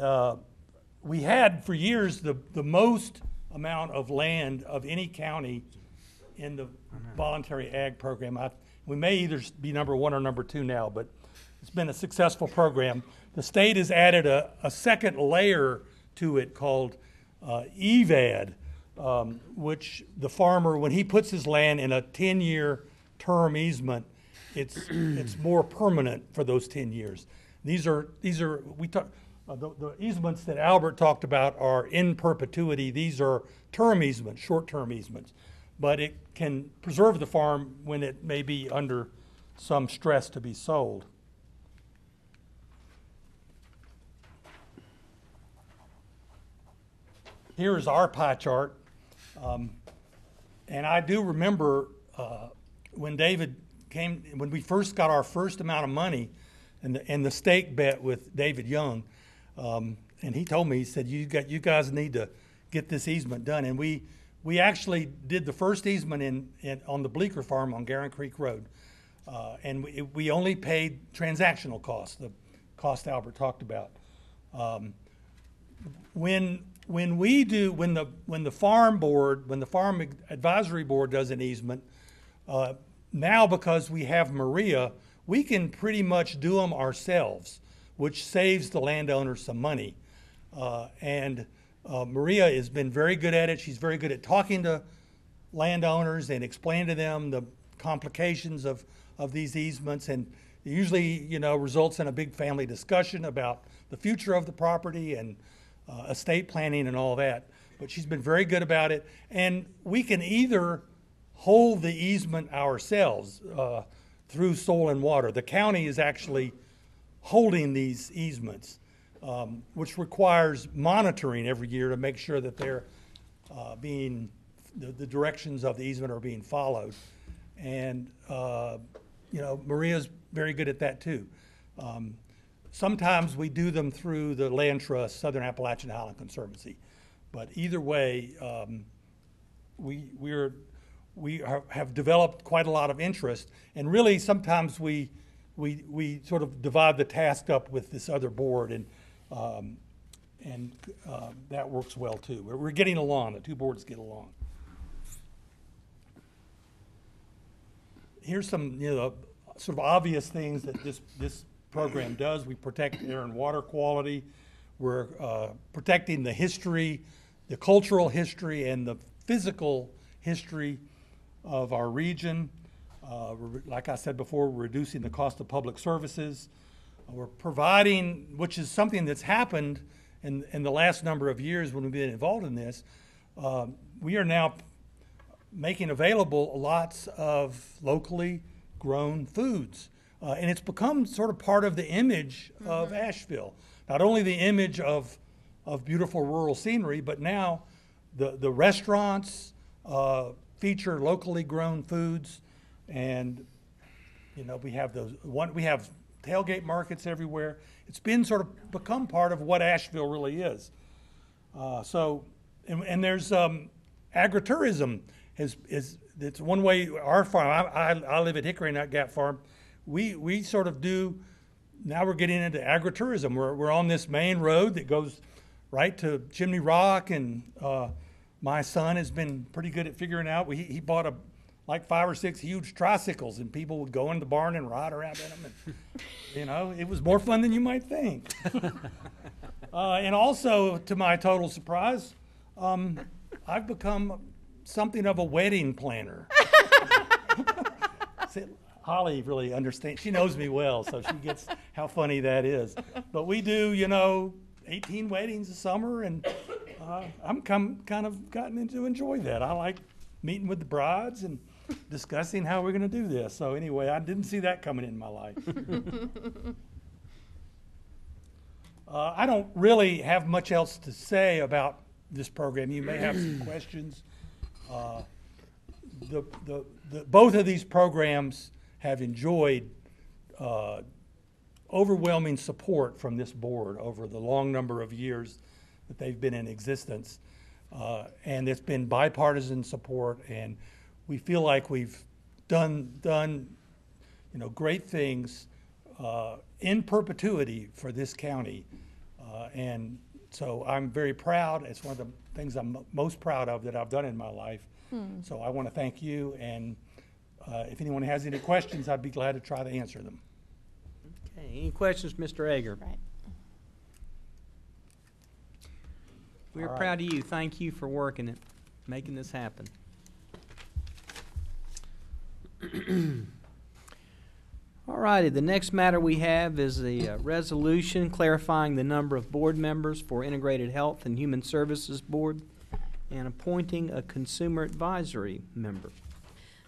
we had for years the most amount of land of any county in the voluntary ag program. We may either be number 1 or number 2 now, but it's been a successful program. The state has added a second layer to it called EVAD, which the farmer, when he puts his land in a 10-year term easement, it's more permanent for those 10 years. The easements that Albert talked about are in perpetuity. These are term easements, short-term easements. But it can preserve the farm when it may be under some stress to be sold. Here is our pie chart. And I do remember when we first got our first amount of money, and the stake bet with David Young, and he told me, he said, you guys need to get this easement done. And we actually did the first easement on the Bleecker farm on Garin Creek Road. And we only paid transactional costs, the cost Albert talked about. When the farm advisory board does an easement, now because we have Maria, we can pretty much do them ourselves, which saves the landowner some money. Maria has been very good at it. She's very good at talking to landowners and explaining to them the complications of these easements, and it usually results in a big family discussion about the future of the property and estate planning and all that. But she's been very good about it, and we can either hold the easement ourselves through Soil and Water. The county is actually holding these easements, which requires monitoring every year to make sure that they're the directions of the easement are being followed. And Maria's very good at that too. Sometimes we do them through the Land Trust, Southern Appalachian Highland Conservancy, but either way, we have developed quite a lot of interest, and really sometimes we sort of divide the task up with this other board, and that works well too. We're getting along. The two boards get along. Here's some sort of obvious things that this program does. We protect air and water quality. We're protecting the history, the cultural history, and the physical history of our region. Like I said before, we're reducing the cost of public services. We're providing, which is something that's happened in the last number of years when we've been involved in this, we are now making available lots of locally grown foods. And it's become sort of part of the image of Asheville. Not only the image of beautiful rural scenery, but now the restaurants feature locally grown foods, and we have tailgate markets everywhere. It's been sort of become part of what Asheville really is. And there's agritourism it's one way. Our farm, I live at Hickory Nut Gap Farm. We sort of do. Now we're getting into agritourism. We're on this main road that goes right to Chimney Rock, and my son has been pretty good at figuring out. He bought like 5 or 6 huge tricycles, and people would go in the barn and ride around in them. And, it was more fun than you might think. And also, to my total surprise, I've become something of a wedding planner. Holly really understands. She knows me well, so she gets how funny that is. But we do, 18 weddings a summer, and I'm kind of gotten to enjoy that. I like meeting with the brides and discussing how we're going to do this. So anyway, I didn't see that coming in my life. I don't really have much else to say about this program. You may have some questions. Both of these programs have enjoyed overwhelming support from this board over the long number of years that they've been in existence. And it's been bipartisan support, and we feel like we've done great things in perpetuity for this county. And so I'm very proud. It's one of the things I'm most proud of that I've done in my life. So I want to thank you, and if anyone has any questions, I'd be glad to try to answer them. Okay, any questions, Mr. Egger? Right. We're proud of you. Thank you for working it, making this happen. All righty, the next matter we have is a resolution clarifying the number of board members for Integrated Health and Human Services Board and appointing a Consumer Advisory member.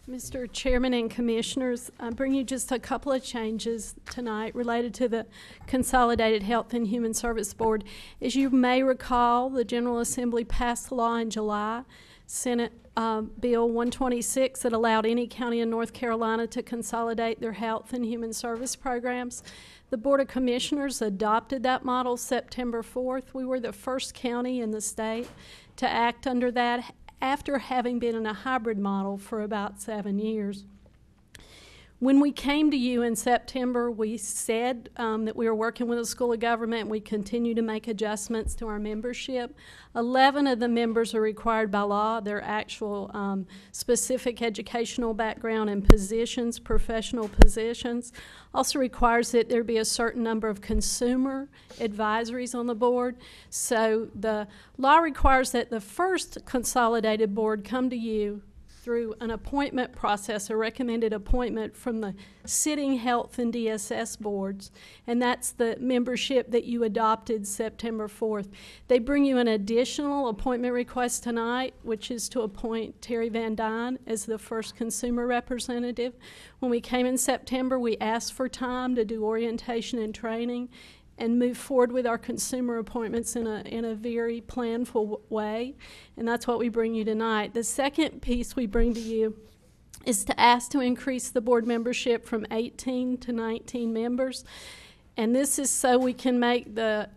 Mr. Chairman and Commissioners, I bring you just a couple of changes tonight related to the Consolidated Health and Human Service Board. As you may recall, the General Assembly passed the law in July, Senate Bill 126, that allowed any county in North Carolina to consolidate their health and human service programs. The Board of Commissioners adopted that model September 4th. We were the first county in the state to act under that, after having been in a hybrid model for about 7 years. When we came to you in September, we said that we were working with the School of Government. We continue to make adjustments to our membership. 11 of the members are required by law. Their actual specific educational background and positions, professional positions. Also requires that there be a certain number of consumer advisories on the board. So the law requires that the first consolidated board come to you through an appointment process, a recommended appointment from the sitting health and DSS boards, and that's the membership that you adopted September 4th. They bring you an additional appointment request tonight, which is to appoint Terry Van Dyne as the first consumer representative. When we came in September, we asked for time to do orientation and training and move forward with our consumer appointments in a very planful way, and that's what we bring you tonight. The second piece we bring to you is to ask to increase the board membership from 18 to 19 members, and this is so we can make the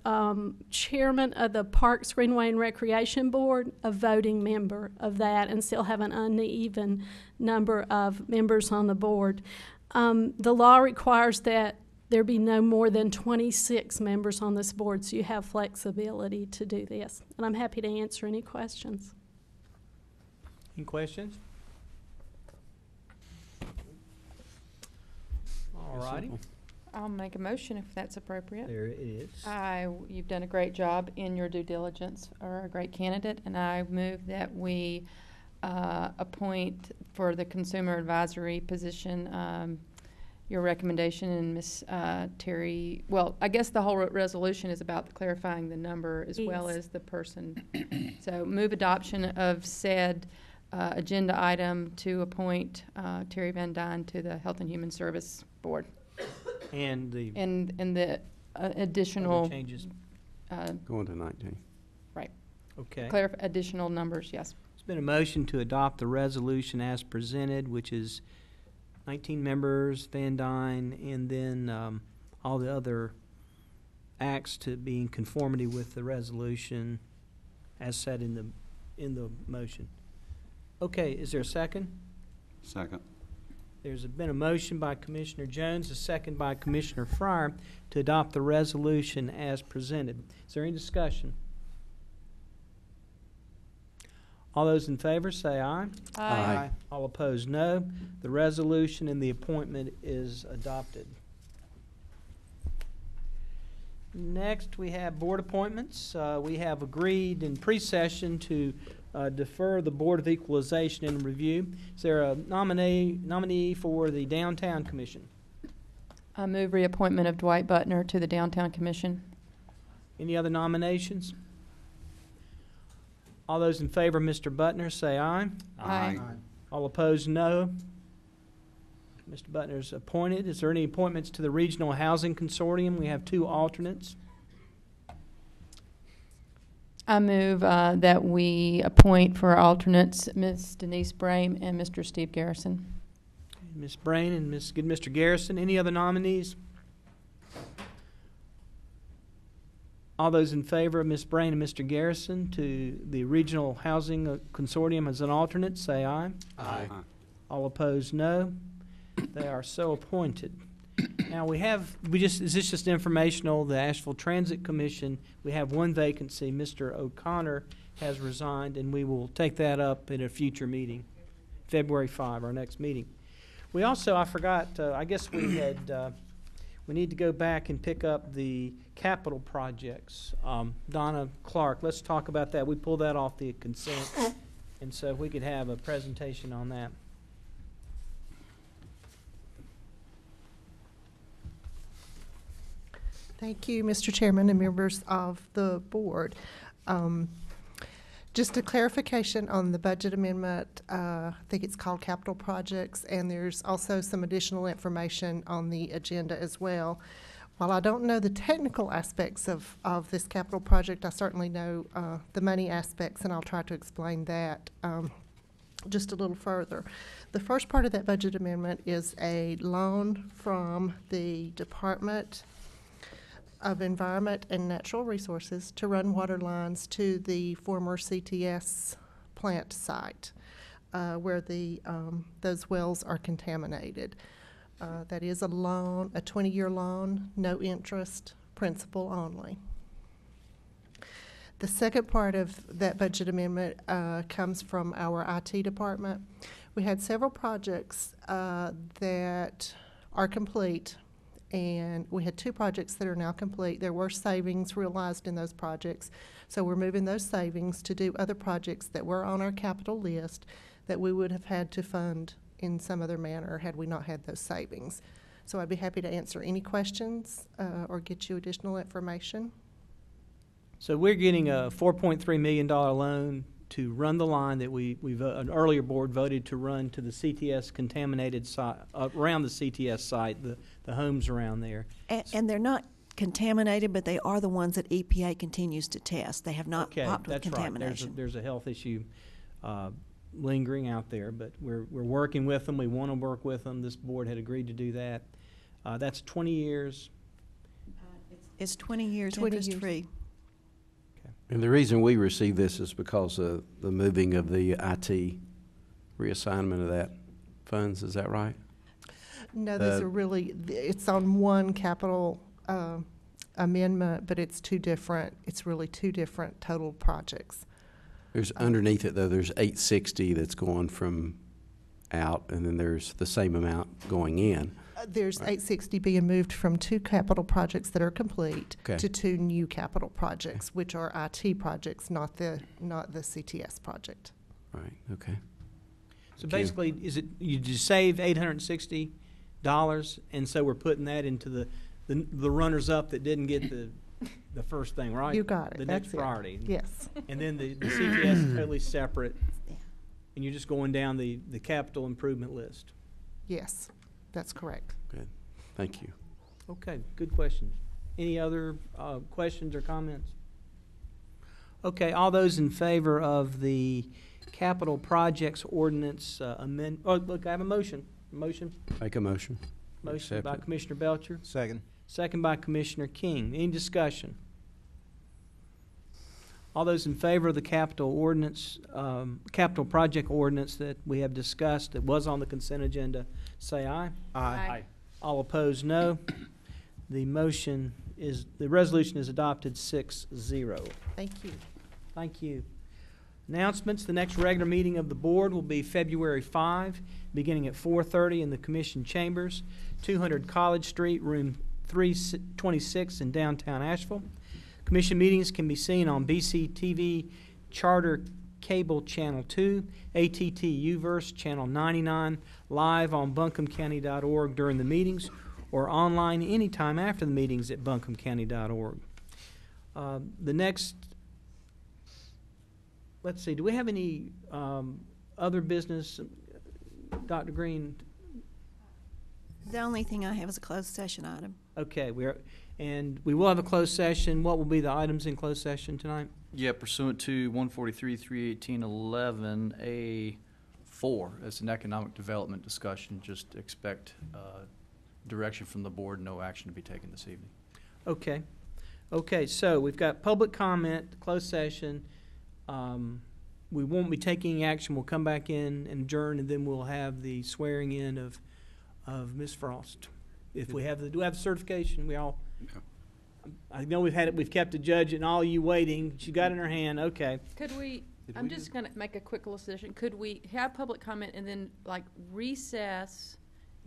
chairman of the Parks, Greenway, and Recreation Board a voting member of that and still have an uneven number of members on the board. The law requires that there be no more than 26 members on this board, so you have flexibility to do this. And I'm happy to answer any questions. Any questions? All righty. I'll make a motion if that's appropriate. There it is. You've done a great job in your due diligence, or a great candidate, and I move that we appoint for the consumer advisory position your recommendation, and Ms. Terry, well, I guess the whole resolution is about clarifying the number as well as the person. So move adoption of said agenda item to appoint Terry Van Dyne to the Health and Human Service Board. And the additional changes. Going to 19. Right. Okay. Additional numbers, yes. There's been a motion to adopt the resolution as presented, which is 19 members, Van Dyne, and then all the other acts to be in conformity with the resolution as said in the motion. Okay, is there a second? Second. There's been a motion by Commissioner Jones, a second by Commissioner Fryer to adopt the resolution as presented. Is there any discussion? All those in favor say aye. Aye. All opposed, no. The resolution and the appointment is adopted. Next, we have board appointments. We have agreed in pre-session to defer the Board of Equalization and Review. Is there a nominee for the Downtown Commission? I move reappointment of Dwight Butner to the Downtown Commission. Any other nominations? All those in favor of Mr. Butner say aye. Aye. All opposed, no. Mr. Butner's appointed. Is there any appointments to the Regional Housing Consortium? We have 2 alternates. I move that we appoint for alternates Ms. Denise Brame and Mr. Steve Garrison. Ms. Brain and Mr. Garrison. Any other nominees? All those in favor of Ms. Brain and Mr. Garrison to the Regional Housing Consortium as an alternate, say aye. Aye. All opposed, no. They are so appointed. Now is this just informational? The Asheville Transit Commission, we have 1 vacancy. Mr. O'Connor has resigned, and we will take that up in a future meeting, February 5, our next meeting. We also, I forgot, I guess we need to go back and pick up the capital projects. Donna Clark, let's talk about that. We pulled that off the consent, and so we could have a presentation on that. Thank you, Mr. Chairman and members of the board. Just a clarification on the budget amendment. I think it's called capital projects, and there's also some additional information on the agenda as well. While I don't know the technical aspects of this capital project, I certainly know the money aspects, and I'll try to explain that just a little further. The first part of that budget amendment is a loan from the Department of Environment and Natural Resources to run water lines to the former CTS plant site where those wells are contaminated. That is a loan, a 20-year loan, no interest, principal only. The second part of that budget amendment comes from our IT department. We had several projects that are complete, and we had 2 projects that are now complete. There were savings realized in those projects, so we're moving those savings to do other projects that were on our capital list that we would have had to fund in some other manner had we not had those savings. So I'd be happy to answer any questions or get you additional information. So we're getting a $4.3 million loan to run the line that an earlier board voted to run to the CTS contaminated site, around the CTS site, the homes around there. And they're not contaminated, but they are the ones that EPA continues to test. They have not popped with contamination. Right. There's a health issue lingering out there, but we're working with them. We want to work with them. This board had agreed to do that. That's 20 years. It's 20 years interest-free. And the reason we received this is because of the moving of the IT reassignment of that funds. Is that right? No, these are really, it's on one capital amendment, but it's really 2 different total projects. There's underneath it, though, there's 860 that's going from out, and then there's the same amount going in. There's 860 being moved from 2 capital projects that are complete to 2 new capital projects, which are IT projects, not the CTS project. Right. Okay. So basically, is it you just save $860, and so we're putting that into the runners up that didn't get the first thing, right? You got it. The That's next priority. Yes. And then the CTS is totally separate, and you're just going down the capital improvement list. Yes. That's correct. Good. Thank you. Okay, good questions. Any other questions or comments? Okay, all those in favor of the capital projects ordinance amend. Oh, look, I have a motion. Motion. Make a motion. Motion Accept by it. Commissioner Belcher. Second. Second by Commissioner King. Any discussion? All those in favor of the capital ordinance, capital project ordinance that we have discussed that was on the consent agenda, say aye. Aye. All opposed, no. The resolution is adopted 6-0. Thank you. Thank you. Announcements. The next regular meeting of the board will be February 5, beginning at 4:30 in the Commission Chambers, 200 College Street, room 326 in downtown Asheville. Commission meetings can be seen on BCTV Charter Cable Channel 2, ATT UVerse Channel 99, live on buncombecounty.org during the meetings, or online anytime after the meetings at buncombecounty.org. let's see, do we have any other business, Dr. Green? The only thing I have is a closed session item. Okay, and we will have a closed session. What will be the items in closed session tonight? Yeah, pursuant to 143-318-11A4, it's an economic development discussion. Just expect direction from the board, no action to be taken this evening. Okay. Okay, so we've got public comment, closed session. We won't be taking action. We'll come back in and adjourn, and then we'll have the swearing in of Ms. Frost. If we have do we have the certification? We all. Yeah. I know we've kept a judge and all you waiting. She got it in her hand. Okay. Could we? I'm just going to make a quick little suggestion. Could we have public comment and then like recess,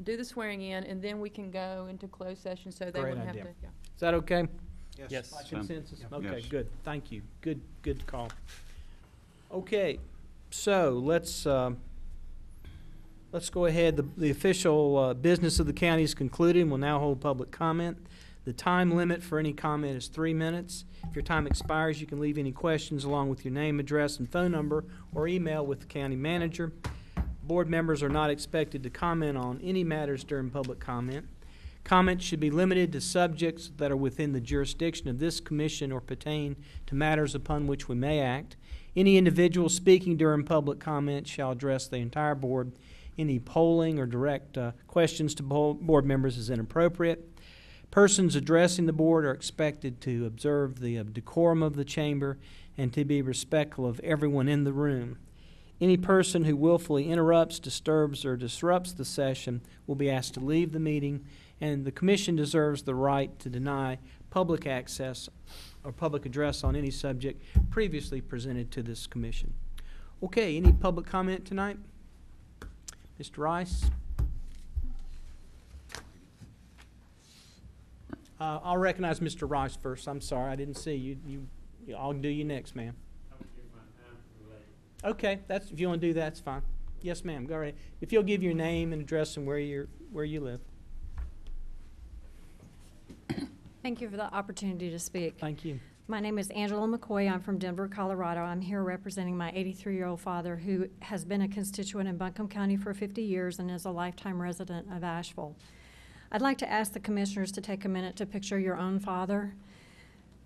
do the swearing in, and then we can go into closed session so they wouldn't have to. Yeah. Is that okay? Yes. By consensus. Yep. Okay. Yes. Good. Thank you. Good call. Okay. So let's go ahead. The official business of the county is concluded. We'll now hold public comment. The time limit for any comment is 3 minutes. If your time expires, you can leave any questions along with your name, address, and phone number or email with the county manager. Board members are not expected to comment on any matters during public comment. Comments should be limited to subjects that are within the jurisdiction of this commission or pertain to matters upon which we may act. Any individual speaking during public comment shall address the entire board. Any polling or direct questions to board members is inappropriate. Persons addressing the board are expected to observe the decorum of the chamber and to be respectful of everyone in the room. Any person who willfully interrupts, disturbs, or disrupts the session will be asked to leave the meeting, and the commission deserves the right to deny public access or public address on any subject previously presented to this commission. Okay, any public comment tonight? Mr. Rice? I'll recognize Mr. Rice first. I'm sorry, I didn't see you. I'll do you next, ma'am. Okay, if you want to do that, that's fine. Yes, ma'am. Go right. If you'll give your name and address and where you live. Thank you for the opportunity to speak. Thank you. My name is Angela McCoy. I'm from Denver, Colorado. I'm here representing my 83-year-old father who has been a constituent in Buncombe County for 50 years and is a lifetime resident of Asheville. I'd like to ask the commissioners to take a minute to picture your own father.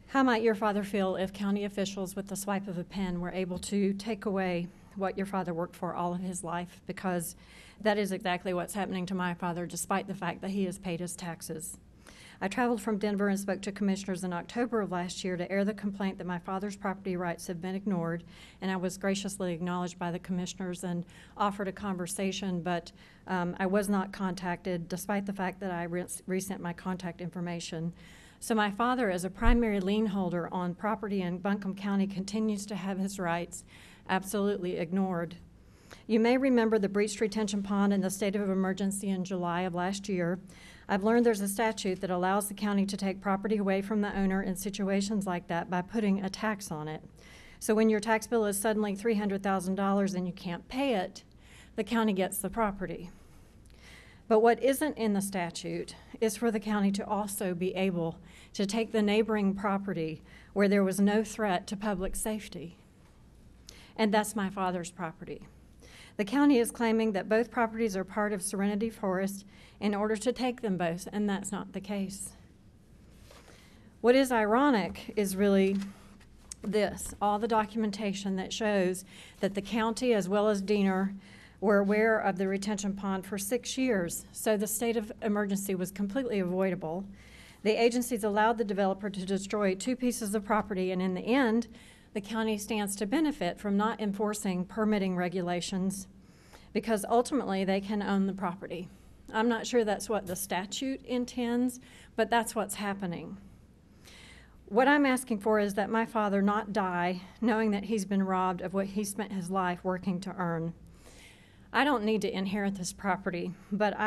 How might your father feel if county officials with the swipe of a pen were able to take away what your father worked for all of his life? Because that is exactly what's happening to my father, despite the fact that he has paid his taxes. I traveled from Denver and spoke to commissioners in October of last year to air the complaint that my father's property rights have been ignored, and I was graciously acknowledged by the commissioners and offered a conversation, but I was not contacted, despite the fact that I resent my contact information. So my father, as a primary lien holder on property in Buncombe County, continues to have his rights absolutely ignored. You may remember the breached retention pond and the state of emergency in July of last year. I've learned there's a statute that allows the county to take property away from the owner in situations like that by putting a tax on it. So when your tax bill is suddenly $300,000 and you can't pay it, the county gets the property. But what isn't in the statute is for the county to also be able to take the neighboring property where there was no threat to public safety. And that's my father's property. The county is claiming that both properties are part of Serenity Forest in order to take them both, and that's not the case. What is ironic is really this, all the documentation that shows that the county as well as Diener were aware of the retention pond for 6 years, so the state of emergency was completely avoidable. The agencies allowed the developer to destroy 2 pieces of property, and in the end, the county stands to benefit from not enforcing permitting regulations because ultimately they can own the property. I'm not sure that's what the statute intends, but that's what's happening. What I'm asking for is that my father not die knowing that he's been robbed of what he spent his life working to earn. I don't need to inherit this property, but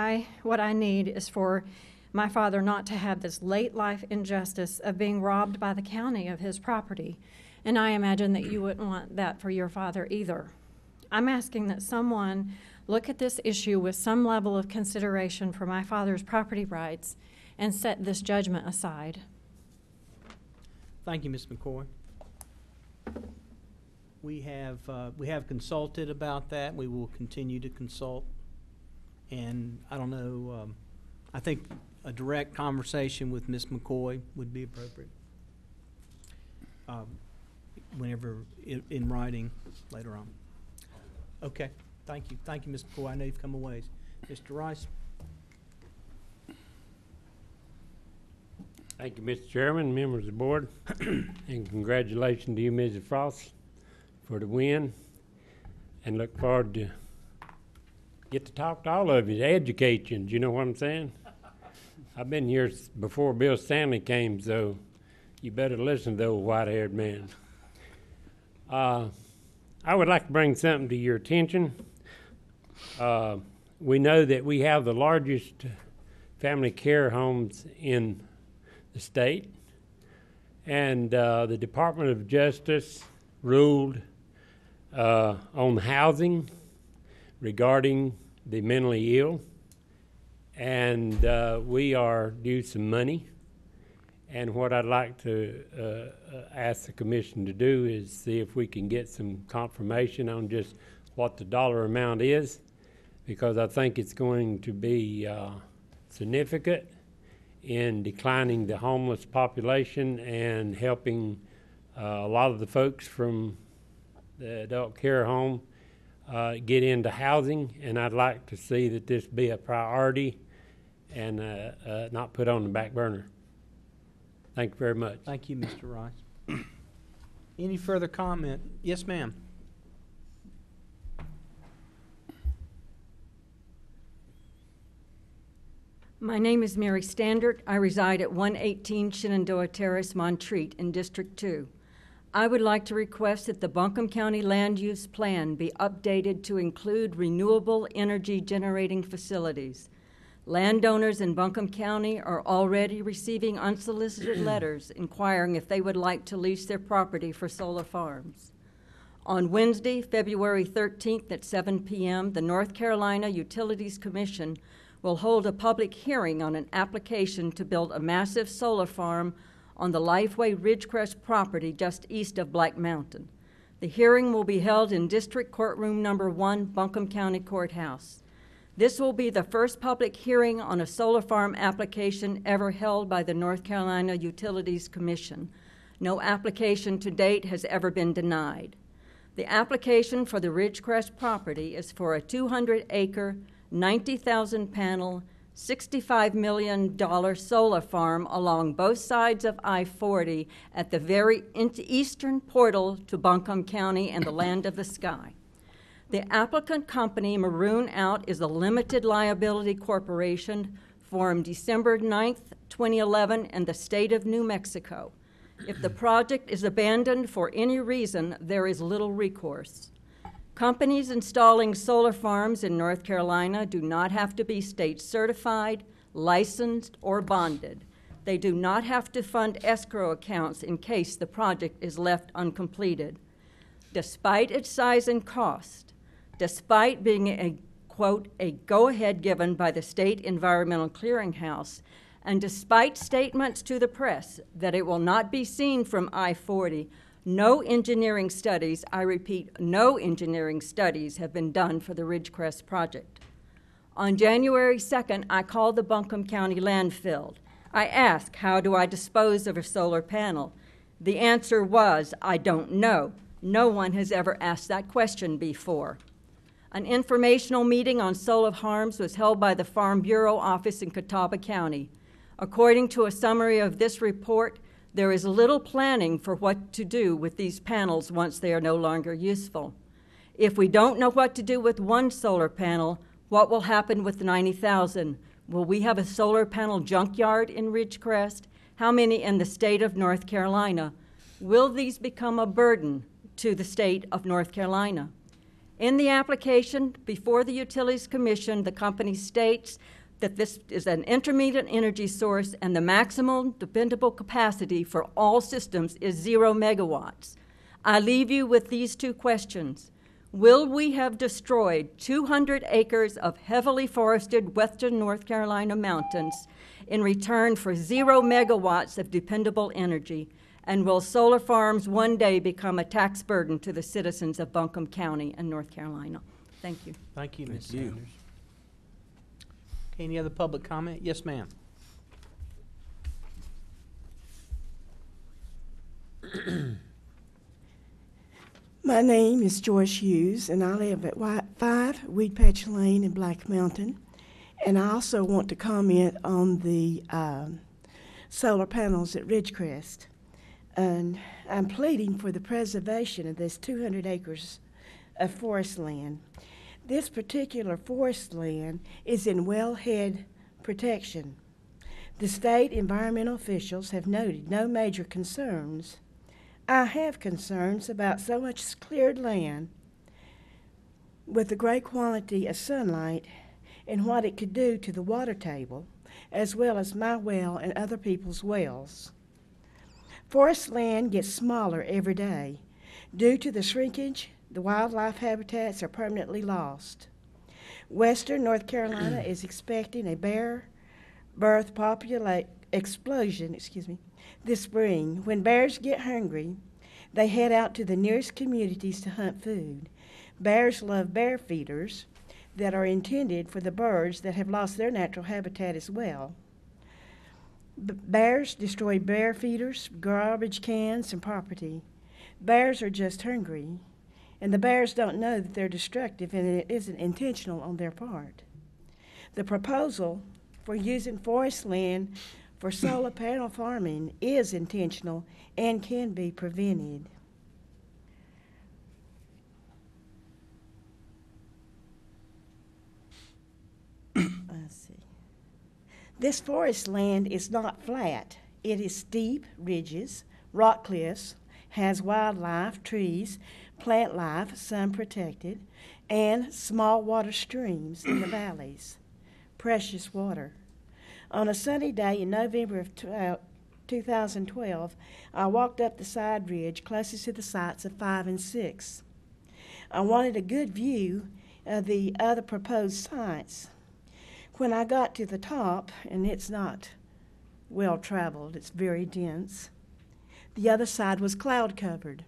what I need is for my father not to have this late life injustice of being robbed by the county of his property. And I imagine that you wouldn't want that for your father either. I'm asking that someone look at this issue with some level of consideration for my father's property rights and set this judgment aside. Thank you, Ms. McCoy. we have consulted about that. We will continue to consult. And I don't know, I think a direct conversation with Ms. McCoy would be appropriate. Whenever in writing later on. Okay, thank you. Thank you, Ms. McCoy. I know you've come a ways. Mr. Rice. Thank you, Mr. Chairman, members of the board, and congratulations to you, Mrs. Frost, for the win. And look forward to get to talk to all of you, to educate you. Do you know what I'm saying? I've been here before Bill Stanley came, so you better listen to the old white-haired man. I would like to bring something to your attention. We know that we have the largest family care homes in the state, and the Department of Justice ruled on housing regarding the mentally ill, and we are due some money. And what I'd like to ask the commission to do is see if we can get some confirmation on just what the dollar amount is, because I think it's going to be significant in declining the homeless population and helping a lot of the folks from the adult care home get into housing. And I'd like to see that this be a priority and not put on the back burner. Thank you very much. Thank you, Mr. Rice. Any further comment? Yes, ma'am. My name is Mary Standard. I reside at 118 Shenandoah Terrace, Montreat in District 2. I would like to request that the Buncombe County Land Use Plan be updated to include renewable energy generating facilities. Landowners in Buncombe County are already receiving unsolicited letters inquiring if they would like to lease their property for solar farms. On Wednesday, February 13th at 7 p.m., the North Carolina Utilities Commission will hold a public hearing on an application to build a massive solar farm on the Lifeway Ridgecrest property just east of Black Mountain. The hearing will be held in District Courtroom Number 1, Buncombe County Courthouse. This will be the first public hearing on a solar farm application ever held by the North Carolina Utilities Commission. No application to date has ever been denied. The application for the Ridgecrest property is for a 200-acre, 90,000 panel, $65 million solar farm along both sides of I-40 at the very eastern portal to Buncombe County and the land of the sky. The applicant company, Maroon Out, is a limited liability corporation formed December 9th, 2011 in the state of New Mexico. If the project is abandoned for any reason, there is little recourse. Companies installing solar farms in North Carolina do not have to be state certified, licensed, or bonded. They do not have to fund escrow accounts in case the project is left uncompleted. Despite its size and cost, despite being a, quote, a go-ahead given by the State Environmental Clearinghouse, and despite statements to the press that it will not be seen from I-40, no engineering studies, I repeat, no engineering studies have been done for the Ridgecrest project. On January 2nd, I called the Buncombe County landfill. I asked, how do I dispose of a solar panel? The answer was, I don't know. No one has ever asked that question before. An informational meeting on solar farms was held by the Farm Bureau office in Catawba County. According to a summary of this report, there is little planning for what to do with these panels once they are no longer useful. If we don't know what to do with one solar panel, what will happen with 90,000? Will we have a solar panel junkyard in Ridgecrest? How many in the state of North Carolina? Will these become a burden to the state of North Carolina? In the application before the Utilities Commission, the company states that this is an intermediate energy source and the maximum dependable capacity for all systems is 0 megawatts. I leave you with these two questions. Will we have destroyed 200 acres of heavily forested western North Carolina mountains in return for 0 megawatts of dependable energy? And will solar farms one day become a tax burden to the citizens of Buncombe County and North Carolina? Thank you. Thank you, Ms. Sanders. Okay, any other public comment? Yes, ma'am. My name is Joyce Hughes, and I live at 5 Weedpatch Lane in Black Mountain. And I also want to comment on the solar panels at Ridgecrest. And I'm pleading for the preservation of this 200 acres of forest land. This particular forest land is in wellhead protection. The state environmental officials have noted no major concerns. I have concerns about so much cleared land with the great quantity of sunlight and what it could do to the water table, as well as my well and other people's wells. Forest land gets smaller every day. Due to the shrinkage, the wildlife habitats are permanently lost. Western North Carolina is expecting a bear birth explosion this spring. When bears get hungry, they head out to the nearest communities to hunt food. Bears love bear feeders that are intended for the birds that have lost their natural habitat as well. Bears destroy bear feeders, garbage cans, and property. Bears are just hungry, and the bears don't know that they're destructive and it isn't intentional on their part. The proposal for using forest land for solar panel farming is intentional and can be prevented. Let's see. This forest land is not flat. It is steep ridges, rock cliffs, has wildlife, trees, plant life, sun protected, and small water streams in the valleys. Precious water. On a sunny day in November of 2012, I walked up the side ridge closest to the sites of 5 and 6. I wanted a good view of the other proposed sites. When I got to the top, and it's not well traveled, it's very dense, the other side was cloud covered.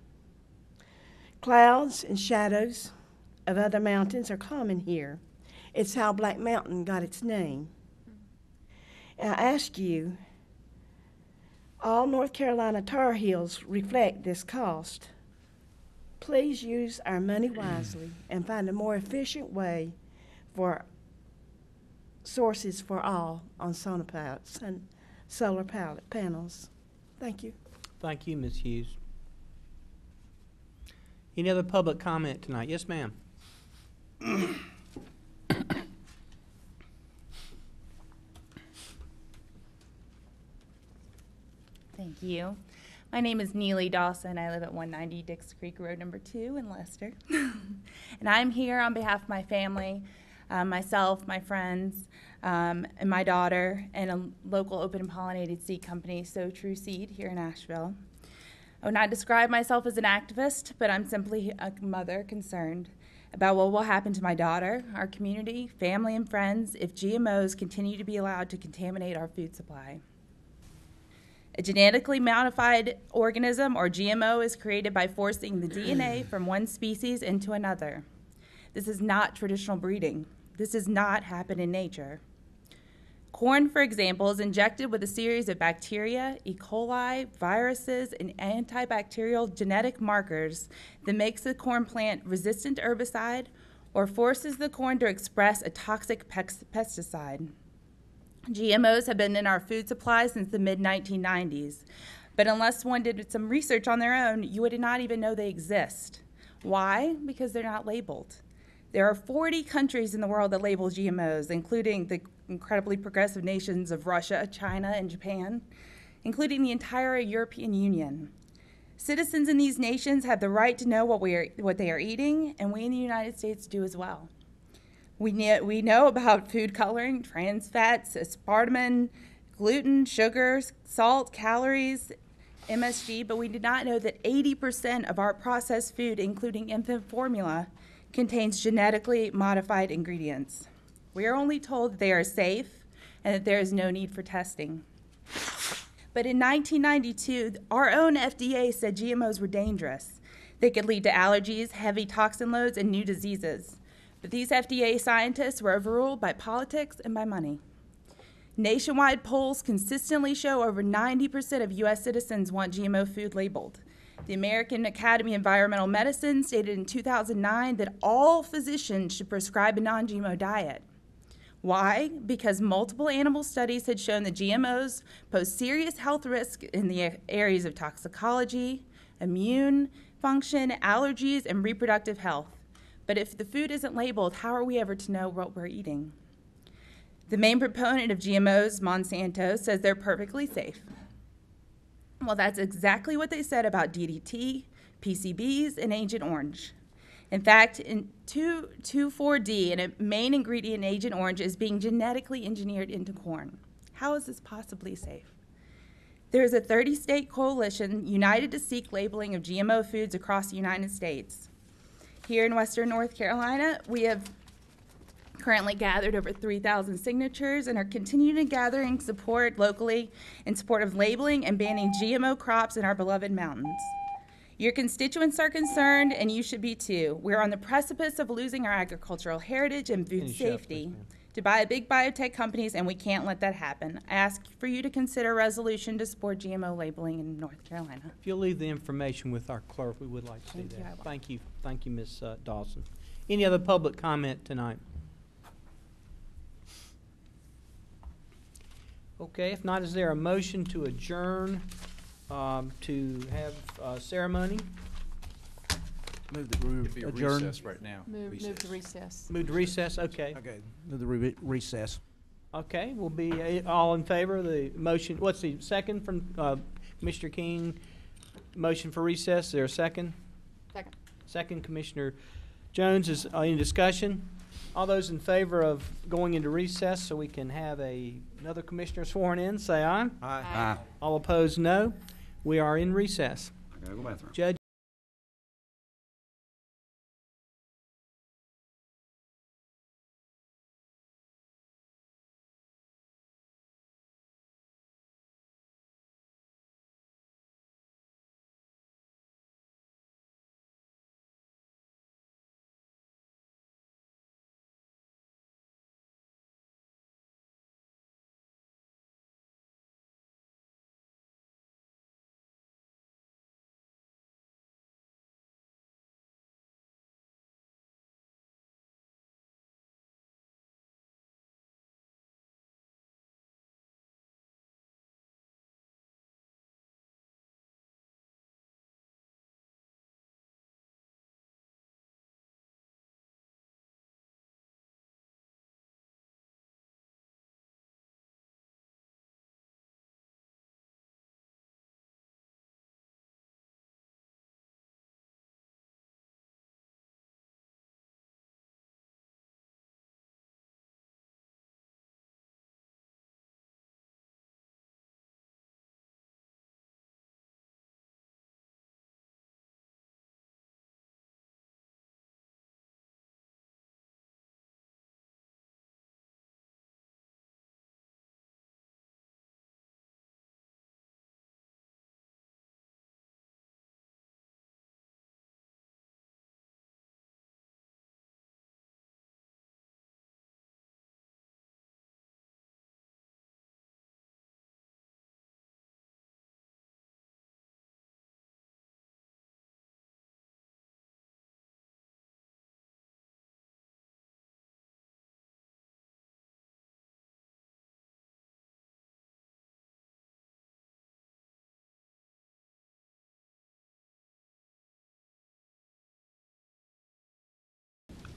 Clouds and shadows of other mountains are common here. It's how Black Mountain got its name. And I ask you, all North Carolina Tar Heels reflect this cost. Please use our money wisely and find a more efficient way for sources for all on solar panels. Thank you. Thank you, Ms. Hughes. Any other public comment tonight? Yes, ma'am. Thank you. My name is Neely Dawson. I live at 190 Dix Creek Road number 2 in Leicester. And I'm here on behalf of my family, myself, my friends, and my daughter, and a local open and pollinated seed company, So True Seed, here in Asheville. I would not describe myself as an activist, but I'm simply a mother concerned about what will happen to my daughter, our community, family, and friends if GMOs continue to be allowed to contaminate our food supply. A genetically modified organism, or GMO, is created by forcing the DNA from one species into another. This is not traditional breeding. This does not happen in nature. Corn, for example, is injected with a series of bacteria, E. coli, viruses, and antibacterial genetic markers that makes the corn plant resistant to herbicide or forces the corn to express a toxic pesticide. GMOs have been in our food supply since the mid-1990s, but unless one did some research on their own, you would not even know they exist. Why? Because they're not labeled. There are 40 countries in the world that label GMOs, including the incredibly progressive nations of Russia, China, and Japan, including the entire European Union. Citizens in these nations have the right to know what they are eating, and we in the United States do as well. We know about food coloring, trans fats, aspartame, gluten, sugar, salt, calories, MSG, but we did not know that 80% of our processed food, including infant formula, contains genetically modified ingredients. We are only told that they are safe and that there is no need for testing. But in 1992, our own FDA said GMOs were dangerous. They could lead to allergies, heavy toxin loads, and new diseases. But these FDA scientists were overruled by politics and by money. Nationwide polls consistently show over 90% of U.S. citizens want GMO food labeled. The American Academy of Environmental Medicine stated in 2009 that all physicians should prescribe a non-GMO diet. Why? Because multiple animal studies had shown that GMOs pose serious health risks in the areas of toxicology, immune function, allergies, and reproductive health. But if the food isn't labeled, how are we ever to know what we're eating? The main proponent of GMOs, Monsanto, says they're perfectly safe. Well, that's exactly what they said about DDT, PCBs, and Agent Orange. In fact, in 2,4-D, and a main ingredient in Agent Orange, is being genetically engineered into corn. How is this possibly safe? There is a 30-state coalition united to seek labeling of GMO foods across the United States. Here in Western North Carolina, we have currently gathered over 3,000 signatures and are continuing to gathering support locally in support of labeling and banning GMO crops in our beloved mountains. Your constituents are concerned, and you should be too. We're on the precipice of losing our agricultural heritage and food safety to big biotech companies, and we can't let that happen. I ask for you to consider a resolution to support GMO labeling in North Carolina. If you'll leave the information with our clerk, we would like to see that. Thank you. Thank you, Ms. Dawson. Any other public comment tonight? Okay, if not, is there a motion to adjourn to have a ceremony? Move that we adjourn. recess right now. Move to recess. Move to recess, okay. Okay, move the recess. Okay, we'll be all in favor of the motion. What's the second from Mr. King? Motion for recess, is there a second? Second. Second, Commissioner Jones. Is any discussion? All those in favor of going into recess so we can have another commissioner sworn in, say aye. Aye. Aye. All opposed, no. We are in recess. I gotta go bathroom. Judge.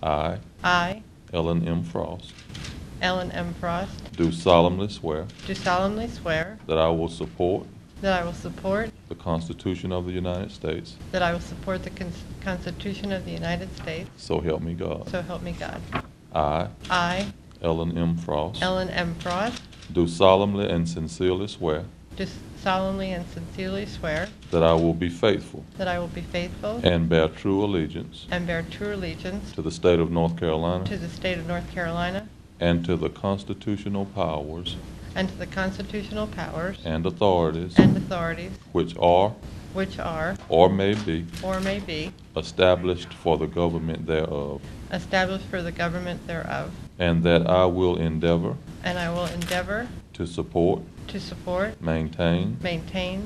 I, Ellen M. Frost, Ellen M. Frost, do solemnly swear do solemnly swear that I will support that I will support the Constitution of the United States, that I will support the Constitution of the United States, so help me God. so help me God. I, Ellen M. Frost, Ellen M. Frost, do solemnly and sincerely swear do solemnly and sincerely swear that I will be faithful that I will be faithful and bear true allegiance and bear true allegiance to the state of North Carolina to the state of North Carolina and to the constitutional powers and to the constitutional powers and authorities which are or may be established for the government thereof, and that I will endeavor to support, maintain,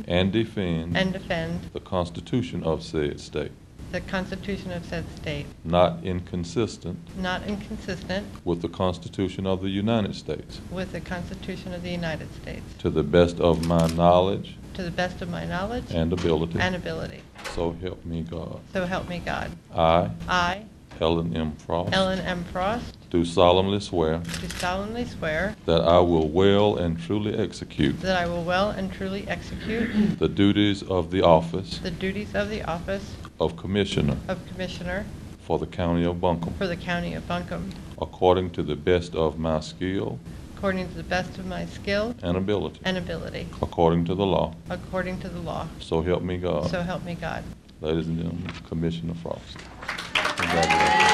and defend the Constitution of said state, not inconsistent with the Constitution of the United States, to the best of my knowledge and ability. So help me God. I, Ellen M. Frost, do solemnly swear that I will well and truly execute the duties of the office of Commissioner for the County of Buncombe, according to the best of my skill and ability, according to the law. So help me God. Ladies and gentlemen, Commissioner Frost. Congratulations.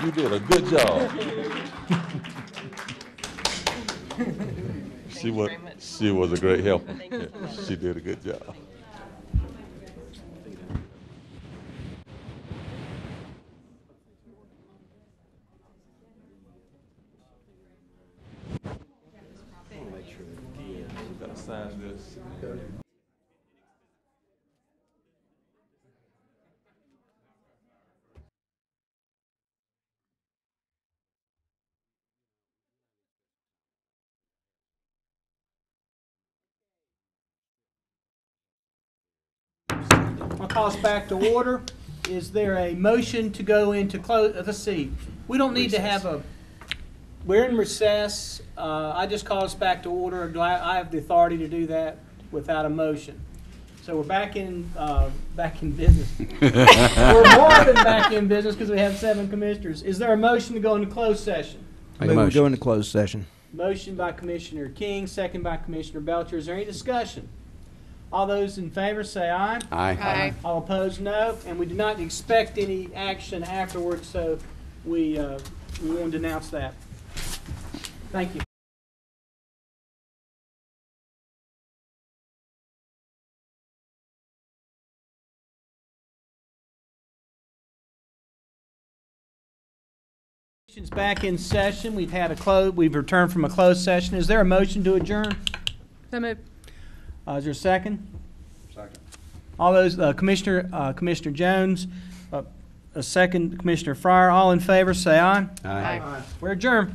You did a good job. She was a great helper. Yeah, she did a good job. We've got to sign this. I'll call us back to order. Is there a motion to go into close? Let's see. We don't need to have a. We're in recess. I just call us back to order. I have the authority to do that without a motion. So we're back in business. We're more than back in business because we have 7 commissioners. Is there a motion to go into closed session? Go into closed session. Motion by Commissioner King, second by Commissioner Belcher. Is there any discussion? All those in favor say aye. Aye. All opposed, no. And we do not expect any action afterwards, so we want to announce that. Thank you. Back in session. We've returned from a closed session. Is there a motion to adjourn? So moved. Is there a second? Second. All those, Commissioner Jones, a second, Commissioner Fryer, all in favor, say aye. Aye. We're adjourned.